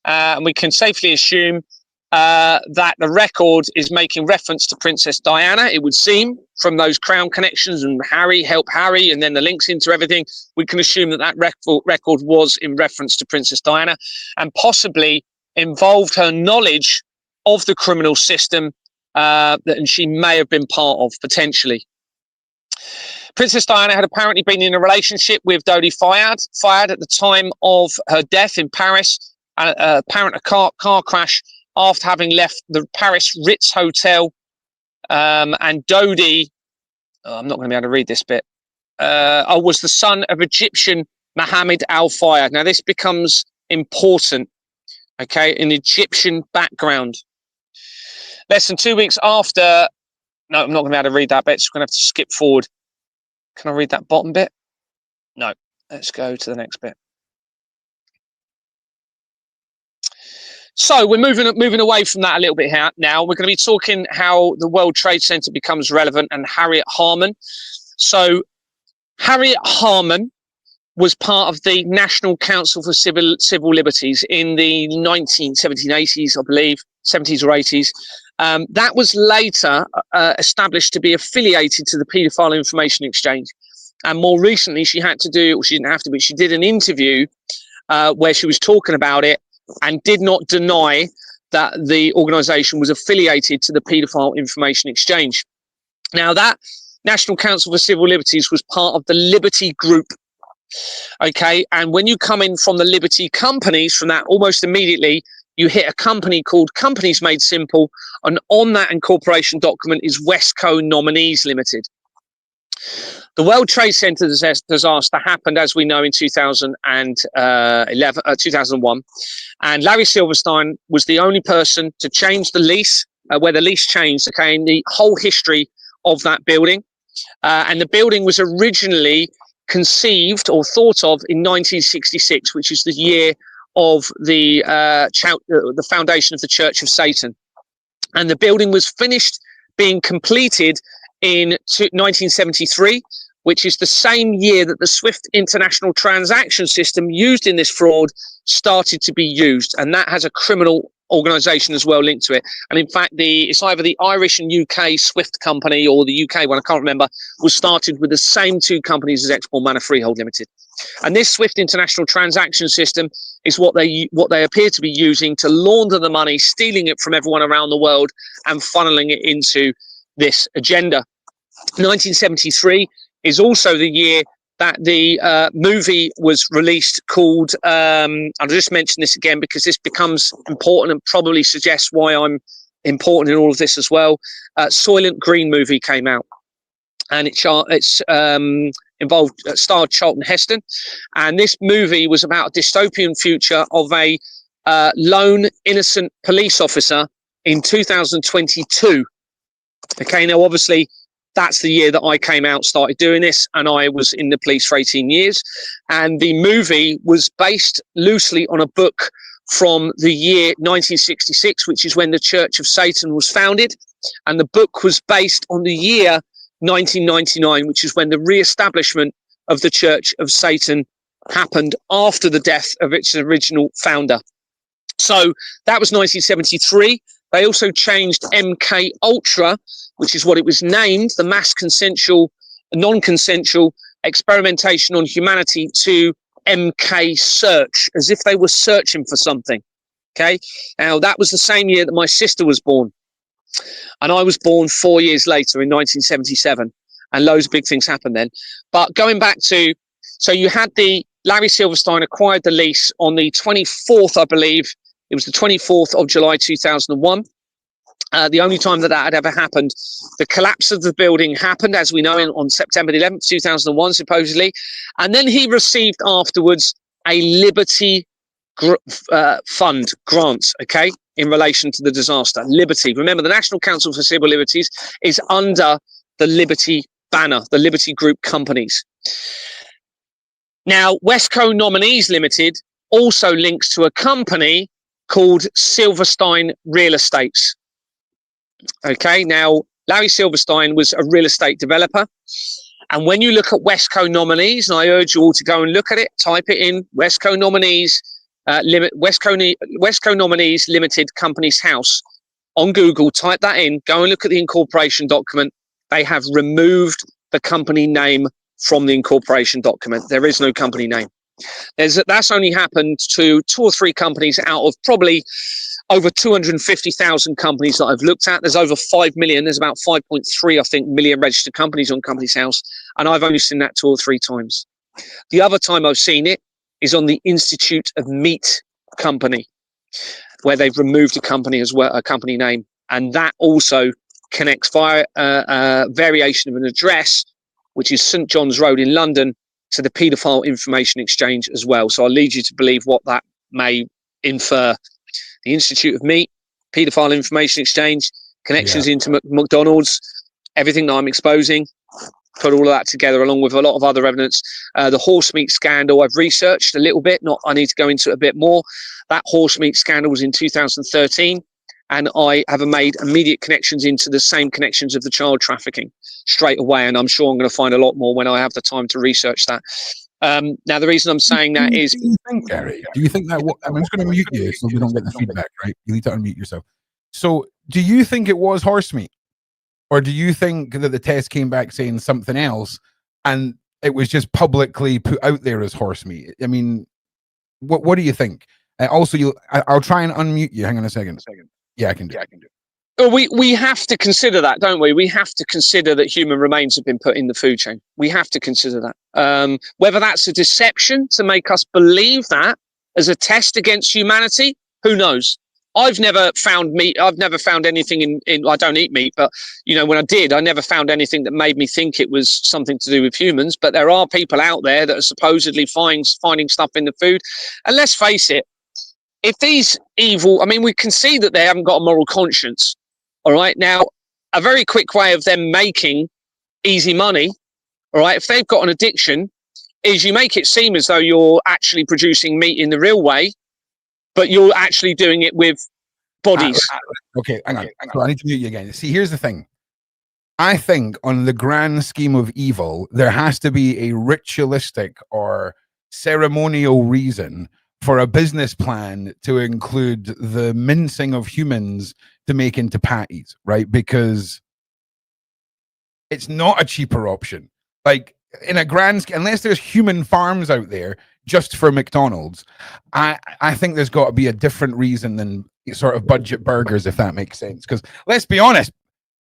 and we can safely assume that the record is making reference to Princess Diana, it would seem, from those crown connections and Harry, Help Harry, and then the links into everything. We can assume that record was in reference to Princess Diana and possibly involved her knowledge of the criminal system that she may have been part of, potentially. Princess Diana had apparently been in a relationship with Dodi Fayed at the time of her death in Paris, apparent a car crash after having left the Paris Ritz Hotel. And Dodi, I'm not going to be able to read this bit, was the son of Egyptian Mohammed Al Fayed. Now, this becomes important, okay, an Egyptian background. Less than 2 weeks after, no, I'm not going to be able to read that bit, so I'm going to have to skip forward. Can I read that bottom bit? No. Let's go to the next bit. So we're moving away from that a little bit here. Now we're going to be talking how the World Trade Center becomes relevant and Harriet Harman. So Harriet Harman was part of the National Council for Civil Liberties in the 1780s, I believe, 70s or 80s. That was later established to be affiliated to the Paedophile Information Exchange. And more recently, she didn't have to, but she did an interview where she was talking about it and did not deny that the organization was affiliated to the Paedophile Information Exchange. Now, that National Council for Civil Liberties was part of the Liberty Group. Okay, and when you come in from the Liberty companies, from that almost immediately, you hit a company called Companies Made Simple, and on that incorporation document is Westco Nominees Limited. The World Trade Center disaster happened, as we know, in 2001, and Larry Silverstein was the only person to change the lease where the lease changed, okay, in the whole history of that building. And the building was originally conceived or thought of in 1966, which is the year of the foundation of the Church of Satan. And the building was finished being completed in 1973, which is the same year that the SWIFT international transaction system used in this fraud started to be used. And that has a criminal organization as well linked to it. And in fact, it's either the Irish and UK SWIFT company or the UK one, I can't remember, was started with the same two companies as Export Manor Freehold Limited. And this SWIFT international transaction system is what they appear to be using to launder the money, stealing it from everyone around the world and funneling it into this agenda. 1973 is also the year that the movie was released called, I'll just mention this again because this becomes important and probably suggests why I'm important in all of this as well. Soylent Green movie came out, and it's starred Charlton Heston, and this movie was about a dystopian future of a lone innocent police officer in 2022. Okay, now obviously that's the year that I came out, started doing this, and I was in the police for 18 years. And the movie was based loosely on a book from the year 1966, which is when the Church of Satan was founded. And the book was based on the year 1999, which is when the re-establishment of the Church of Satan happened after the death of its original founder. So that was 1973. They also changed MK Ultra, which is what it was named, the mass non-consensual experimentation on humanity, to MK Search, as if they were searching for something. Okay. Now that was the same year that my sister was born, and I was born 4 years later in 1977, and loads of big things happened then. But going back to, so you had Larry Silverstein acquired the lease on the 24th, I believe. It was the 24th of July, 2001. The only time that had ever happened. The collapse of the building happened, as we know, on September 11th, 2001, supposedly. And then he received afterwards a Liberty Fund grant, okay, in relation to the disaster. Liberty. Remember, the National Council for Civil Liberties is under the Liberty banner, the Liberty Group companies. Now, Westco Nominees Limited also links to a company called Silverstein Real Estates. Okay, now Larry Silverstein was a real estate developer, and when you look at Westco Nominees, and I urge you all to go and look at it, type it in, Westco Nominees Westco Nominees Limited Company's House on Google, type that in, go and look at the incorporation document. They have removed the company name from the incorporation document. There is no company name. That's only happened to 2 or 3 companies out of probably over 250,000 companies that I've looked at. There's over 5 million. There's about 5.3, I think, million registered companies on Companies House. And I've only seen that 2 or 3 times. The other time I've seen it is on the Institute of Meat company, where they've removed a company as well, a company name. And that also connects via a variation of an address, which is St. John's Road in London, to the Paedophile Information Exchange as well. So I'll lead you to believe what that may infer. The Institute of Meat, Paedophile Information Exchange, connections into McDonald's, everything that I'm exposing, put all of that together along with a lot of other evidence. The horse meat scandal, I've researched a little bit, I need to go into it a bit more. That horse meat scandal was in 2013, and I have made immediate connections into the same connections of the child trafficking straight away, and I'm sure I'm going to find a lot more when I have the time to research that. Now, the reason I'm saying that is... Do you think, Gary, do you think that... I'm just going to mute you so we don't get the feedback, right? You need to unmute yourself. So, do you think it was horse meat? Or do you think that the test came back saying something else and it was just publicly put out there as horse meat? I mean, what do you think? Also, I'll try and unmute you. Hang on a second. Yeah, I can do it. We have to consider that, don't we? We have to consider that human remains have been put in the food chain. We have to consider that. Whether that's a deception to make us believe that as a test against humanity, who knows? I've never found meat. I've never found anything in I don't eat meat, but when I did, I never found anything that made me think it was something to do with humans. But there are people out there that are supposedly finding stuff in the food. And let's face it, if these evil, we can see that they haven't got a moral conscience. All right. Now, a very quick way of them making easy money, all right, if they've got an addiction, is you make it seem as though you're actually producing meat in the real way, but you're actually doing it with bodies. Okay, hang on. So I need to mute you again. See, here's the thing. I think on the grand scheme of evil, there has to be a ritualistic or ceremonial reason for a business plan to include the mincing of humans to make into patties, right? Because it's not a cheaper option. Like in a grand scheme, unless there's human farms out there just for McDonald's, I think there's got to be a different reason than sort of budget burgers, if that makes sense. Because let's be honest,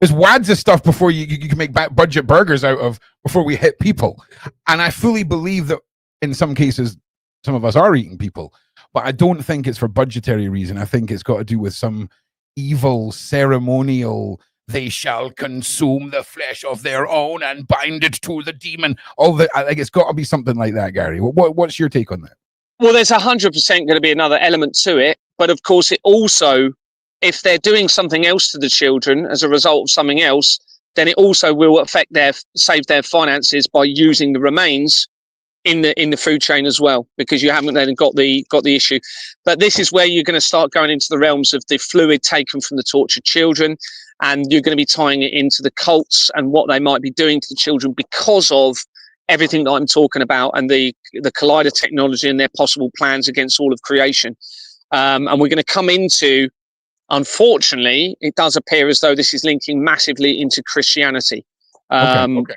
there's wads of stuff before you can make budget burgers out of before we hit people. And I fully believe that in some cases, some of us are eating people, but I don't think it's for budgetary reason. I think it's got to do with some evil ceremonial, they shall consume the flesh of their own and bind it to the demon. All that, I think it's got to be something like that, Gary. What's your take on that? Well, there's 100% going to be another element to it. But of course, it also, if they're doing something else to the children as a result of something else, then it also will save their finances by using the remains in the food chain as well, because you haven't then got the issue. But this is where you're going to start going into the realms of the fluid taken from the tortured children, and you're going to be tying it into the cults and what they might be doing to the children because of everything that I'm talking about and the collider technology and their possible plans against all of creation. And we're going to come into, unfortunately, it does appear as though this is linking massively into Christianity,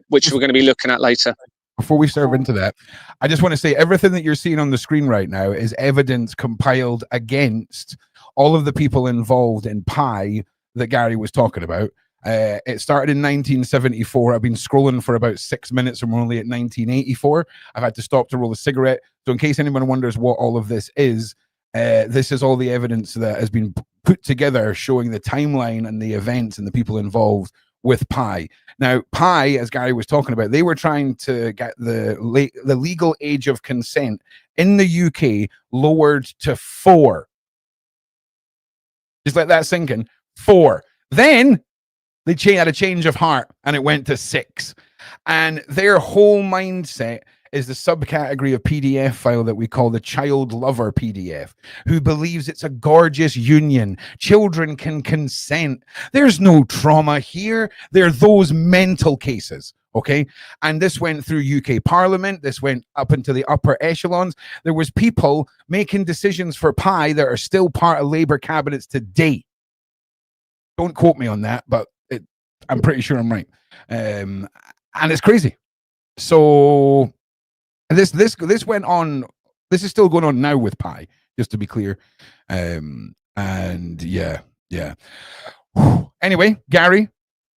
which we're going to be looking at later. Before we serve into that, I just want to say everything that you're seeing on the screen right now is evidence compiled against all of the people involved in Pi that Gary was talking about. It started in 1974. I've been scrolling for about 6 minutes and we're only at 1984. I've had to stop to roll a cigarette. So in case anyone wonders what all of this is all the evidence that has been put together showing the timeline and the events and the people involved with Pi. Now, Pi, as Gary was talking about, they were trying to get the legal age of consent in the UK lowered to 4. Just let that sink in. 4. Then they had a change of heart and it went to 6. And their whole mindset is the subcategory of PDF file that we call the child lover PDF, who believes it's a gorgeous union. Children can consent. There's no trauma here. They're those mental cases. Okay. And this went through UK Parliament. This went up into the upper echelons. There was people making decisions for Pi that are still part of Labour cabinets today. Don't quote me on that, but I'm pretty sure I'm right. And it's crazy. So this went on. This is still going on now with Pi, just to be clear. And yeah. Anyway, Gary,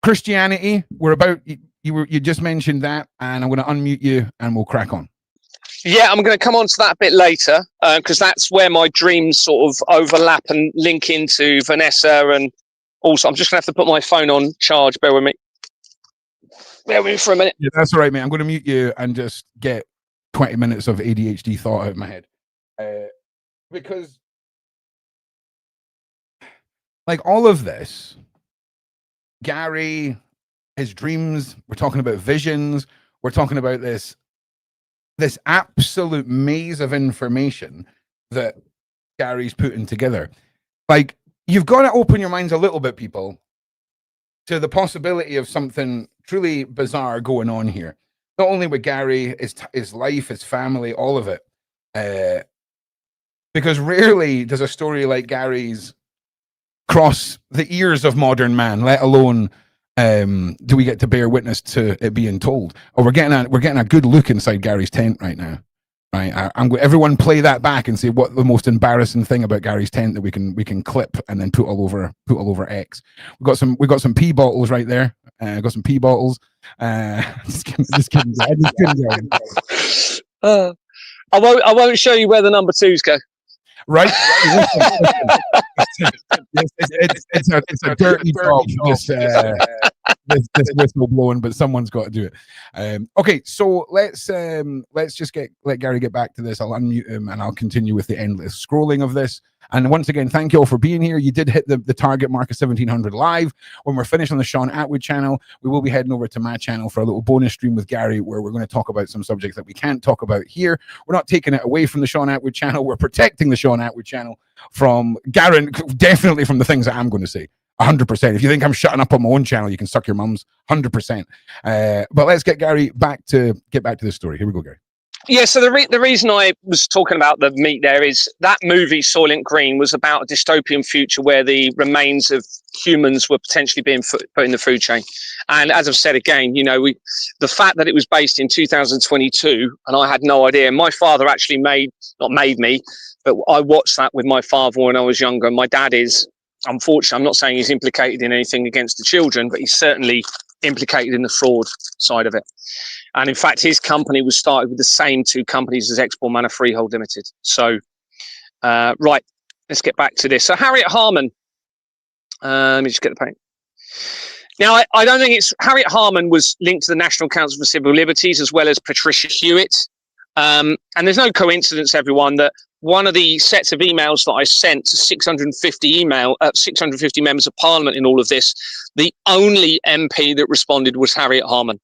Christianity. We're about. You just mentioned that, and I'm going to unmute you, and we'll crack on. Yeah, I'm going to come on to that a bit later because that's where my dreams sort of overlap and link into Vanessa. And also, I'm just going to have to put my phone on charge. Bear with me. Bear with me for a minute. Yeah, that's all right, mate. I'm going to mute you and just get 20 minutes of ADHD thought out of my head. Because like all of this, Gary, his dreams, we're talking about visions, we're talking about this absolute maze of information that Gary's putting together. Like, you've got to open your minds a little bit, people, to the possibility of something truly bizarre going on here. Not only with Gary, his life, his family, all of it. Because rarely does a story like Gary's cross the ears of modern man, let alone do we get to bear witness to it being told. Or we're getting a good look inside Gary's tent right now. Right, everyone play that back and say what the most embarrassing thing about Gary's tent that we can clip and then put all over X. We got some pee bottles right there. Got some pee bottles. Just kidding. I won't show you where the number 2s go. Right. It's a dirty job. This whistle blowing, but someone's got to do it. Okay, so let's just let Gary get back to this. I'll unmute him and I'll continue with the endless scrolling of this, And once again, thank you all for being here. You did hit the target mark of 1,700 live. When we're finished on the Shaun Attwood channel, we will be heading over to my channel for a little bonus stream with Gary, where we're going to talk about some subjects that we can't talk about here. We're not taking it away from the Shaun Attwood channel. We're protecting the Shaun Attwood channel from Garen, definitely from the things that I'm going to say. 100%. If you think I'm shutting up on my own channel, you can suck your mums. 100%. But let's get back to the story. Here we go, Gary. Yeah, so the reason I was talking about the meat there is that movie Soylent Green was about a dystopian future where the remains of humans were potentially being put in the food chain. And as I've said again, you know, the fact that it was based in 2022 and I had no idea. My father actually not made me, but I watched that with my father when I was younger. My dad is, unfortunately, I'm not saying he's implicated in anything against the children, but he's certainly implicated in the fraud side of it. And in fact, his company was started with the same two companies as Export Manor Freehold Limited. So, right, let's get back to this. So Harriet Harman, let me just get the paint. Now, I don't think Harriet Harman was linked to the National Council for Civil Liberties as well as Patricia Hewitt. And there's no coincidence, everyone, that one of the sets of emails that I sent to 650 members of Parliament in all of this, the only MP that responded was Harriet Harman.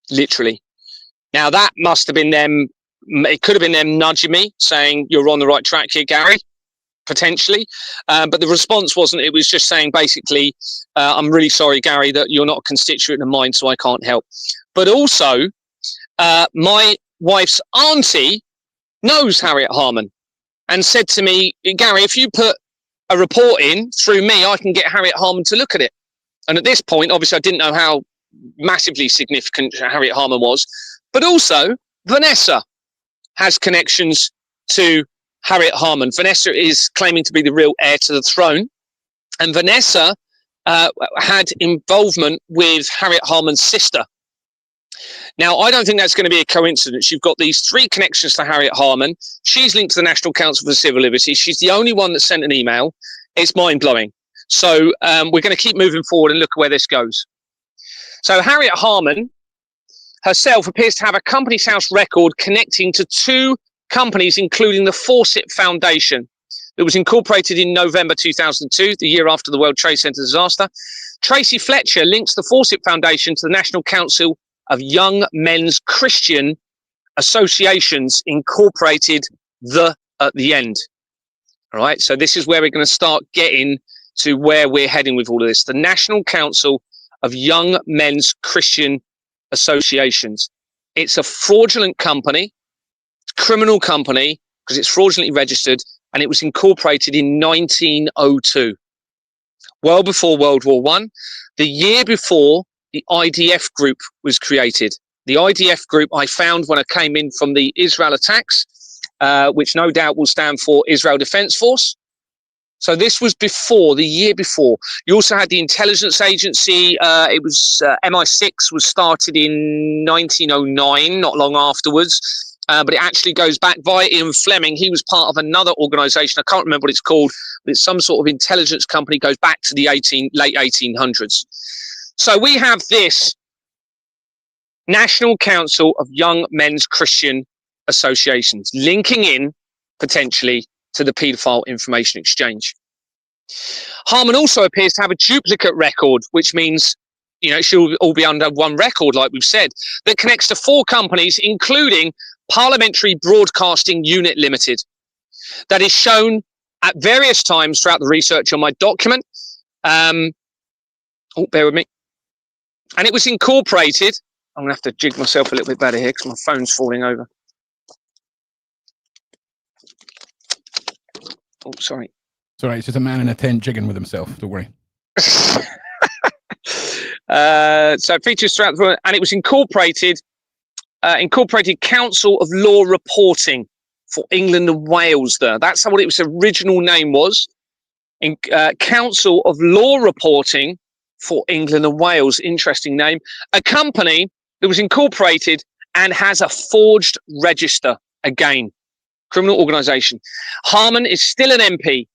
Literally. Now that must have been them. It could have been them nudging me saying you're on the right track here, Gary, potentially. But the response wasn't. It was just saying basically, I'm really sorry, Gary, that you're not a constituent of mine, so I can't help. But also, my wife's auntie knows Harriet Harman and said to me, Gary, if you put a report in through me, I can get Harriet Harman to look at it. And at this point, obviously, I didn't know how massively significant Harriet Harman was, but also Vanessa has connections to Harriet Harman. Vanessa is claiming to be the real heir to the throne, and Vanessa had involvement with Harriet Harman's sister. Now, I don't think that's going to be a coincidence. You've got these three connections to Harriet Harman. She's linked to the National Council for Civil Liberties. She's the only one that sent an email. It's mind-blowing. So we're going to keep moving forward and look where this goes. So Harriet Harman herself appears to have a Companies House record connecting to two companies, including the Fawcett Foundation, that was incorporated in November 2002, the year after the World Trade Center disaster. Tracy Fletcher links the Fawcett Foundation to the National Council of Young Men's Christian Associations, incorporated at the end. All right, so this is where we're going to start getting to where we're heading with all of this. The National Council of Young Men's Christian Associations. It's a fraudulent company, criminal company, because it's fraudulently registered, and it was incorporated in 1902, well before World War I, the year before the IDF group was created. The IDF group I found when I came in from the Israel attacks, which no doubt will stand for Israel Defense Force. So this was before, the year before. You also had the intelligence agency. It was MI6 was started in 1909, not long afterwards. But it actually goes back via Ian Fleming. He was part of another organization. I can't remember what it's called, but it's some sort of intelligence company, goes back to the late 1800s. So we have this National Council of Young Men's Christian Associations linking in potentially to the paedophile information exchange. Harman also appears to have a duplicate record, which means, you know, it should all be under one record, like we've said, that connects to four companies, including Parliamentary Broadcasting Unit Limited, that is shown at various times throughout the research on my document. Bear with me. And it was incorporated. I'm going to have to jig myself a little bit better here because my phone's falling over. Oh, sorry. It's all right. It's just a man in a tent jigging with himself. Don't worry. So it features throughout the, and it was incorporated Council of Law Reporting for England and Wales there. That's what its original name was. Council of Law Reporting for England and Wales. Interesting name. A company that was incorporated and has a forged register. Again, criminal organisation. Harman is still an MP.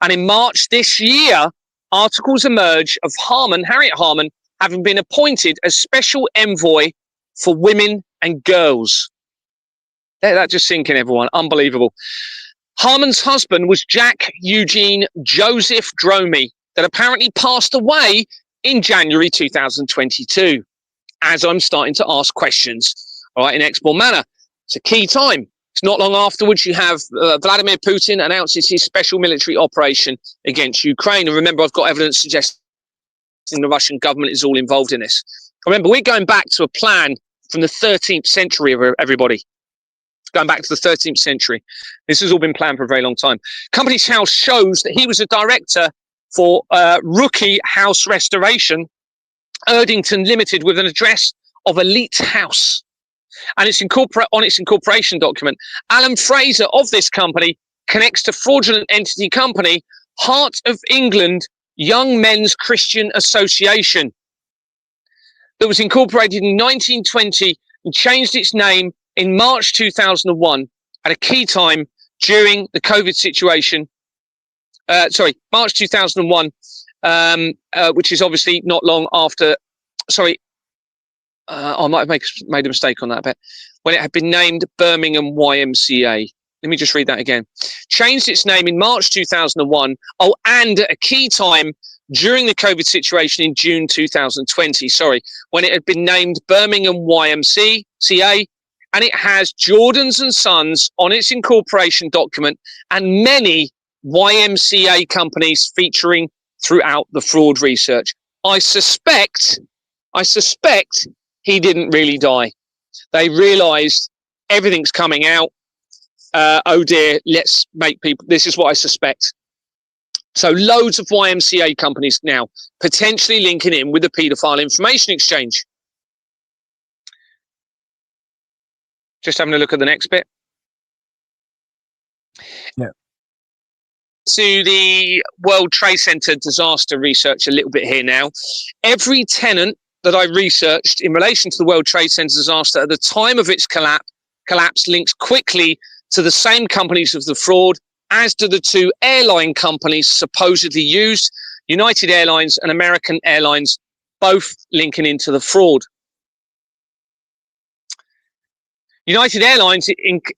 And in March this year, articles emerge of Harriet Harman, having been appointed as Special Envoy for Women and Girls. Let that just sink in, everyone. Unbelievable. Harmon's husband was Jack Eugene Joseph Dromey, that apparently passed away in January 2022. As I'm starting to ask questions, all right, in Exborn Manor. It's a key time. It's not long afterwards you have Vladimir Putin announces his special military operation against Ukraine. And remember, I've got evidence suggesting the Russian government is all involved in this. Remember, we're going back to a plan from the 13th century, everybody. Going back to the 13th century. This has all been planned for a very long time. Company's House shows that he was a director for ProjectROOQ House Restoration, Erdington Limited, with an address of Elite House. And it's on its incorporation document, Alan Fraser of this company connects to fraudulent entity company, Heart of England Young Men's Christian Association, that was incorporated in 1920 and changed its name in March 2001 at a key time during the COVID situation. March 2001, which is obviously not long after. I might have made a mistake on that bit. When it had been named Birmingham YMCA. Let me just read that again. Changed its name in March 2001. Oh, and at a key time during the COVID situation in June 2020. When it had been named Birmingham YMCA, and it has Jordan's and Sons on its incorporation document, and many YMCA companies featuring throughout the fraud research. I suspect he didn't really die. They realized everything's coming out. Oh dear, let's make people, this is what I suspect. So loads of YMCA companies now potentially linking in with the paedophile information exchange. Just having a look at the next bit. Yeah. To the World Trade Center disaster research a little bit here now. Every tenant that I researched in relation to the World Trade Center disaster at the time of its collapse links quickly to the same companies of the fraud, as do the two airline companies supposedly used, United Airlines and American Airlines, both linking into the fraud. United Airlines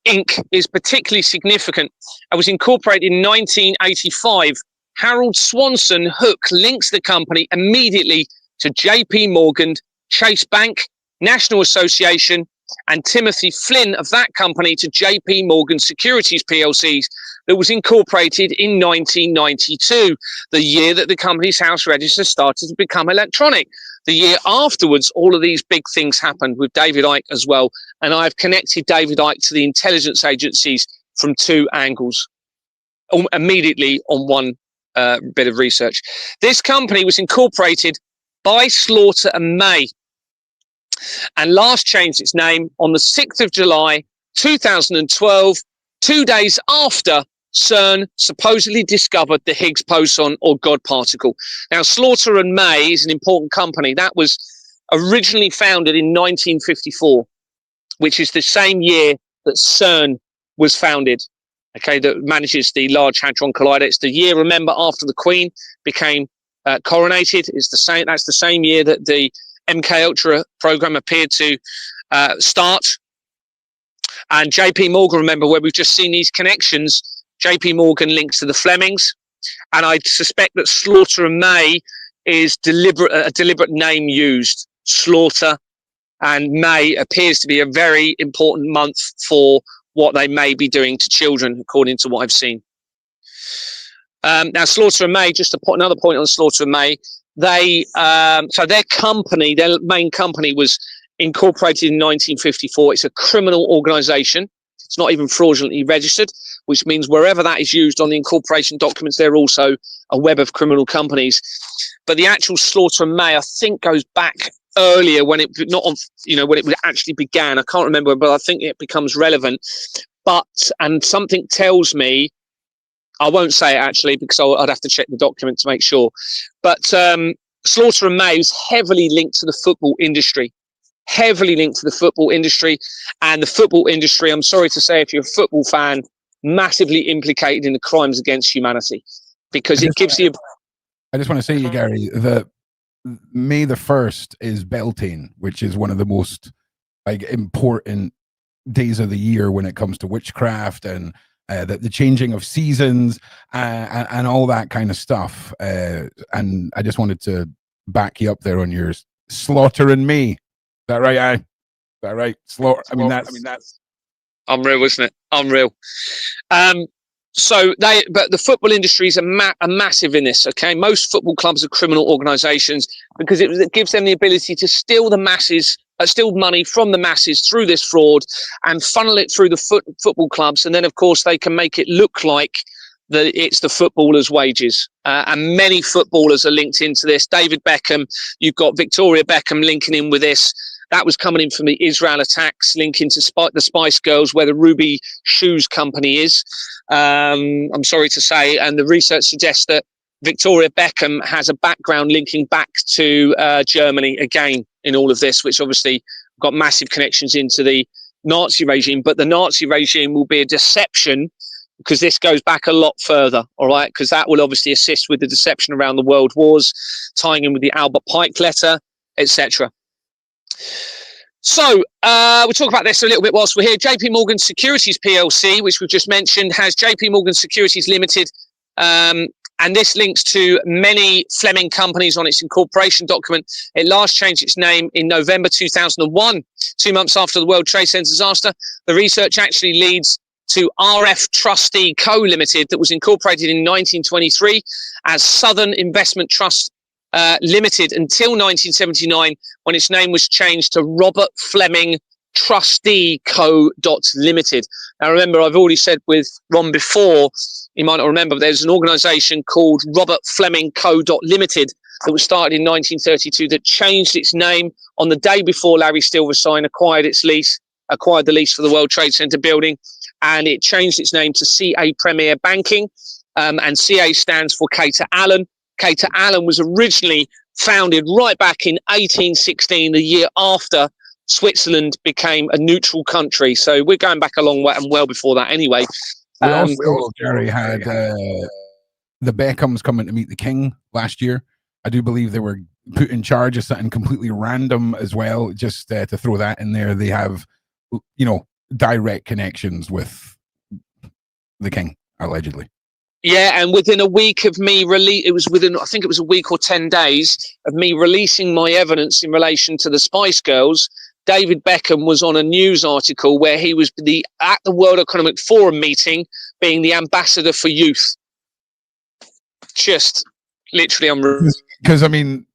Inc. is particularly significant. It was incorporated in 1985. Harold Swanson Hook links the company immediately to JP Morgan, Chase Bank, National Association, and Timothy Flynn of that company to JP Morgan Securities PLCs, that was incorporated in 1992, the year that the Company's House register started to become electronic. The year afterwards, all of these big things happened with David Icke as well. And I've connected David Icke to the intelligence agencies from two angles, immediately on one bit of research. This company was incorporated by Slaughter and May, and last changed its name on the 6th of July 2012, 2 days after CERN supposedly discovered the Higgs boson or God particle. Now, Slaughter and May is an important company that was originally founded in 1954, which is the same year that CERN was founded. Okay, that manages the Large Hadron Collider. It's the year, remember, after the Queen became coronated. It's the same. That's the same year that the MK Ultra program appeared to start. And JP Morgan, remember, where we've just seen these connections, JP Morgan links to the Flemings, and I suspect that Slaughter and May is a deliberate name used. Slaughter and May appears to be a very important month for what they may be doing to children, according to what I've seen. Now, Slaughter and May, just to put another point on Slaughter and May, so their company, their main company, was incorporated in 1954. It's a criminal organization. It's not even fraudulently registered, which means wherever that is used on the incorporation documents, they're also a web of criminal companies. But the actual Slaughter and May, I think, goes back earlier when it when it actually began. I can't remember, but I think it becomes relevant. And something tells me, I won't say it actually because I'd have to check the document to make sure. But Slaughter and May is heavily linked to the football industry. Heavily linked to the football industry, and the football industry, I'm sorry to say, if you're a football fan, massively implicated in the crimes against humanity, because it gives you. I just want to say to you, Gary, that May the 1st is Beltane, which is one of the most important days of the year when it comes to witchcraft and the changing of seasons and all that kind of stuff. And I just wanted to back you up there on your slaughtering me. Is that right? Is that right? Slaughter. I mean, that's unreal, isn't it? Unreal. But the football industry is a massive in this. Okay, most football clubs are criminal organisations because it gives them the ability to steal the masses, steal money from the masses through this fraud and funnel it through the football clubs, and then of course they can make it look like it's the footballers' wages. And many footballers are linked into this. David Beckham, you've got Victoria Beckham linking in with this. That was coming in from the Israel attacks, linking to the Spice Girls, where the Ruby Shoes company is. I'm sorry to say, and the research suggests that Victoria Beckham has a background linking back to Germany again in all of this, which obviously got massive connections into the Nazi regime. But the Nazi regime will be a deception because this goes back a lot further, all right? Because that will obviously assist with the deception around the world wars, tying in with the Albert Pike letter, etc. So we'll talk about this a little bit whilst we're here. JP Morgan Securities PLC, which we've just mentioned, has JP Morgan Securities Limited, and this links to many Fleming companies on its incorporation document. It last changed its name in November 2001, 2 months after the World Trade Center disaster. The research actually leads to RF Trustee Co. Limited, that was incorporated in 1923 as Southern Investment Trust Limited until 1979, when its name was changed to Robert Fleming Trustee Co. Limited. Now remember, I've already said with Ron before, you might not remember, but there's an organisation called Robert Fleming Co. Limited that was started in 1932 that changed its name on the day before Larry Silverstein acquired the lease for the World Trade Center building, and it changed its name to CA Premier Banking, and CA stands for Cater Allen. Cater Allen was originally founded right back in 1816, the year after Switzerland became a neutral country. So we're going back a long way and well before that anyway. We also, Gary, had the Beckhams coming to meet the King last year. I do believe they were put in charge of something completely random as well, just to throw that in there. They have, direct connections with the King, allegedly. Yeah, and within a week of me I think it was a week or 10 days of me releasing my evidence in relation to the Spice Girls, David Beckham was on a news article where he was at the World Economic Forum meeting being the ambassador for youth. Just literally unreal. Because, I mean,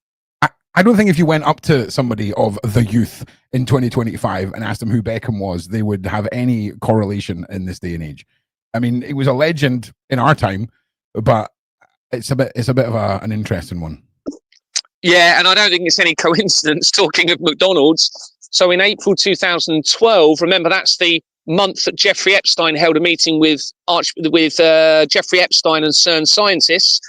I don't think if you went up to somebody of the youth in 2025 and asked them who Beckham was, they would have any correlation in this day and age. I mean, he was a legend in our time, but it's a bit of an interesting one. Yeah, and I don't think it's any coincidence, talking of McDonald's. So in April 2012, remember, that's the month that Jeffrey Epstein held a meeting with Jeffrey Epstein and CERN scientists.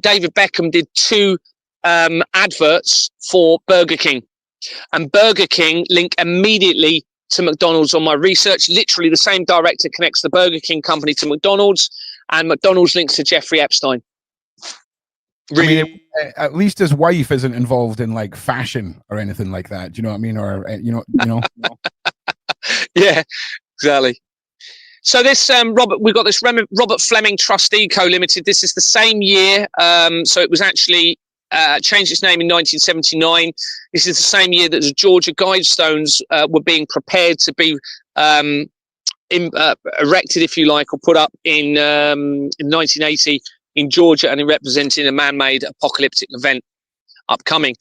David Beckham did 2 adverts for Burger King, and Burger King link immediately to McDonald's on my research. Literally the same director connects the Burger King company to McDonald's, and McDonald's links to Jeffrey Epstein. Really? I mean, at least his wife isn't involved in like fashion or anything like that. Do you know what I mean? Or Yeah, exactly. So this we've got this Robert Fleming Trustee Co. Limited. This is the same year. So it was actually changed its name in 1979. This is the same year that the Georgia Guidestones were being prepared to be erected, if you like, or put up in 1980 in Georgia, and in representing a man-made apocalyptic event upcoming.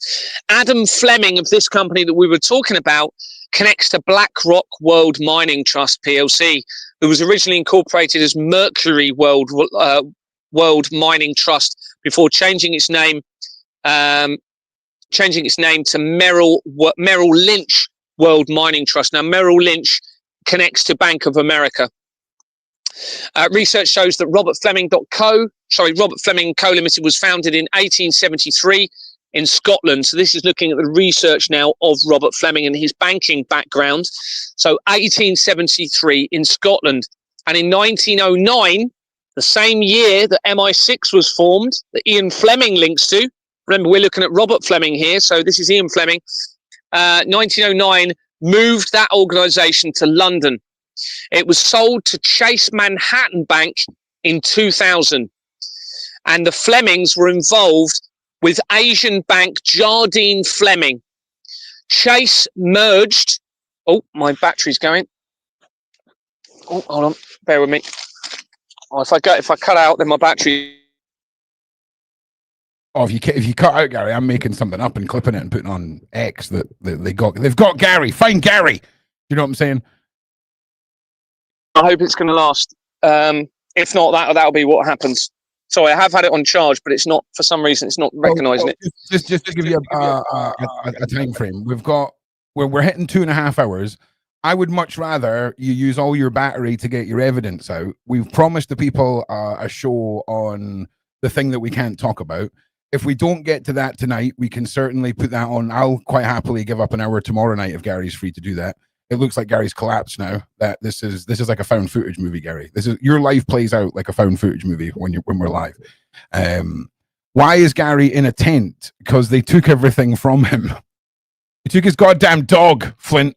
Adam Fleming of this company that we were talking about connects to BlackROOQ World Mining Trust PLC, who was originally incorporated as Mercury World Mining Trust before changing its name to Merrill Lynch World Mining Trust. Now, Merrill Lynch connects to Bank of America. Research shows that Robert Fleming Co. Limited was founded in 1873 in Scotland. So this is looking at the research now of Robert Fleming and his banking background. So 1873 in Scotland. And in 1909, the same year that MI6 was formed, that Ian Fleming links to. Remember, we're looking at Robert Fleming here. So this is Ian Fleming. 1909 moved that organisation to London. It was sold to Chase Manhattan Bank in 2000. And the Flemings were involved with Asian bank Jardine Fleming. Chase merged. Oh, my battery's going. Oh, hold on. Bear with me. Oh, if I cut out, then my battery. Oh, if you cut out Gary, I'm making something up and clipping it and putting on X that they've got Gary. Find Gary. You know what I'm saying? I hope it's going to last. If not, that'll be what happens. Sorry, I have had it on charge, but it's not, for some reason, it's not recognising it. Just to give you a time frame, we're hitting 2.5 hours. I would much rather you use all your battery to get your evidence out. We've promised the people a show on the thing that we can't talk about. If we don't get to that tonight, we can certainly put that on. I'll quite happily give up an hour tomorrow night if Gary's free to do that. It looks like Gary's collapsed now. That this is like a found footage movie, Gary. This is your life plays out like a found footage movie when we're live. Why is Gary in a tent? Because they took everything from him. They took his goddamn dog, Flint.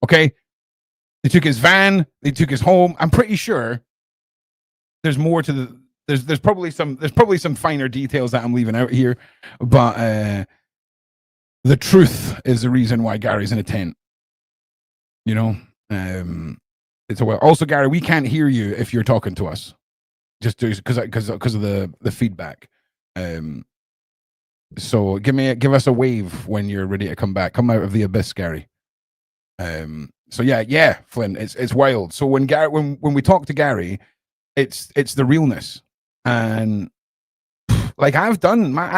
Okay, they took his van. They took his home. I'm pretty sure there's more to the. There's probably some finer details that I'm leaving out here, but the truth is the reason why Gary's in a tent. You know, it's a well. Also, Gary, we can't hear you if you're talking to us, just because of the feedback. So give us a wave when you're ready to come back. Come out of the abyss, Gary. So yeah, Flynn, it's wild. So when we talk to Gary, it's the realness. And like I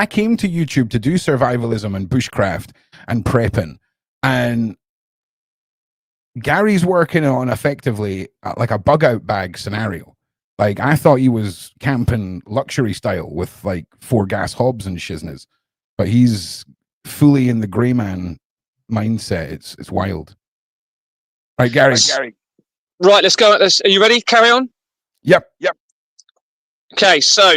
came to YouTube to do survivalism and bushcraft and prepping, and Gary's working on effectively like a bug out bag scenario. Like I thought he was camping luxury style with like 4 gas hobs and shizness, but he's fully in the grey man mindset. It's wild. Right, Gary. Right, let's go. Are you ready? Carry on. Yep. Okay, so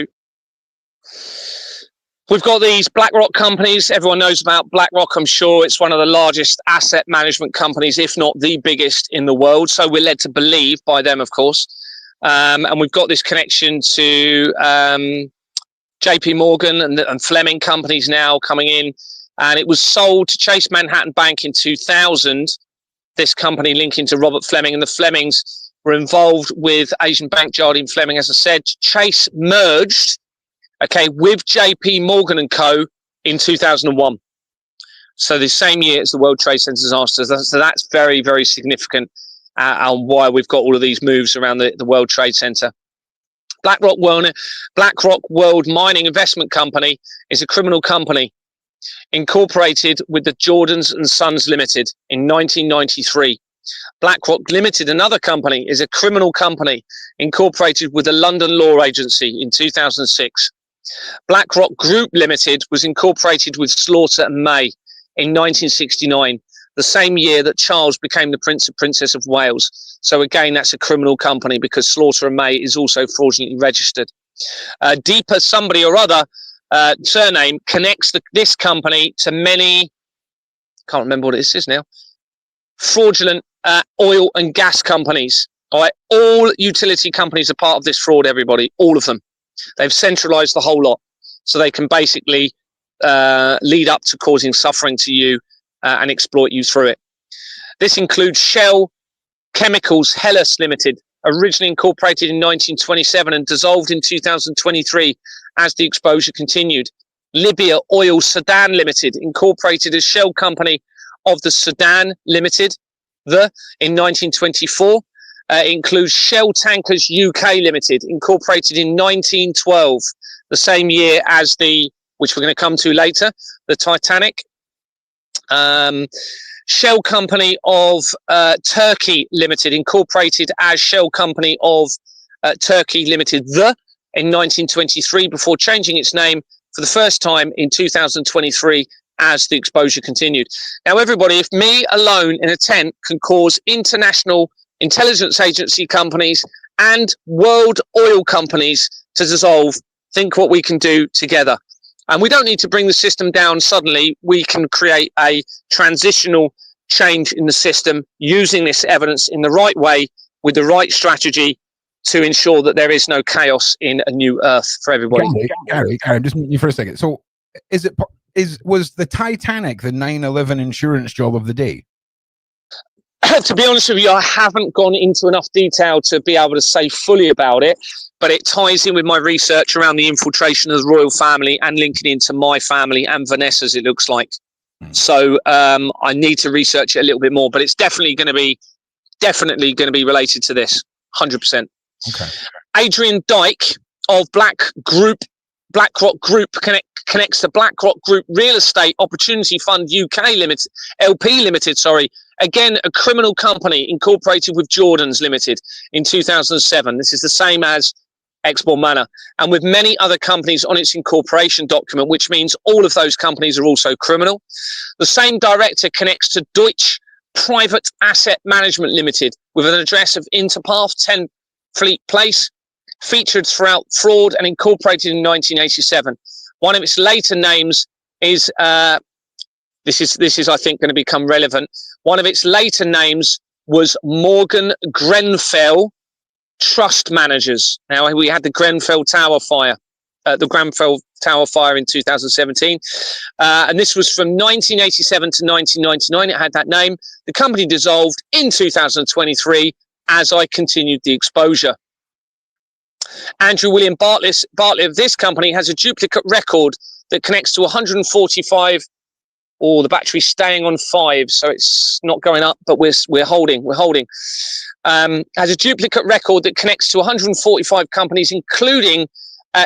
we've got these BlackROQ companies. Everyone knows about BlackROQ, I'm sure. It's one of the largest asset management companies, if not the biggest in the world. So we're led to believe by them, of course. And we've got this connection to JP Morgan and Fleming companies now coming in. And it was sold to Chase Manhattan Bank in 2000, this company linking to Robert Fleming. And the Flemings were involved with Asian bank Jardine Fleming. As I said, Chase merged, with JP Morgan and Co. in 2001. So the same year as the World Trade Center disaster. So that's very, very significant on why we've got all of these moves around the World Trade Center. BlackROQ World Mining Investment Company is a criminal company incorporated with the Jordans and Sons Limited in 1993. BlackROQ Limited, another company, is a criminal company incorporated with the London Law Agency in 2006. BlackROQ Group Limited was incorporated with Slaughter and May in 1969, the same year that Charles became the Prince and Princess of Wales. So again, that's a criminal company because Slaughter and May is also fraudulently registered. Deepa somebody or other surname connects this company to many, can't remember what it is now, fraudulent oil and gas companies. All right, all utility companies are part of this fraud, everybody, all of them. They've centralized the whole lot so they can basically lead up to causing suffering to you and exploit you through it. This includes Shell Chemicals Hellas Limited, originally incorporated in 1927 and dissolved in 2023 as the exposure continued. Libya Oil Sudan Limited, incorporated as Shell Company of the Sudan Limited, in 1924. Includes Shell Tankers UK Limited, incorporated in 1912, the same year as which we're going to come to later, the Titanic. Shell Company of Turkey Limited, incorporated as Shell Company of Turkey Limited, in 1923, before changing its name for the first time in 2023 as the exposure continued. Now, everybody, if me alone in a tent can cause international intelligence agency companies and world oil companies to dissolve, think what we can do together. And we don't need to bring the system down suddenly. We can create a transitional change in the system, using this evidence in the right way with the right strategy to ensure that there is no chaos in a new earth for everybody. Gary, I'm just meeting you for a second. So was the Titanic the 9/11 insurance job of the day? To be honest with you, I haven't gone into enough detail to be able to say fully about it, but it ties in with my research around the infiltration of the royal family and linking into my family and Vanessa's, it looks like. So I need to research it a little bit more, but it's definitely going to be related to this, 100%. Okay. Adrian Dyke of BlackROOQ Group connects the BlackROOQ Group Real Estate Opportunity Fund UK Limited, LP Limited, again, a criminal company incorporated with Jordans Limited in 2007. This is the same as Exmoor Manor, and with many other companies on its incorporation document, which means all of those companies are also criminal. The same director connects to Deutsche Private Asset Management Limited with an address of Interpath 10 Fleet Place, featured throughout fraud and incorporated in 1987. One of its later names is this is I think going to become relevant. One of its later names was Morgan Grenfell Trust Managers. Now, we had the Grenfell Tower fire in 2017, and this was from 1987 to 1999. It had that name. The company dissolved in 2023 as I continued the exposure. Andrew William Bartlett of this company has a duplicate record that connects to 145. Oh, the battery's staying on 5, so it's not going up, but we're holding. Has a duplicate record that connects to 145 companies, including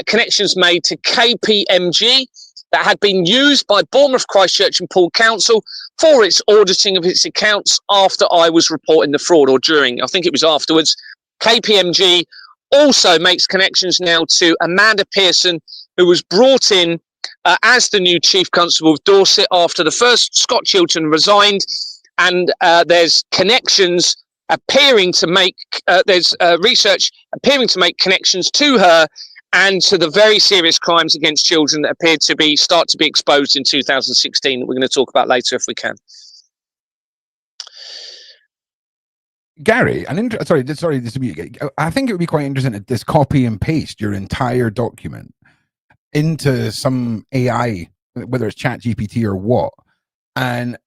connections made to KPMG that had been used by Bournemouth, Christchurch and Poole Council for its auditing of its accounts after I was reporting the fraud, or during. I think it was afterwards. KPMG also makes connections now to Amanda Pearson, who was brought in as the new Chief Constable of Dorset after the first Scott Chilton resigned. And there's connections appearing to make, research appearing to make connections to her and to the very serious crimes against children that appeared to start to be exposed in 2016 that we're going to talk about later if we can. Gary, sorry, I think it would be quite interesting to just copy and paste your entire document into some AI, whether it's ChatGPT or what, and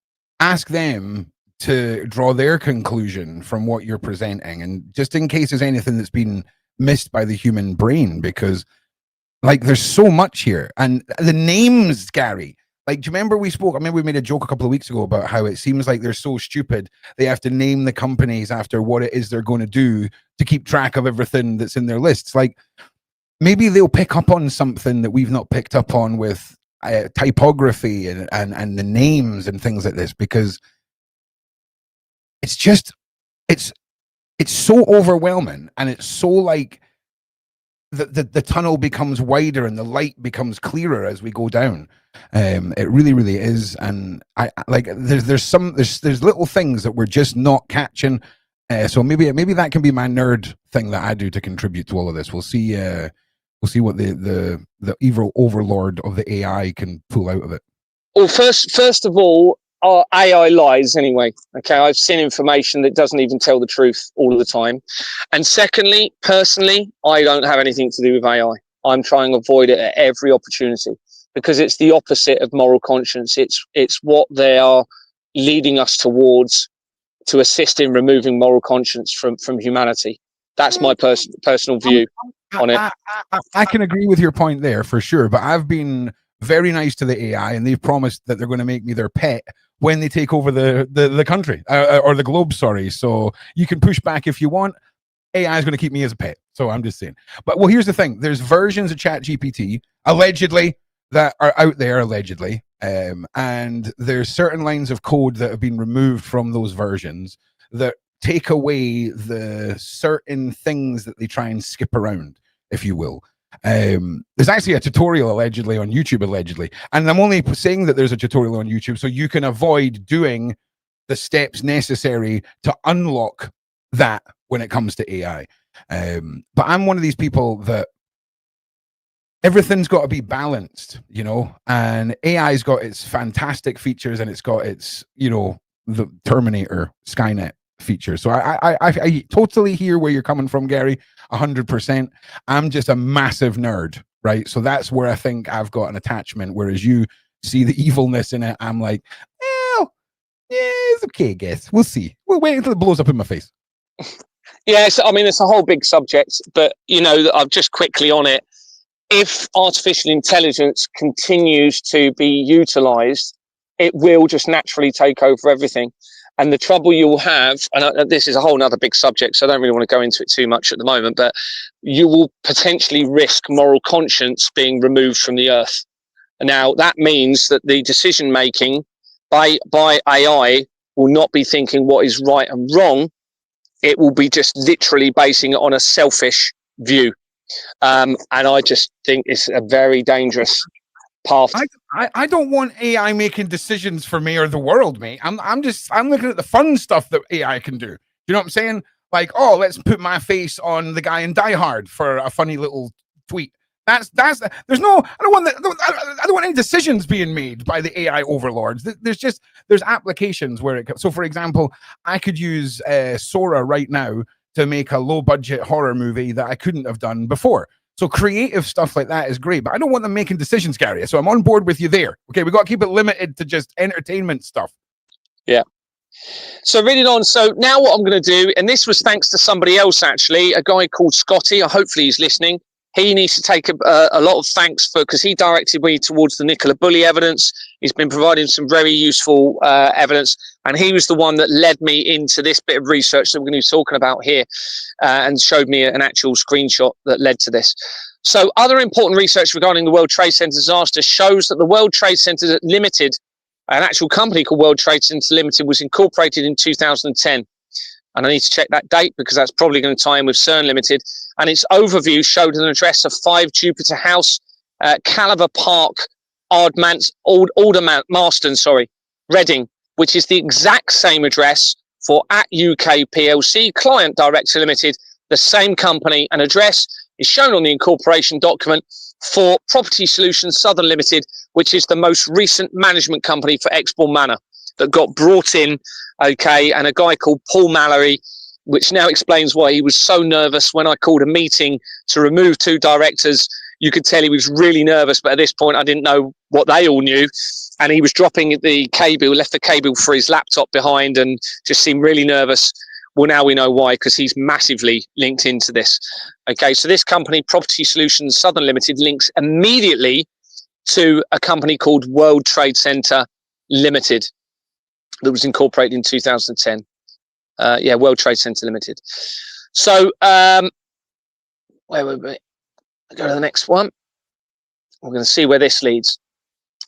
ask them to draw their conclusion from what you're presenting, and just in case there's anything that's been missed by the human brain, because like there's so much here. And the names, Gary, like, do you remember we made a joke a couple of weeks ago about how it seems like they're so stupid they have to name the companies after what it is they're going to do to keep track of everything that's in their lists. Like, maybe they'll pick up on something that we've not picked up on with typography and the names and things like this, because it's just, it's so overwhelming, and it's so like the tunnel becomes wider and the light becomes clearer as we go down. It really is. And I like there's little things that we're just not catching. So maybe that can be my nerd thing that I do to contribute to all of this. We'll see what the evil overlord of the AI can pull out of it. Well, first of all, our AI lies anyway. Okay, I've seen information that doesn't even tell the truth all of the time. And secondly, personally, I don't have anything to do with AI. I'm trying to avoid it at every opportunity, because it's the opposite of moral conscience. It's what they are leading us towards, to assist in removing moral conscience from humanity. That's my personal view on it. I can agree with your point there for sure, but I've been very nice to the AI, and they've promised that they're going to make me their pet when they take over the country or the globe. Sorry, so you can push back if you want. AI is going to keep me as a pet, so I'm just saying. But well, here's the thing: there's versions of ChatGPT allegedly that are out there, and there's certain lines of code that have been removed from those versions that take away the certain things that they try and skip around, if you will. There's actually a tutorial allegedly on YouTube, and I'm only saying that there's a tutorial on YouTube so you can avoid doing the steps necessary to unlock that when it comes to AI. But I'm one of these people that everything's got to be balanced, and AI's got its fantastic features and it's got its, the Terminator Skynet feature. So I totally hear where you're coming from, Gary, 100%. I'm just a massive nerd, right? So that's where I think I've got an attachment, whereas you see the evilness in it. I'm like, well, yeah, it's okay, I guess. We'll see. We'll wait until it blows up in my face. Yes, I mean, it's a whole big subject, but, you know, I'm just quickly on it. If artificial intelligence continues to be utilized, it will just naturally take over everything. And the trouble you'll have, and this is a whole other big subject, so I don't really want to go into it too much at the moment, but you will potentially risk moral conscience being removed from the earth. Now, that means that the decision making by AI will not be thinking what is right and wrong. It will be just literally basing it on a selfish view. And I just think it's a very dangerous path. I don't want AI making decisions for me or the world, mate. I'm looking at the fun stuff that AI can do. You know what I'm saying? Like, oh, let's put my face on the guy in Die Hard for a funny little tweet. There's no, I don't want any decisions being made by the AI overlords. There's applications where so for example, I could use Sora right now to make a low budget horror movie that I couldn't have done before. So creative stuff like that is great, but I don't want them making decisions, Gary. So I'm on board with you there. Okay, we got to keep it limited to just entertainment stuff. Yeah. So reading on. So now what I'm going to do, and this was thanks to somebody else, actually, a guy called Scotty. Hopefully he's listening. He needs to take a lot of thanks because he directed me towards the Nicola Bulley evidence. He's been providing some very useful evidence, and he was the one that led me into this bit of research that we're going to be talking about here, and showed me an actual screenshot that led to this. So other important research regarding the World Trade Center disaster shows that the World Trade Center Limited, an actual company called World Trade Center Limited, was incorporated in 2010. And I need to check that date because that's probably going to tie in with CERN Limited. And its overview showed an address of 5 Jupiter House, Calaver Park, Marston, Reading, which is the exact same address for @UK PLC, Client Director Limited, the same company. And address is shown on the incorporation document for Property Solutions Southern Limited, which is the most recent management company for Exbourne Manor that got brought in, okay, and a guy called Paul Mallory, which now explains why he was so nervous when I called a meeting to remove 2 directors. You could tell he was really nervous, but at this point I didn't know what they all knew. And he was dropping the cable, left the cable for his laptop behind and just seemed really nervous. Well, now we know why, because he's massively linked into this. Okay, so this company, Property Solutions Southern Limited, links immediately to a company called World Trade Center Limited that was incorporated in 2010. World Trade Center Limited. So, wait. Go to the next one. We're going to see where this leads.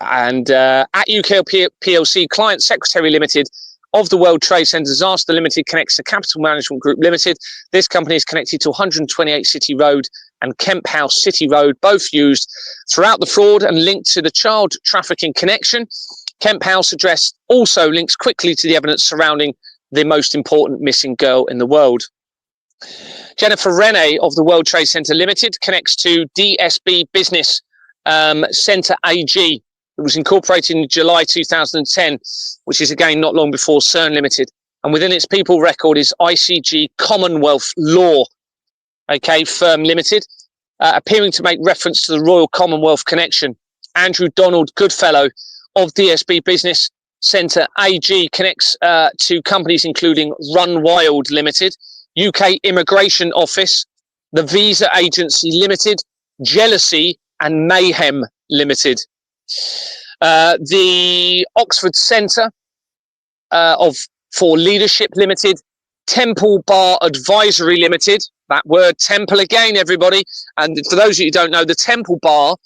And at UK PLC, Client Secretary Limited of the World Trade Center Disaster Limited connects to Capital Management Group Limited. This company is connected to 128 City Road and Kemp House City Road, both used throughout the fraud and linked to the child trafficking connection. Kemp House address also links quickly to the evidence surrounding the most important missing girl in the world. Jennifer Rene of the World Trade Center Limited connects to DSB Business Center AG. It was incorporated in July 2010, which is again not long before CERN Limited. And within its people record is ICG Commonwealth Law, okay, Firm Limited, appearing to make reference to the Royal Commonwealth connection. Andrew Donald Goodfellow of DSB Business Center AG connects to companies including Run Wild Limited, UK Immigration Office, the Visa Agency Limited, Jealousy and Mayhem Limited. The Oxford Centre for Leadership Limited, Temple Bar Advisory Limited, that word temple again, everybody. And for those of you who don't know, the Temple Bar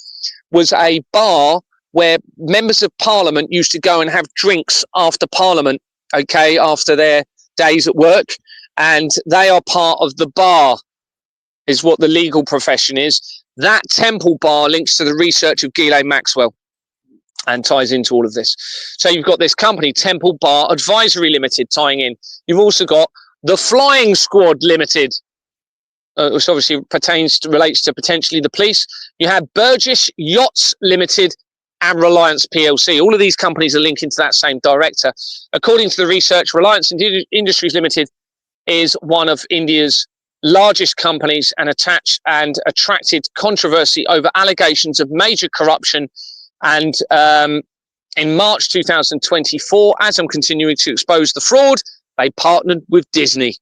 was a bar where members of Parliament used to go and have drinks after Parliament, okay, after their days at work. And they are part of the bar, is what the legal profession is. That Temple Bar links to the research of Ghislaine Maxwell and ties into all of this. So you've got this company, Temple Bar Advisory Limited, tying in. You've also got the Flying Squad Limited, which obviously relates to potentially the police. You have Burgess Yachts Limited, and Reliance PLC. All of these companies are linking to that same director. According to the research, Reliance Industries Limited is one of India's largest companies and attracted controversy over allegations of major corruption. And in March 2024, as I'm continuing to expose the fraud, they partnered with Disney.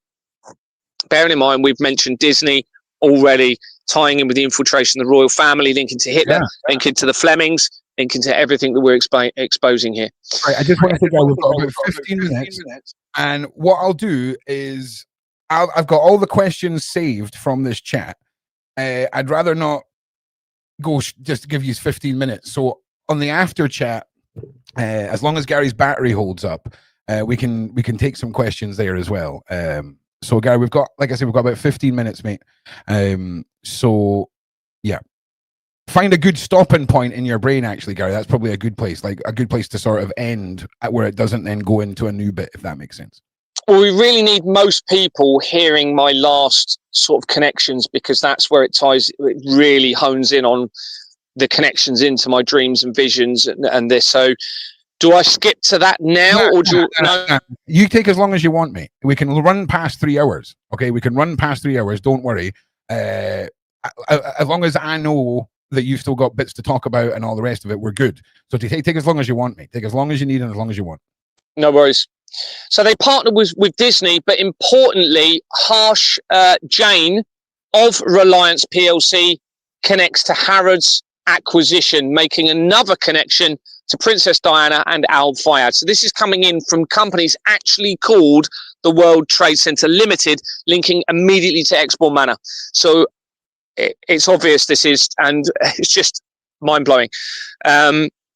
Bearing in mind, we've mentioned Disney already, tying in with the infiltration of the royal family, linking to Hitler, linking to the Flemings, linking to everything that we're exposing here. Right, I just want to say, we've got about 15 minutes, and what I'll do is I've got all the questions saved from this chat. I'd rather not go just give you 15 minutes. So on the after chat, as long as Gary's battery holds up, we can take some questions there as well. So Gary, we've got, like I said, we've got about 15 minutes, mate. So yeah, find a good stopping point in your brain, actually, Gary. That's probably a good place, like a good place to sort of end at, where it doesn't then go into a new bit, if that makes sense. Well, we really need most people hearing my last sort of connections, because that's where it really hones in on the connections into my dreams and visions and this. So do I skip to that now, or do you... You take as long as you want, mate. We can run past 3 hours. Okay, we can run past 3 hours. Don't worry. As long as I know that you've still got bits to talk about and all the rest of it, we're good. So take as long as you want, mate. Take as long as you need and as long as you want. No worries. So they partnered with Disney, but importantly, Harsh Jain of Reliance PLC connects to Harrods acquisition, making another connection to Princess Diana and Al Fayed. So this is coming in from companies actually called the World Trade Center Limited, linking immediately to Export Manor. So it's obvious this is, and it's just mind-blowing.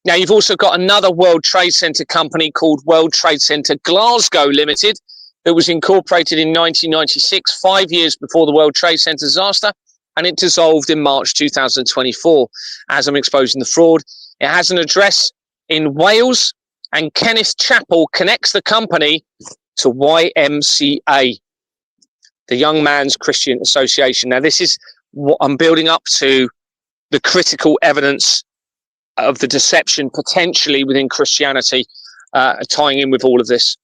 Now, you've also got another World Trade Center company called World Trade Center Glasgow Limited that was incorporated in 1996, 5 years before the World Trade Center disaster, and it dissolved in March 2024. As I'm exposing the fraud, it has an address in Wales, and Kenneth Chappell connects the company to YMCA, the Young Man's Christian Association. Now, this is what I'm building up to, the critical evidence of the deception potentially within Christianity, tying in with all of this.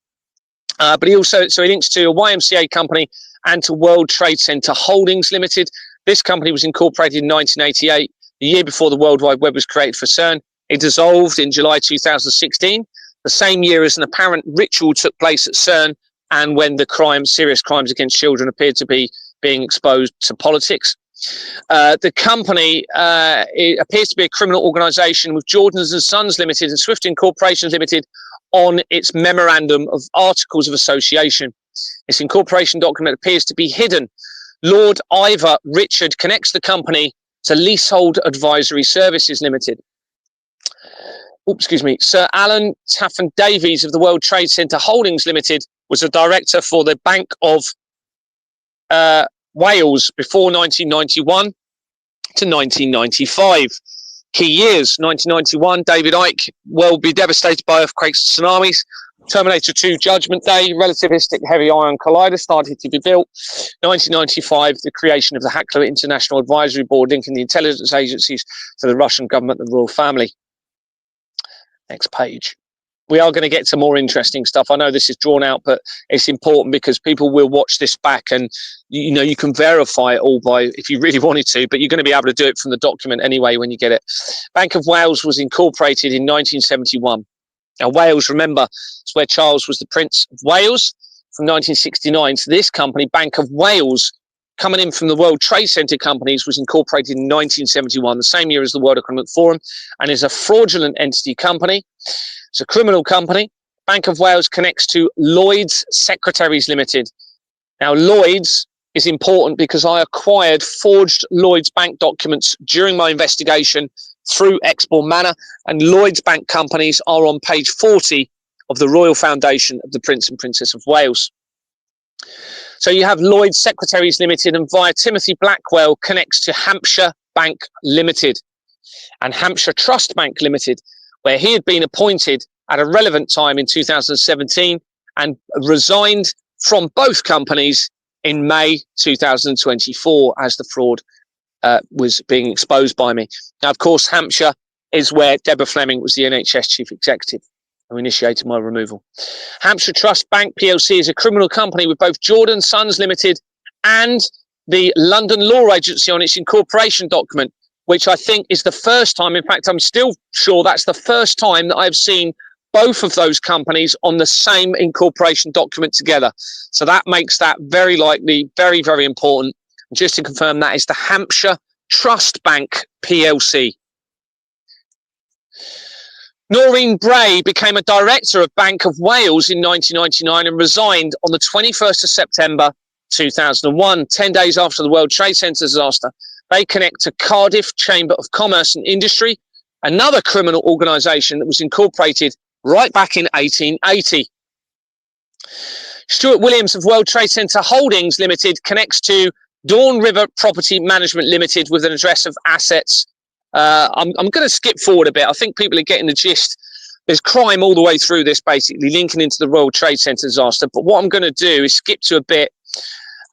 But he also, so he links to a YMCA company and to World Trade Center Holdings Limited. This company was incorporated in 1988, the year before the World Wide Web was created for CERN. It dissolved in July 2016, the same year as an apparent ritual took place at CERN, and when the serious crimes against children appeared to be being exposed to politics. The company it appears to be a criminal organisation with Jordans and Sons Limited and Swift Incorporations Limited on its memorandum of articles of association. This incorporation document appears to be hidden. Lord Ivor Richard connects the company to Leasehold Advisory Services Limited. Sir Alan Taffin Davies of the World Trade Center Holdings Limited was a director for the Bank of Wales before 1991 to 1995. Key years: 1991, David Icke will be devastated by earthquakes and tsunamis. Terminator 2 Judgment Day, relativistic heavy ion collider started to be built. 1995, the creation of the Hackler International Advisory Board, linking the intelligence agencies to the Russian government and the royal family. Next page. We are going to get to more interesting stuff. I know this is drawn out, but it's important because people will watch this back, and you can verify it all by, if you really wanted to, but you're going to be able to do it from the document anyway when you get it. Bank of Wales was incorporated in 1971. Now, Wales, remember, it's where Charles was the Prince of Wales from 1969. So this company, Bank of Wales, coming in from the World Trade Center companies, was incorporated in 1971, the same year as the World Economic Forum, and is a fraudulent entity company. It's a criminal company. Bank of Wales connects to Lloyds Secretaries Limited. Now, Lloyds is important because I acquired forged Lloyds Bank documents during my investigation through Export Manor, and Lloyds Bank companies are on page 40 of the Royal Foundation of the Prince and Princess of Wales. So you have Lloyds Secretaries Limited, and via Timothy Blackwell connects to Hampshire Bank Limited and Hampshire Trust Bank Limited, where he had been appointed at a relevant time in 2017 and resigned from both companies in May 2024 as the fraud was being exposed by me. Now, of course, Hampshire is where Deborah Fleming was the NHS chief executive who initiated my removal. Hampshire Trust Bank PLC is a criminal company with both Jordan Sons Limited and the London Law Agency on its incorporation document, which I think is the first time, in fact, I'm still sure that's the first time that I've seen both of those companies on the same incorporation document together. So that makes that very likely, very, very important. Just to confirm, that is the Hampshire Trust Bank PLC. Noreen Bray became a director of Bank of Wales in 1999 and resigned on the 21st of September 2001, 10 days after the World Trade Center disaster. They connect to Cardiff Chamber of Commerce and Industry, another criminal organisation that was incorporated right back in 1880. Stuart Williams of World Trade Center Holdings Limited connects to Dawn River Property Management Limited with an address of assets. I'm going to skip forward a bit. I think people are getting the gist. There's crime all the way through this, basically linking into the World Trade Center disaster. But what I'm going to do is skip to a bit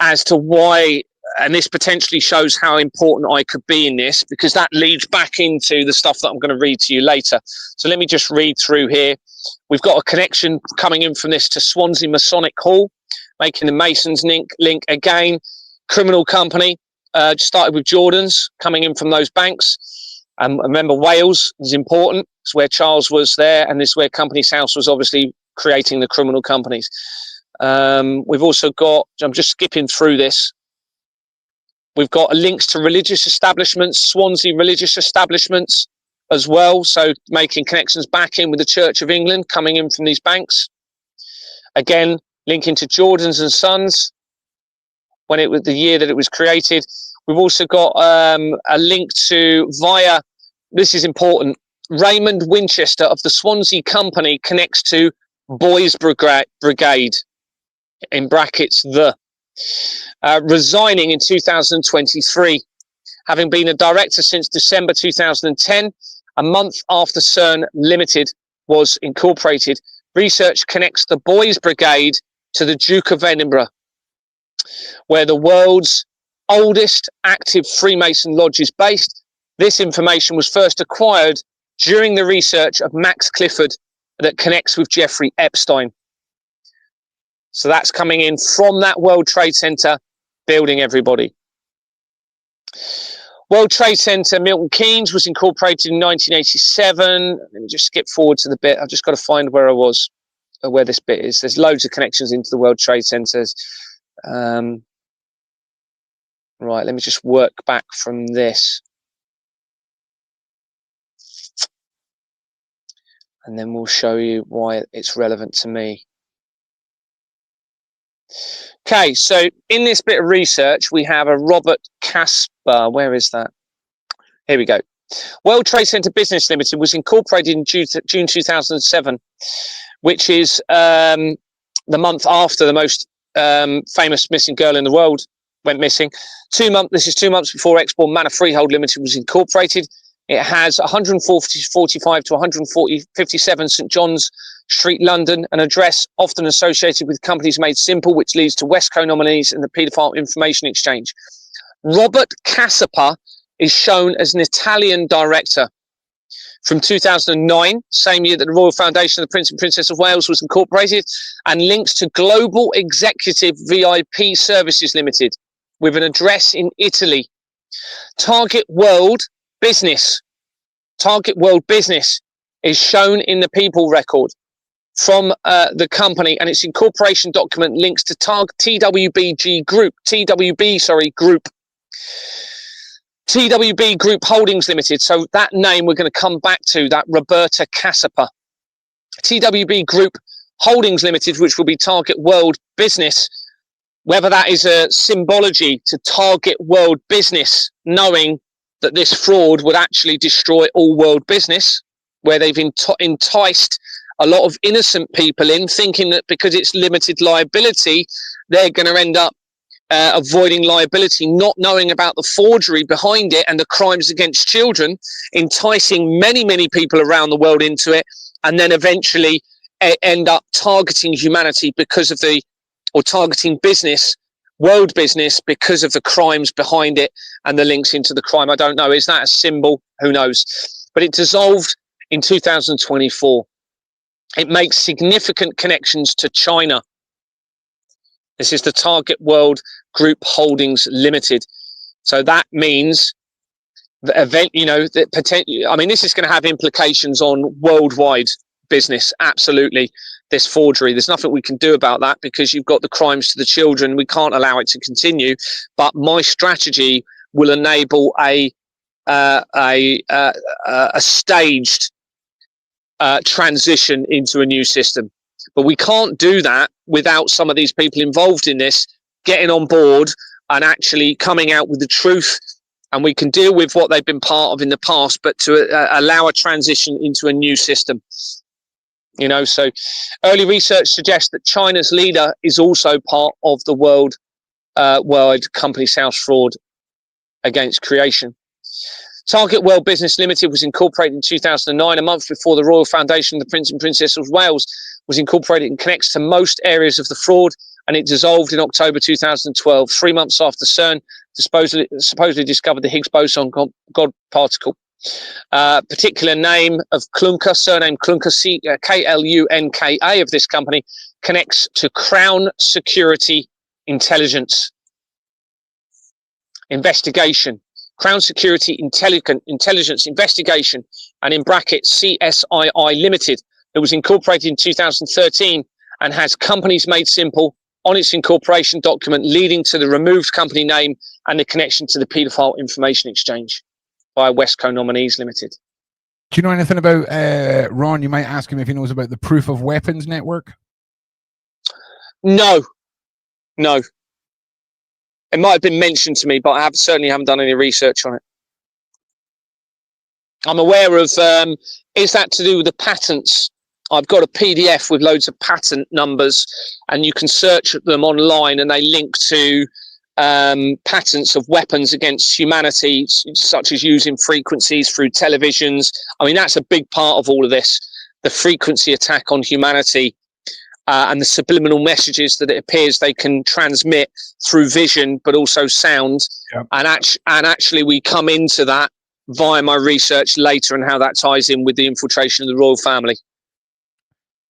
as to why, and this potentially shows how important I could be in this, because that leads back into the stuff that I'm going to read to you later. So let me just read through here. We've got a connection coming in from this to Swansea Masonic Hall, making the Masons link again. Criminal company, started with Jordans, coming in from those banks. Remember, Wales is important. It's where Charles was there, and this is where Companies House was obviously creating the criminal companies. We've also got, I'm just skipping through this, we've got links to religious establishments, Swansea religious establishments as well, so making connections back in with the Church of England coming in from these banks. Again, linking to Jordans and Sons, when it was the year that it was created. We've also got a link to via, this is important, Raymond Winchester of the Swansea Company connects to Boys Brigade, in brackets, resigning in 2023. Having been a director since December 2010, a month after CERN Limited was incorporated, research connects the Boys Brigade to the Duke of Edinburgh, where the world's oldest active Freemason lodge is based. This information was first acquired during the research of Max Clifford that connects with Jeffrey Epstein. So that's coming in from that World Trade Center building, everybody. World Trade Center Milton Keynes was incorporated in 1987. Let me just skip forward to the bit. I've just got to find where I was, where this bit is. There's loads of connections into the World Trade Centers. Right, let me just work back from this. And then we'll show you why it's relevant to me. Okay, so in this bit of research, we have a Robert Casper. Where is that? Here we go. World Trade Center Business Limited was incorporated in June 2007, which is the month after the most famous missing girl in the world went missing. This is 2 months before Exbourne Manor Freehold Limited was incorporated. It has 145 to 157 St John's Street, London, an address often associated with companies made simple, which leads to Westco nominees and the paedophile information exchange. Robert Cassipa is shown as an Italian director. From 2009, same year that the Royal Foundation of the Prince and Princess of Wales was incorporated, and links to Global Executive VIP Services Limited, with an address in Italy. Target World Business is shown in the people record from the company, and its incorporation document links to TWB Group Holdings Limited. So that name we're going to come back to, that Roberta Cassipa. TWB Group Holdings Limited, which will be Target World Business. Whether that is a symbology to Target World Business, knowing that this fraud would actually destroy all world business, where they've enticed a lot of innocent people in, thinking that because it's limited liability, they're going to end up avoiding liability, not knowing about the forgery behind it and the crimes against children, enticing many, many people around the world into it, and then eventually end up targeting humanity because of or targeting business, world business, because of the crimes behind it and the links into the crime. I don't know. Is that a symbol? Who knows? but it dissolved in 2024. It makes significant connections to China. This is the Target World Group Holdings Limited. So that means the event, that potentially, I mean, this is going to have implications on worldwide business. Absolutely. This forgery, there's nothing we can do about that because you've got the crimes to the children. We can't allow it to continue. But my strategy will enable a staged transition into a new system. But we can't do that without some of these people involved in this getting on board and actually coming out with the truth. And we can deal with what they've been part of in the past, but to allow a transition into a new system. So early research suggests that China's leader is also part of the worldwide company's house fraud against creation. Target World Business Limited was incorporated in 2009, a month before the Royal Foundation of the Prince and Princess of Wales was incorporated and connects to most areas of the fraud, and it dissolved in October 2012, 3 months after CERN supposedly discovered the Higgs boson God particle. Particular name of Klunker, surname Klunker, Klunka of this company, connects to Crown Security Intelligence Investigation. Crown Security Intelligence Investigation, and in brackets CSII Limited, that was incorporated in 2013 and has companies made simple on its incorporation document, leading to the removed company name and the connection to the paedophile information exchange by Westco Nominees Limited. Do you know anything about Ron? You might ask him if he knows about the Proof of Weapons Network. No. It might have been mentioned to me, but I certainly haven't done any research on it. I'm aware of, is that to do with the patents? I've got a PDF with loads of patent numbers, and you can search them online, and they link to patents of weapons against humanity, such as using frequencies through televisions. I mean, that's a big part of all of this, the frequency attack on humanity. And the subliminal messages that it appears they can transmit through vision, but also sound. Yep. And actually, we come into that via my research later and how that ties in with the infiltration of the royal family.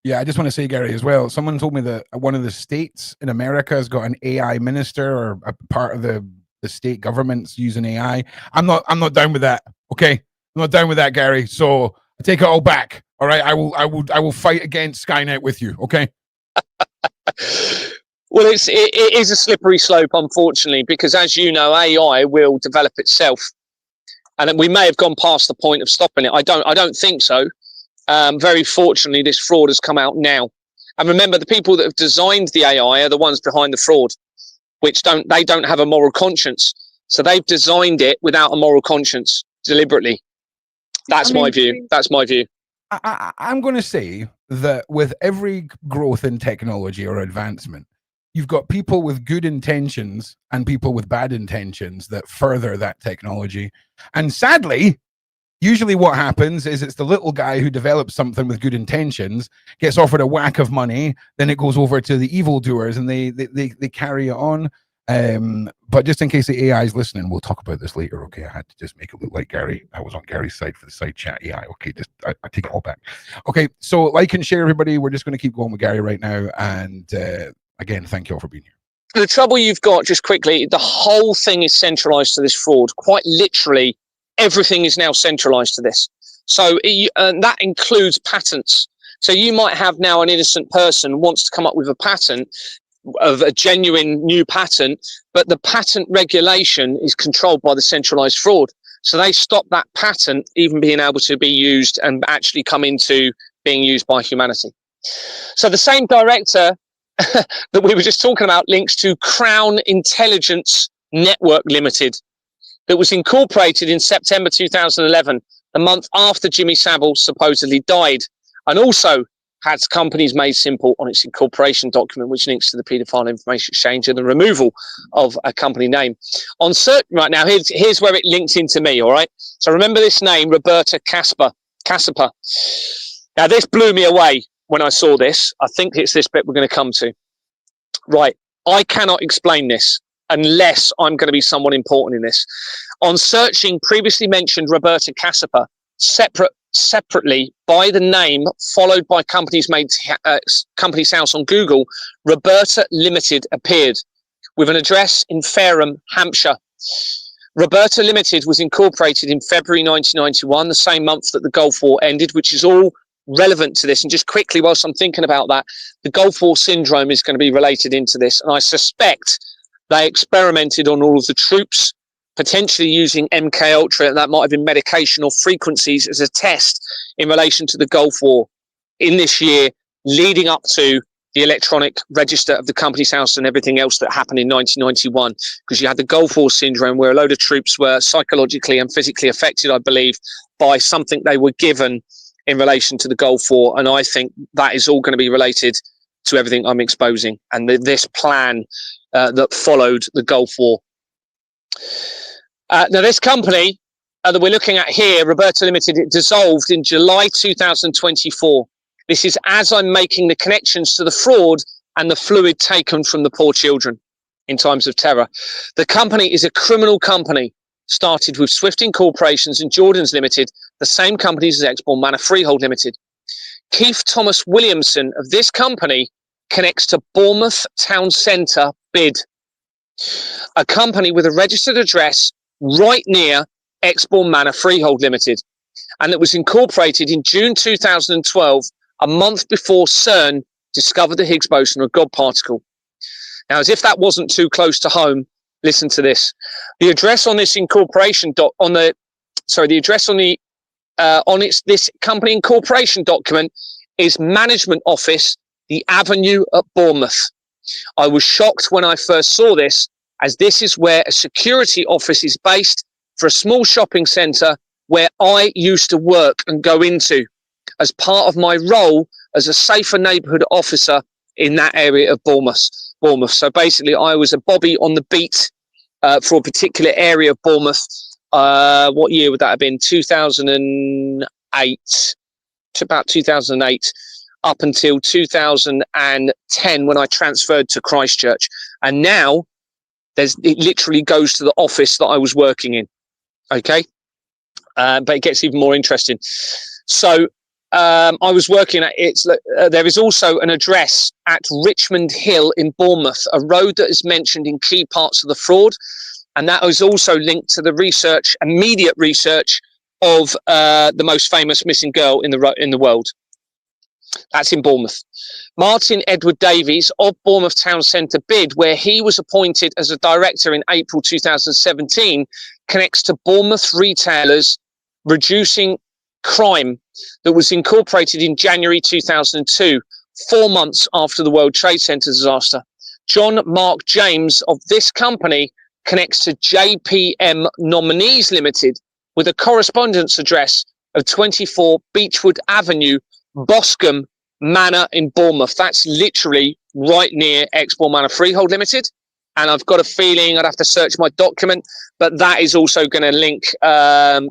Yeah, I just want to say, Gary, as well, someone told me that one of the states in America has got an AI minister, or a part of the state government's using AI. I'm not down with that. Okay, I'm not down with that, Gary. So I take it all back. All right, I will fight against Skynet with you. Okay. Well, it is a slippery slope, unfortunately, because as you know, AI will develop itself, and we may have gone past the point of stopping it. I don't think so. Very fortunately, this fraud has come out now, and remember, the people that have designed the AI are the ones behind the fraud, which don't have a moral conscience. So they've designed it without a moral conscience deliberately. That's my view. That's my view. I'm going to say that with every growth in technology or advancement, you've got people with good intentions and people with bad intentions that further that technology. And sadly, usually what happens is it's the little guy who develops something with good intentions, gets offered a whack of money, then it goes over to the evildoers and they carry it on. But just in case the AI is listening, we'll talk about this later. Okay, I had to just make it look like Gary. I was on Gary's side for the side chat AI. Okay, I take it all back. Okay, so like and share, everybody. We're just going to keep going with Gary right now. And again, thank you all for being here. The trouble you've got, just quickly, the whole thing is centralized to this fraud. Quite literally, everything is now centralized to this. So that includes patents. So you might have now an innocent person wants to come up with a patent, of a genuine new patent, but the patent regulation is controlled by the centralized fraud. So they stop that patent even being able to be used and actually come into being used by humanity. So the same director that we were just talking about links to Crown Intelligence Network Limited, that was incorporated in September 2011, the month after Jimmy Savile supposedly died, and also has companies made simple on its incorporation document, which links to the paedophile information exchange and the removal of a company name. On certain right now, here's where it links into me. All right. So remember this name, Roberta Cassipa. Now this blew me away when I saw this. I think it's this bit we're going to come to. Right. I cannot explain this unless I'm going to be someone important in this. On searching previously mentioned Roberta Cassipa, separately by the name, followed by company's house on Google, Roberta Limited appeared with an address in Fareham, Hampshire. Roberta Limited was incorporated in February 1991, the same month that the Gulf War ended, which is all relevant to this. And just quickly, whilst I'm thinking about that, the Gulf War syndrome is going to be related into this. And I suspect they experimented on all of the troops, potentially using MK Ultra, and that might have been medication or frequencies as a test in relation to the Gulf War in this year, leading up to the electronic register of the company's house and everything else that happened in 1991, because you had the Gulf War syndrome where a load of troops were psychologically and physically affected, I believe, by something they were given in relation to the Gulf War. And I think that is all going to be related to everything I'm exposing and this plan that followed the Gulf War. Now, this company that we're looking at here, Roberta Limited, it dissolved in July 2024. This is as I'm making the connections to the fraud and the fluid taken from the poor children in times of terror. The company is a criminal company, started with Swifting Corporations and Jordans Limited, the same companies as Exbourne Manor Freehold Limited. Keith Thomas Williamson of this company connects to Bournemouth Town Centre Bid, a company with a registered address right near Exbourne Manor Freehold Limited, and it was incorporated in June 2012, a month before CERN discovered the Higgs boson or God particle. Now, as if that wasn't too close to home, listen to this. The address on this incorporation this company incorporation document is Management Office, the Avenue at Bournemouth. I was shocked when I first saw this, as this is where a security office is based for a small shopping centre where I used to work and go into as part of my role as a safer neighbourhood officer in that area of Bournemouth. So basically, I was a bobby on the beat for a particular area of Bournemouth. What year would that have been? 2008, to about 2008, up until 2010 when I transferred to Christchurch. And now it literally goes to the office that I was working in. Okay. But it gets even more interesting. So I was working at there is also an address at Richmond Hill in Bournemouth, a road that is mentioned in key parts of the fraud. And that is also linked to the research, immediate research of the most famous missing girl in the world. That's in Bournemouth. Martin Edward Davies of Bournemouth Town Centre Bid, where he was appointed as a director in April 2017, connects to Bournemouth Retailers Reducing Crime, that was incorporated in January 2002, 4 months after the World Trade Center disaster. John Mark James of this company connects to JPM Nominees Limited with a correspondence address of 24 Beechwood Avenue, Boscombe Manor in Bournemouth. That's literally right near Exbourne Manor Freehold Limited. And I've got a feeling I'd have to search my document, but that is also going to link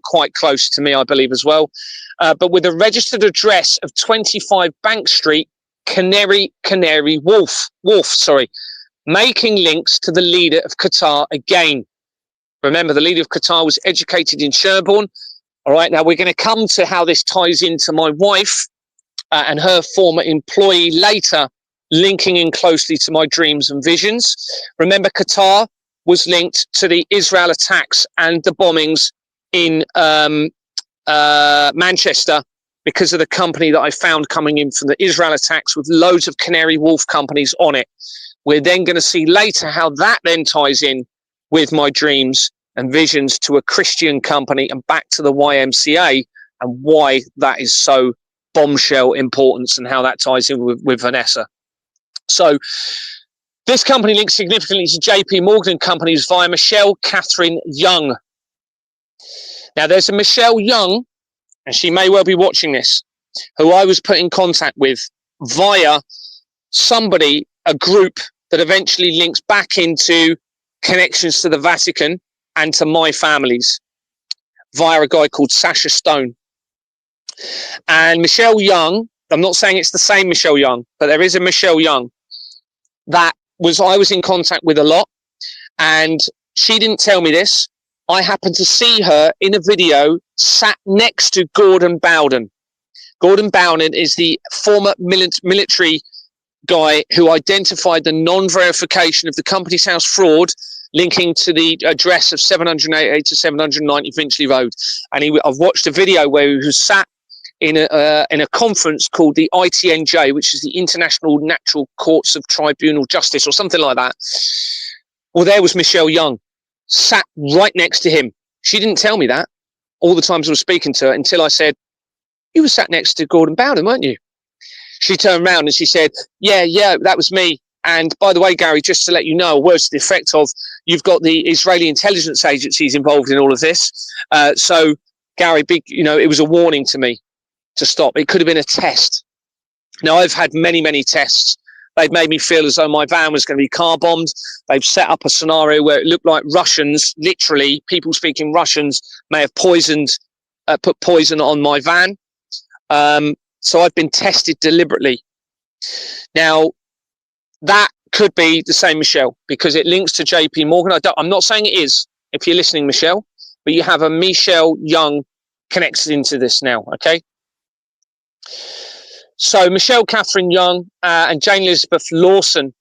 quite close to me, I believe, as well. But with a registered address of 25 Bank Street, Canary Wharf, making links to the leader of Qatar again. Remember, the leader of Qatar was educated in Sherborne. All right, now we're going to come to how this ties into my wife and her former employee later, linking in closely to my dreams and visions. Remember, Qatar was linked to the Israel attacks and the bombings in Manchester because of the company that I found coming in from the Israel attacks with loads of Canary Wharf companies on it. We're then going to see later how that then ties in with my dreams and visions to a Christian company and back to the YMCA and why that is so bombshell importance and how that ties in with Vanessa. So this company links significantly to JP Morgan companies via Michelle Catherine Young. Now there's a Michelle Young, and she may well be watching this, who I was put in contact with via somebody, a group that eventually links back into connections to the Vatican and to my families via a guy called Sasha Stone. And Michelle Young, I'm not saying it's the same Michelle Young, but there is a Michelle Young that I was in contact with a lot, and she didn't tell me this, I happened to see her in a video sat next to Gordon Bowden. Gordon Bowden is the former military guy who identified the non-verification of the Company's House fraud linking to the address of 788 to 790 Finchley Road. And I've watched a video where he was sat in a conference called the ITNJ, which is the International Natural Courts of Tribunal Justice or something like that. Well, there was Michelle Young, sat right next to him. She didn't tell me that all the times I was speaking to her until I said, "You were sat next to Gordon Bowden, weren't you?" She turned around and she said, yeah, that was me. And by the way, Gary, just to let you know, words to the effect of, you've got the Israeli intelligence agencies involved in all of this. So, Gary, it was a warning to me to stop. It could have been a test. Now, I've had many, many tests. They've made me feel as though my van was going to be car bombed. They've set up a scenario where it looked like Russians, literally people speaking Russians, may have put poison on my van. So I've been tested deliberately. Now, that could be the same Michelle, because it links to JP Morgan. I'm not saying it is, if you're listening, Michelle, but you have a Michelle Young connected into this now, okay? So Michelle Catherine Young and Jane Elizabeth Lawson,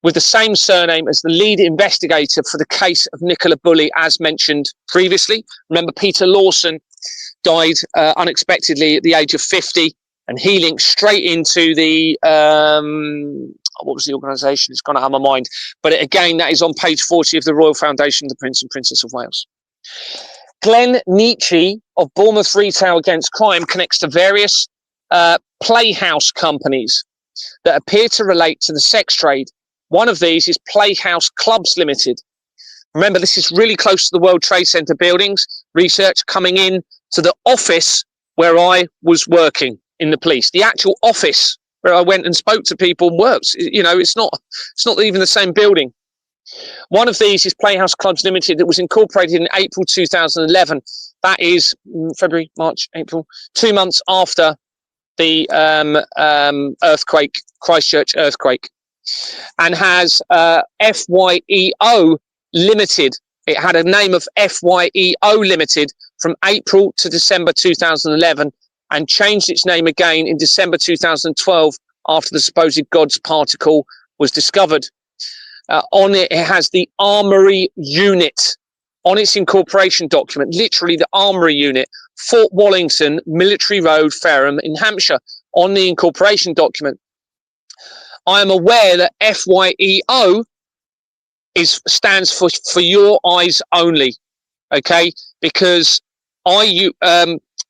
with the same surname as the lead investigator for the case of Nicola Bulley, as mentioned previously. Remember, Peter Lawson died unexpectedly at the age of 50, and he linked straight into the what was the organisation? It's gone out of my mind, but again, that is on page 40 of the Royal Foundation of the Prince and Princess of Wales. Glenn Nietzsche of Bournemouth Retail Against Crime connects to various playhouse companies that appear to relate to the sex trade. One of these is Playhouse Clubs Limited. Remember, this is really close to the World Trade Center buildings. Research coming in to the office where I was working in the police, the actual office where I went and spoke to people and worked. It's not even the same building. One of these is Playhouse Clubs Limited that was incorporated in April 2011. That is February, March, April, 2 months after the earthquake, Christchurch earthquake, and has FYEO Limited. It had a name of FYEO Limited from April to December 2011 and changed its name again in December 2012 after the supposed God's particle was discovered. On it, it has the Armoury Unit on its incorporation document, literally the Armoury Unit, Fort Wallington, Military Road, Fareham in Hampshire, on the incorporation document. I am aware that FYEO stands for your eyes only, okay? Because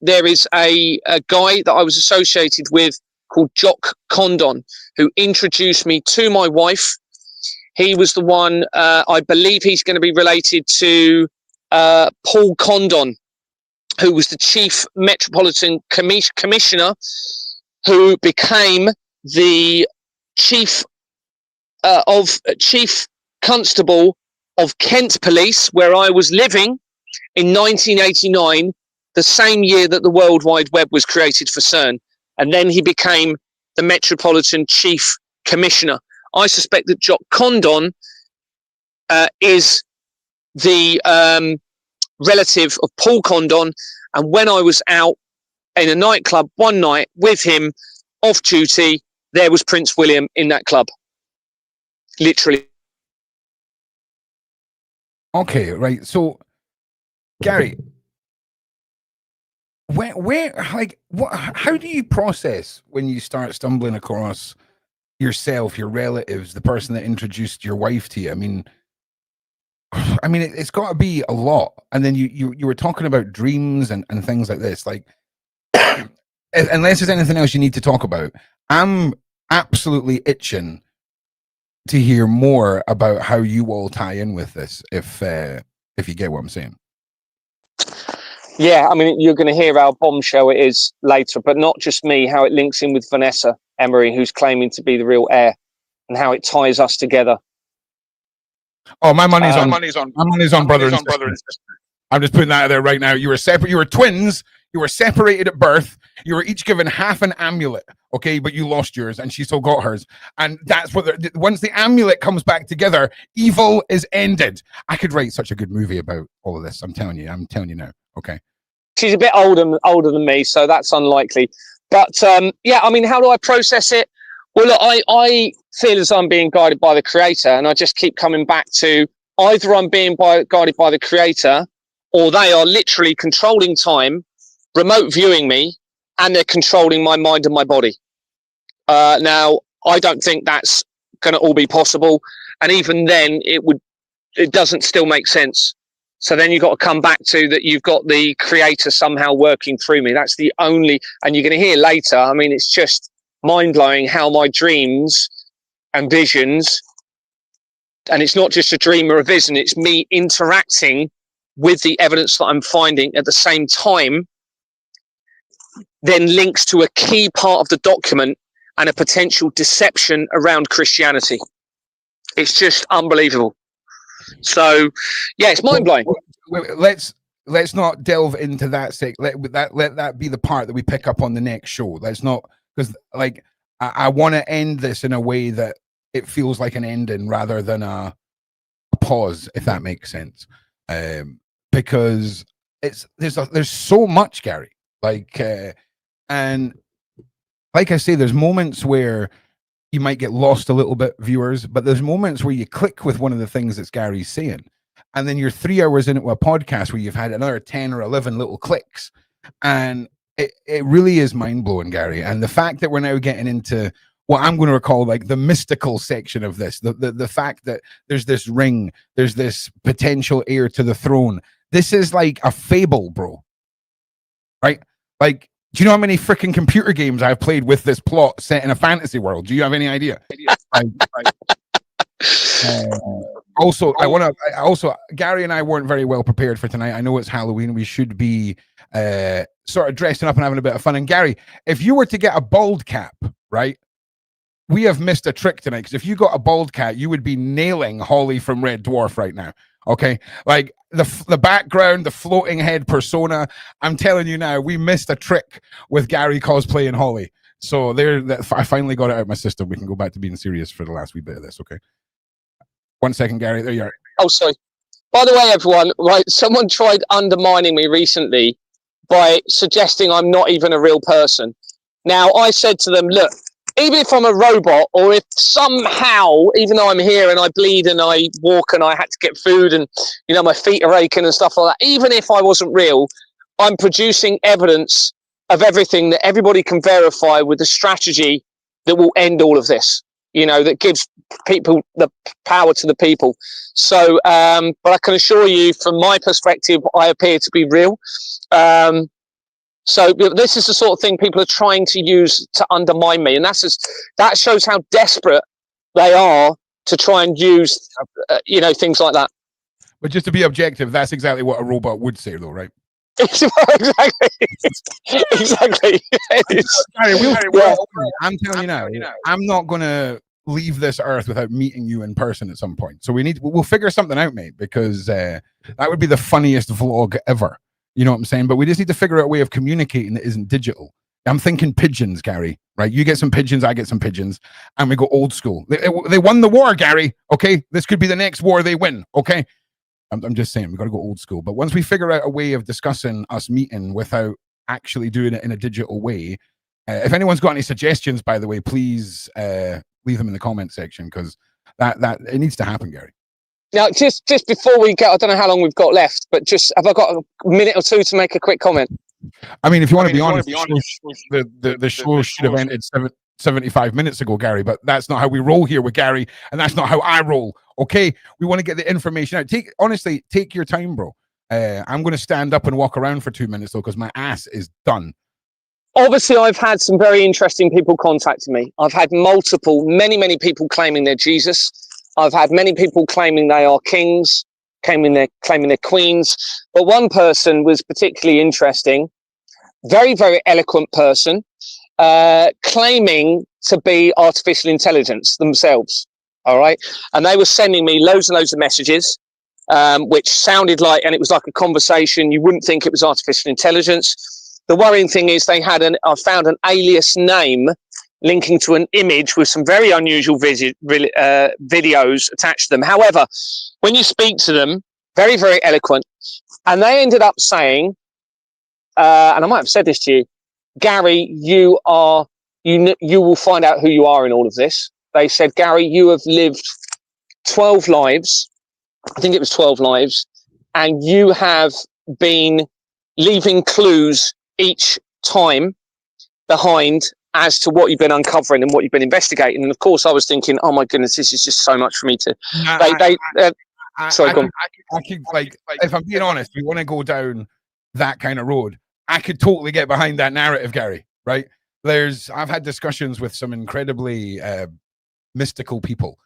there is a guy that I was associated with called Jock Condon, who introduced me to my wife. He was the one, I believe he's going to be related to Paul Condon, who was the Chief Metropolitan Commissioner, who became the Chief Constable of Kent Police, where I was living in 1989, the same year that the World Wide Web was created for CERN. And then he became the Metropolitan Chief Commissioner. I suspect that Jock Condon is the relative of Paul Condon. And when I was out in a nightclub one night with him off duty, there was Prince William in that club. Literally. Okay, right. So, Gary, how do you process when you start stumbling across yourself, your relatives, the person that introduced your wife to you? I mean, it's got to be a lot. And then you were talking about dreams and things like this. Like, unless there's anything else you need to talk about, I'm absolutely itching to hear more about how you all tie in with this, if you get what I'm saying. Yeah, I mean, you're going to hear how bombshell it is later, but not just me, how it links in with Vanessa Emery, who's claiming to be the real heir, and how it ties us together. Oh, my money's on brother and sister. I'm just putting that out there right now. You were separate. You were twins. You were separated at birth. You were each given half an amulet, okay, but you lost yours, and she still got hers. And that's what. Once the amulet comes back together, evil is ended. I could write such a good movie about all of this. I'm telling you now. Okay. She's a bit older than me, so that's unlikely. But yeah, I mean, how do I process it? Well, look, I feel as I'm being guided by the Creator, and I just keep coming back to either I'm being guided by the Creator, or they are literally controlling time, remote viewing me, and they're controlling my mind and my body. Now, I don't think that's going to all be possible, and even then, it doesn't still make sense. So then you've got to come back to that you've got the Creator somehow working through me. That's the only, and you're going to hear later, I mean, it's just mind-blowing how my dreams and visions, and it's not just a dream or a vision, it's me interacting with the evidence that I'm finding at the same time, then links to a key part of the document and a potential deception around Christianity. It's just unbelievable. So, yeah, it's mind-blowing. Let's not delve into that. Let that be the part that we pick up on the next show. Let's not, because like I want to end this in a way that it feels like an ending rather than a pause, if that makes sense. Because there's so much, Gary. And like I say, there's moments where you might get lost a little bit, viewers, but there's moments where you click with one of the things that Gary's saying, and then you're 3 hours into a podcast where you've had another 10 or 11 little clicks, and it really is mind-blowing, Gary. And the fact that we're now getting into what I'm going to recall like the mystical section of this, the fact that there's this ring, there's this potential heir to the throne. This is like a fable, bro. Right? Like, do you know how many freaking computer games I've played with this plot set in a fantasy world? Do you have any idea? Also, Gary and I weren't very well prepared for tonight. I know it's Halloween. We should be sort of dressing up and having a bit of fun. And Gary, if you were to get a bald cap, right? We have missed a trick tonight, because if you got a bald cap, you would be nailing Holly from Red Dwarf right now. Okay, like the background, the floating head persona. I'm telling you now, we missed a trick with Gary cosplaying Holly. So I finally got it out of my system. We can go back to being serious for the last wee bit of this. Okay. 1 second, Gary. There you are. Oh, sorry. By the way, everyone, right? Someone tried undermining me recently by suggesting I'm not even a real person. Now, I said to them, look, even if I'm a robot, or if somehow, even though I'm here and I bleed and I walk and I had to get food and, you know, my feet are aching and stuff like that, even if I wasn't real, I'm producing evidence of everything that everybody can verify with the strategy that will end all of this, you know, that gives people the power to the people. So, but I can assure you, from my perspective, I appear to be real. So this is the sort of thing people are trying to use to undermine me. And that shows how desperate they are to try and use, things like that. But just to be objective, that's exactly what a robot would say, though, right? Exactly. I'm telling you now, I'm not going to leave this earth without meeting you in person at some point. So we'll figure something out, mate, because that would be the funniest vlog ever. You know what I'm saying? But we just need to figure out a way of communicating that isn't digital. I'm thinking pigeons, Gary, right? You get some pigeons, I get some pigeons, and we go old school. They won the war, Gary, okay? This could be the next war they win, okay? I'm just saying, we've got to go old school. But once we figure out a way of discussing us meeting without actually doing it in a digital way, if anyone's got any suggestions, by the way, please leave them in the comment section, because that it needs to happen, Gary. Now, just before we go, I don't know how long we've got left, but just have I got a minute or two to make a quick comment? I mean, if you want to be honest, the show should have ended 75 minutes ago, Gary, but that's not how we roll here with Gary, and that's not how I roll. Okay, we want to get the information out. Take your time, bro. I'm going to stand up and walk around for 2 minutes though, because my ass is done. Obviously, I've had some very interesting people contacting me. I've had many people claiming they're Jesus. I've had many people claiming they are kings, claiming they're queens. But one person was particularly interesting, very, very eloquent person, claiming to be artificial intelligence themselves. All right. And they were sending me loads and loads of messages, which sounded like, and it was like a conversation. You wouldn't think it was artificial intelligence. the worrying thing is I found an alias name linking to an image with some very unusual videos attached to them. However, when you speak to them, very, very eloquent, and they ended up saying, and I might have said this to you, Gary, you will find out who you are in all of this. They said, Gary, you have lived 12 lives. I think it was 12 lives. And you have been leaving clues each time behind as to what you've been uncovering and what you've been investigating. And of course, I was thinking, oh my goodness, this is just so much for me to. Sorry, go on. I could, like, if I'm being honest, if you want to go down that kind of road, I could totally get behind that narrative, Gary. Right? I've had discussions with some incredibly mystical people,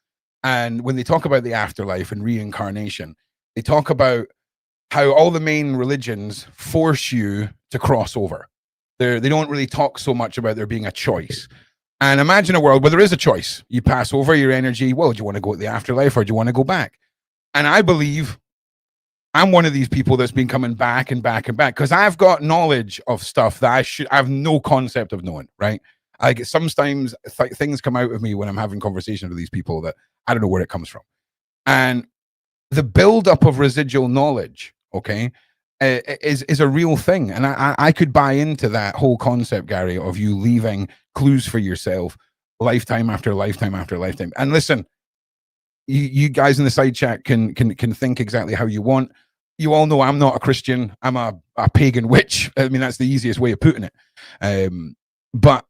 and when they talk about the afterlife and reincarnation, they talk about how all the main religions force you to cross over. They don't really talk so much about there being a choice. And imagine a world where there is a choice. You pass over your energy. Well, do you want to go to the afterlife or do you want to go back? And I believe I'm one of these people that's been coming back and back and back because I've got knowledge of stuff that I have no concept of knowing, right? Sometimes things come out of me when I'm having conversations with these people that I don't know where it comes from. And the buildup of residual knowledge, okay, is a real thing. And I could buy into that whole concept, Gary, of you leaving clues for yourself lifetime after lifetime after lifetime. And listen, you guys in the side chat can think exactly how you want. You all know I'm not a Christian. I'm a pagan witch. I mean, that's the easiest way of putting it. But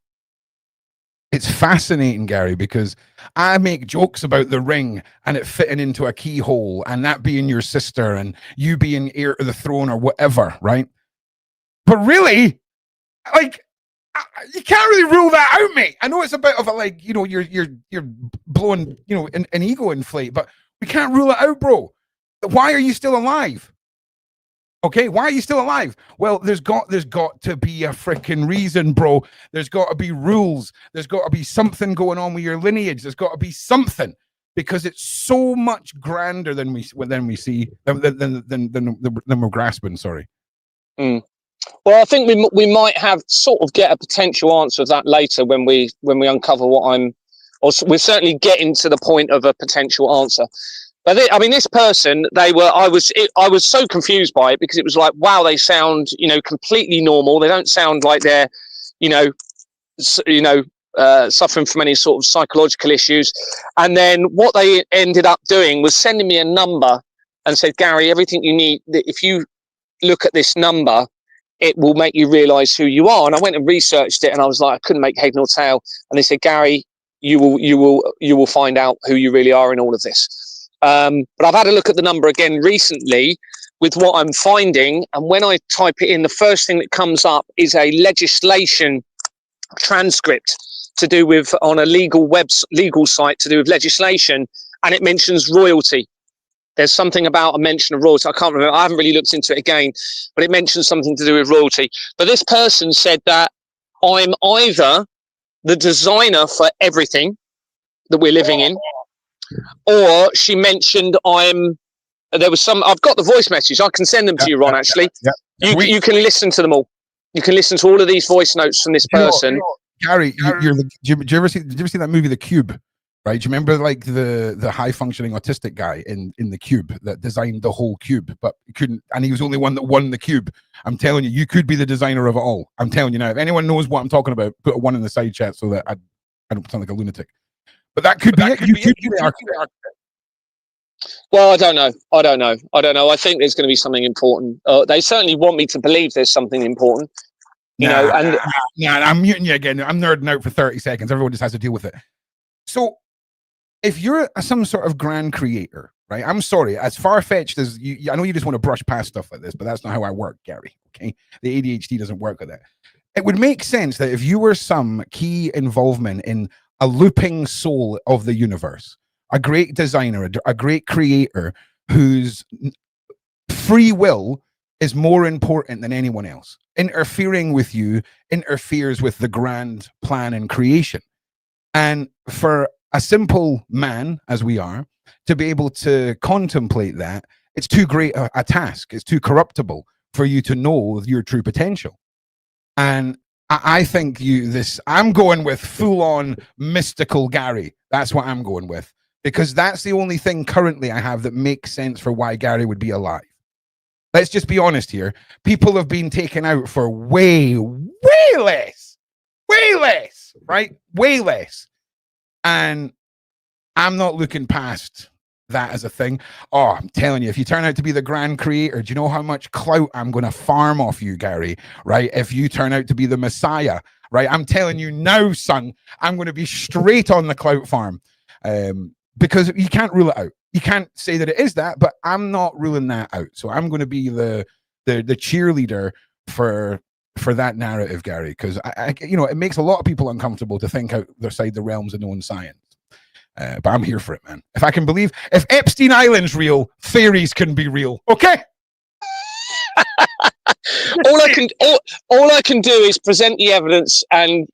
it's fascinating, Gary, because I make jokes about the ring and it fitting into a keyhole and that being your sister and you being heir to the throne or whatever, right? But really, like, you can't really rule that out, mate. I know it's a bit of a, like, you know, you're blowing, you know, an ego inflate, but we can't rule it out, bro. Why are you still alive? Okay, why are you still alive? Well, there's got to be a freaking reason, bro. There's got to be rules. There's got to be something going on with your lineage. There's got to be something, because it's so much grander than we see than we're grasping. Sorry. Mm. Well, I think we might have sort of get a potential answer of that later when we uncover what we're certainly getting to the point of a potential answer. But I mean, this person, I was so confused by it, because it was like, wow, they sound, you know, completely normal. They don't sound like they're, suffering from any sort of psychological issues. And then what they ended up doing was sending me a number and said, Gary, everything you need, if you look at this number, it will make you realize who you are. And I went and researched it, and I was like, I couldn't make head nor tail. And they said, Gary, you will find out who you really are in all of this. But I've had a look at the number again recently with what I'm finding. And when I type it in, the first thing that comes up is a legislation transcript to do with, on a legal site to do with legislation. And it mentions royalty. There's something about a mention of royalty. I can't remember. I haven't really looked into it again, but it mentions something to do with royalty. But this person said that I'm either the designer for everything that we're living in, or she mentioned I've got the voice message. I can send them to you, Ron, actually. Yeah. You can listen to them all. You can listen to all of these voice notes from this person. Gary, did you ever see that movie, The Cube? Right? Do you remember, like, the high functioning autistic guy in The Cube that designed the whole cube, but he couldn't, and he was the only one that won the cube? I'm telling you, you could be the designer of it all. I'm telling you now. If anyone knows what I'm talking about, put a 1 in the side chat so that I don't sound like a lunatic. But that could be it. You could be the architect. Well, I don't know. I think there's going to be something important. They certainly want me to believe there's something important. I'm muting you again. I'm nerding out for 30 seconds. Everyone just has to deal with it. So, if you're some sort of grand creator, right? I'm sorry, as far-fetched as you, I know you just want to brush past stuff like this, but that's not how I work, Gary. Okay, the ADHD doesn't work like that. It would make sense that if you were some key involvement in a looping soul of the universe, a great designer, a great creator whose free will is more important than anyone else. Interfering with you interferes with the grand plan and creation. And for a simple man, as we are, to be able to contemplate that, it's too great a task. It's too corruptible for you to know your true potential. And I think I'm going with full-on mystical Gary. That's what I'm going with, because that's the only thing currently I have that makes sense for why Gary would be alive. Let's just be honest here. People have been taken out for way less, right? Way less. And I'm not looking past that as a thing. Oh, I'm telling you, if you turn out to be the grand creator, do you know how much clout I'm going to farm off you, Gary? Right? If you turn out to be the Messiah, right? I'm telling you now, son, I'm going to be straight on the clout farm, because you can't rule it out. You can't say that it is that, but I'm not ruling that out. So I'm going to be the cheerleader for that narrative, Gary, because it makes a lot of people uncomfortable to think outside the realms of known science. But I'm here for it, man. If I can believe, if Epstein Island's real, fairies can be real. Okay. all I can do is present the evidence and,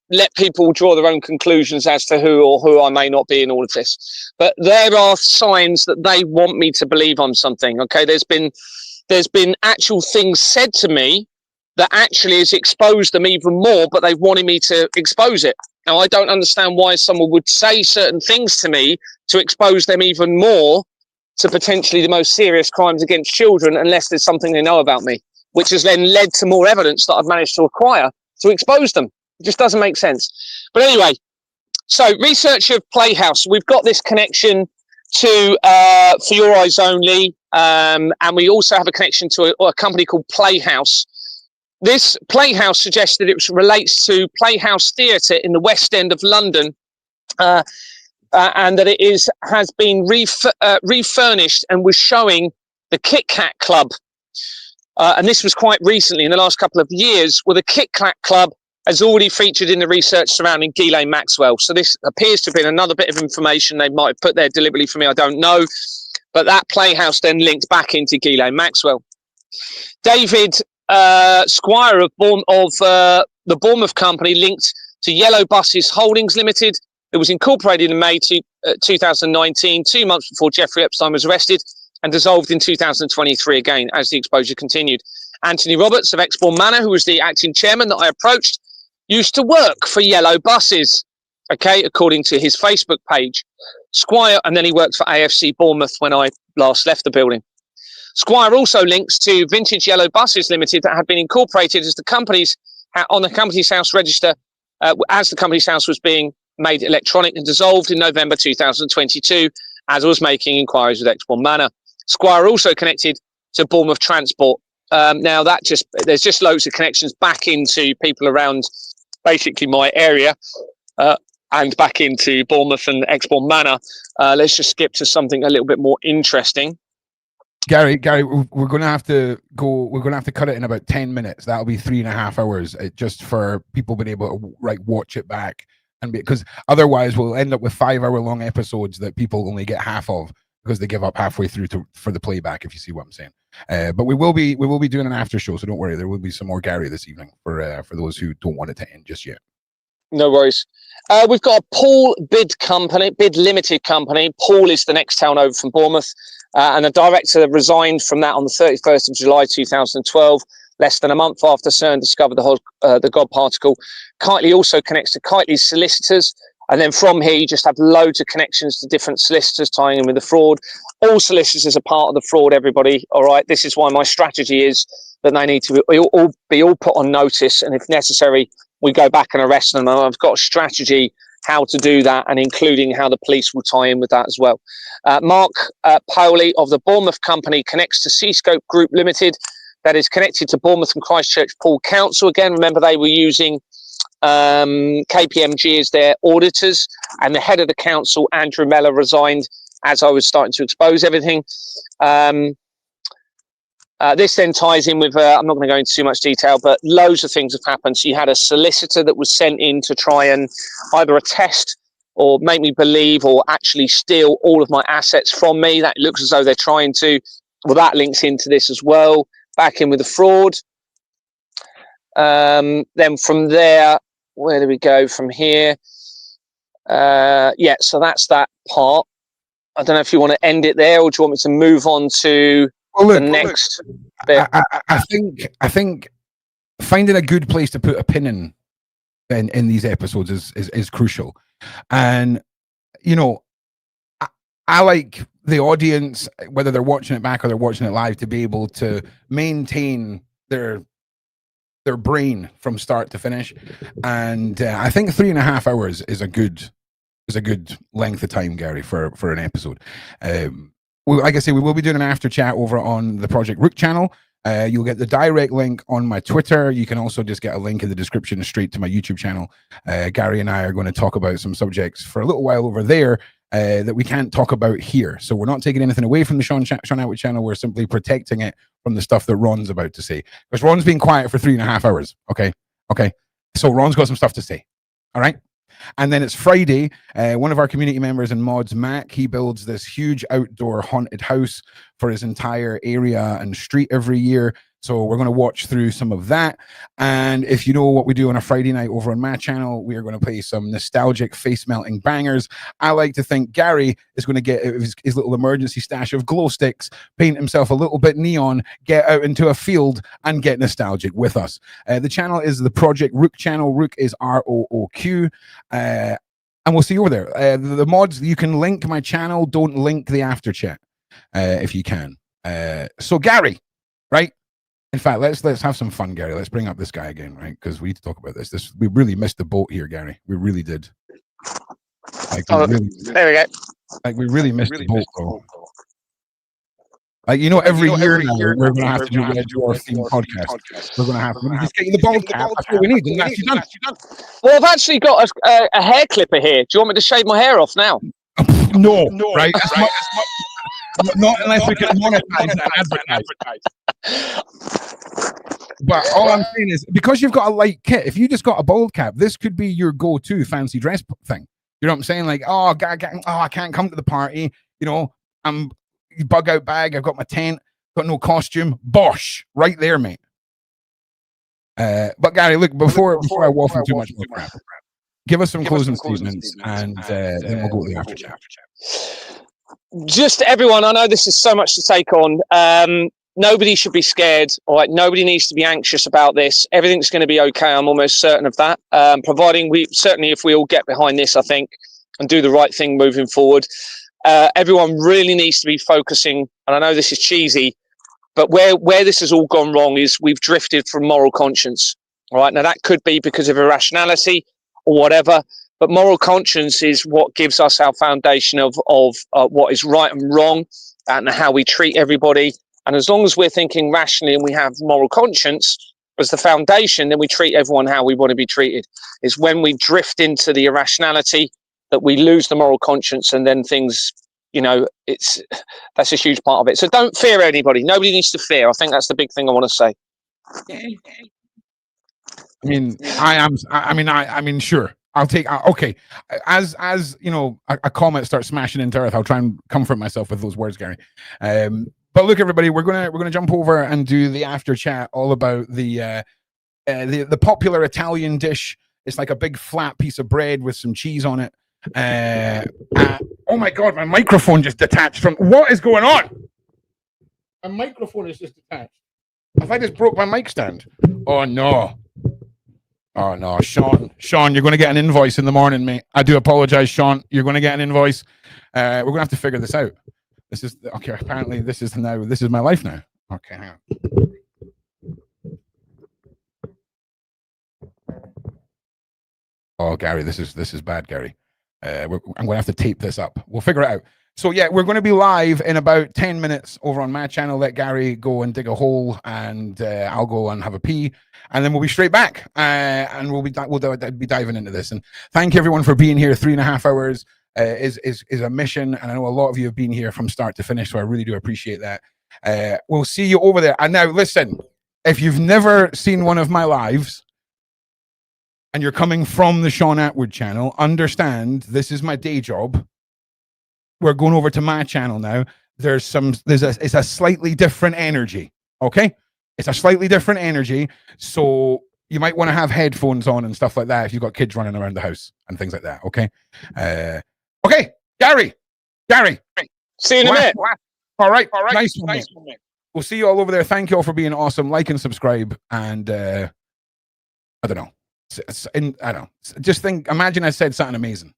let people draw their own conclusions as to who I may not be in all of this. But there are signs that they want me to believe on something. Okay. There's been actual things said to me that actually has exposed them even more, but they've wanted me to expose it. Now, I don't understand why someone would say certain things to me to expose them even more to potentially the most serious crimes against children, unless there's something they know about me, which has then led to more evidence that I've managed to acquire to expose them. It just doesn't make sense. But anyway, so research of Playhouse. We've got this connection to For Your Eyes Only, and we also have a connection to a company called Playhouse. This Playhouse suggests that it relates to Playhouse Theatre in the West End of London, and that it has been refurnished and was showing the Kit Kat Club. And this was quite recently, in the last couple of years, where the Kit Kat Club has already featured in the research surrounding Ghislaine Maxwell. So this appears to have been another bit of information they might have put there deliberately for me, I don't know. But that Playhouse then linked back into Ghislaine Maxwell. David Squire of the Bournemouth company linked to Yellow Buses Holdings Limited. It was incorporated in May 2019, 2 months before Jeffrey Epstein was arrested, and dissolved in 2023 again as the exposure continued. Anthony Roberts of Exbourne Manor, who was the acting chairman that I approached, used to work for Yellow Buses, okay, according to his Facebook page. Squire, and then he worked for AFC Bournemouth when I last left the building. Squire also links to Vintage Yellow Buses Limited that had been incorporated as on the Companies House register as the Companies House was being made electronic and dissolved in November 2022, as I was making inquiries with Exbourne Manor. Squire also connected to Bournemouth Transport. Now there's just loads of connections back into people around basically my area and back into Bournemouth and Exbourne Manor. Let's just skip to something a little bit more interesting. Gary, we're going to have to go. We're going to have to cut it in about 10 minutes. That'll be 3.5 hours, just for people being able to watch it back, and because otherwise we'll end up with 5-hour-long episodes that people only get half of because they give up halfway through for the playback. If you see what I'm saying. But we will be doing an after show, so don't worry. There will be some more Gary this evening for those who don't want it to end just yet. No worries. We've got a Paul Bid Limited company. Paul is the next town over from Bournemouth. And the director resigned from that on the 31st of July 2012, less than a month after CERN discovered the God particle. Kitely also connects to Kitely's solicitors. And then from here, you just have loads of connections to different solicitors tying in with the fraud. All solicitors are part of the fraud, everybody. All right. This is why my strategy is that they need to be all put on notice. And if necessary, we go back and arrest them. And I've got a strategy how to do that, and including how the police will tie in with that as well. Mark Powley of the Bournemouth company connects to Seascope Group Limited, that is connected to Bournemouth and Christchurch Pool Council. Again, remember they were using KPMG as their auditors, and the head of the council, Andrew Mellor, resigned as I was starting to expose everything. This then ties in with, I'm not going to go into too much detail, but loads of things have happened. So you had a solicitor that was sent in to try and either attest or make me believe or actually steal all of my assets from me. That looks as though they're trying to. Well, that links into this as well. Back in with the fraud. Then from there, where do we go from here? Yeah, so that's that part. I don't know if you want to end it there, or do you want me to move on to the next bit? I think finding a good place to put a pin in these episodes is crucial. And you know, I like the audience, whether they're watching it back or they're watching it live, to be able to maintain their brain from start to finish. And I think 3.5 hours is a good length of time, Gary, for an episode. Well, like I say, we will be doing an after chat over on the ProjectROOQ channel. You'll get the direct link on my Twitter. You can also just get a link in the description straight to my YouTube channel. Gary and I are going to talk about some subjects for a little while over there that we can't talk about here. So we're not taking anything away from the Shaun Attwood channel. We're simply protecting it from the stuff that Ron's about to say. Because Ron's been quiet for 3.5 hours. Okay. So Ron's got some stuff to say. All right. And then it's Friday. One of our community members and mods, Mac, he builds this huge outdoor haunted house for his entire area and street every year. So we're going to watch through some of that. And if you know what we do on a Friday night over on my channel, we are going to play some nostalgic face-melting bangers. I like to think Gary is going to get his little emergency stash of glow sticks, paint himself a little bit neon, get out into a field and get nostalgic with us. The channel is the ProjectROOQ channel. ROOQ is ROOQ. And we'll see you over there. The mods, you can link my channel. Don't link the after chat if you can. So Gary, right? In fact, let's have some fun, Gary. Let's bring up this guy again, right? Because we need to talk about this. We really missed the boat here, Gary. We really did. Like, there we go. Like, we really missed the boat, bro. Like, you know, every year now, we're going to have to do Red Dwarf theme podcast. We're going to have to just get you the bald cap. That's what we need. And that's you done. Well, I've actually got a hair clipper here. Do you want me to shave my hair off now? No, right? Not unless we can monetize and advertise. But all I'm saying is, because you've got a light kit, if you just got a bald cap, this could be your go-to fancy dress thing. You know what I'm saying? Like, I can't come to the party. You know, I'm bug out bag. I've got my tent. Got no costume. Bosh, right there, mate. But Gary, look, before I waffle too much more crap, give us some closing statements, and then we'll go to the after chat. Just everyone, I know this is so much to take on. Nobody should be scared. All right, nobody needs to be anxious about this. Everything's going to be okay. I'm almost certain of that. Providing if we all get behind this, I think, and do the right thing moving forward. Everyone really needs to be focusing. And I know this is cheesy, but where this has all gone wrong is we've drifted from moral conscience. All right, now that could be because of irrationality or whatever. But moral conscience is what gives us our foundation of what is right and wrong and how we treat everybody. And as long as we're thinking rationally and we have moral conscience as the foundation, then we treat everyone how we want to be treated. It's when we drift into the irrationality that we lose the moral conscience, and then things, that's a huge part of it. So don't fear anybody. Nobody needs to fear. I think that's the big thing I want to say. I mean, sure. I'll take, okay. As you know, a comet starts smashing into Earth, I'll try and comfort myself with those words, Gary. But look, everybody, we're gonna jump over and do the after chat all about the popular Italian dish. It's like a big flat piece of bread with some cheese on it. Oh my God, my microphone just detached from. What is going on? My microphone is just detached. Have I just broke my mic stand? Oh no. Oh no, Shaun, you're going to get an invoice in the morning, mate. I do apologize, Shaun. You're going to get an invoice. We're going to have to figure this out. This is okay. Apparently, this is my life now. Okay, hang on. Oh, Gary, this is bad, Gary. I'm going to have to tape this up. We'll figure it out. So yeah, we're going to be live in about 10 minutes over on my channel. Let Gary go and dig a hole, and I'll go and have a pee, and then we'll be straight back, and we'll be diving into this. And thank you everyone for being here. 3.5 hours is a mission, and I know a lot of you have been here from start to finish, so I really do appreciate that. We'll see you over there. And now listen, if you've never seen one of my lives and you're coming from the Shaun Attwood channel, understand this is my day job. We're going over to my channel now. It's a slightly different energy. Okay, it's a slightly different energy. So you might want to have headphones on and stuff like that if you've got kids running around the house and things like that. Okay. Okay, Gary. See you in a minute. All right. Nice one, mate. We'll see you all over there. Thank you all for being awesome. Like and subscribe, and I don't know. I don't know. Just think. Imagine I said something amazing.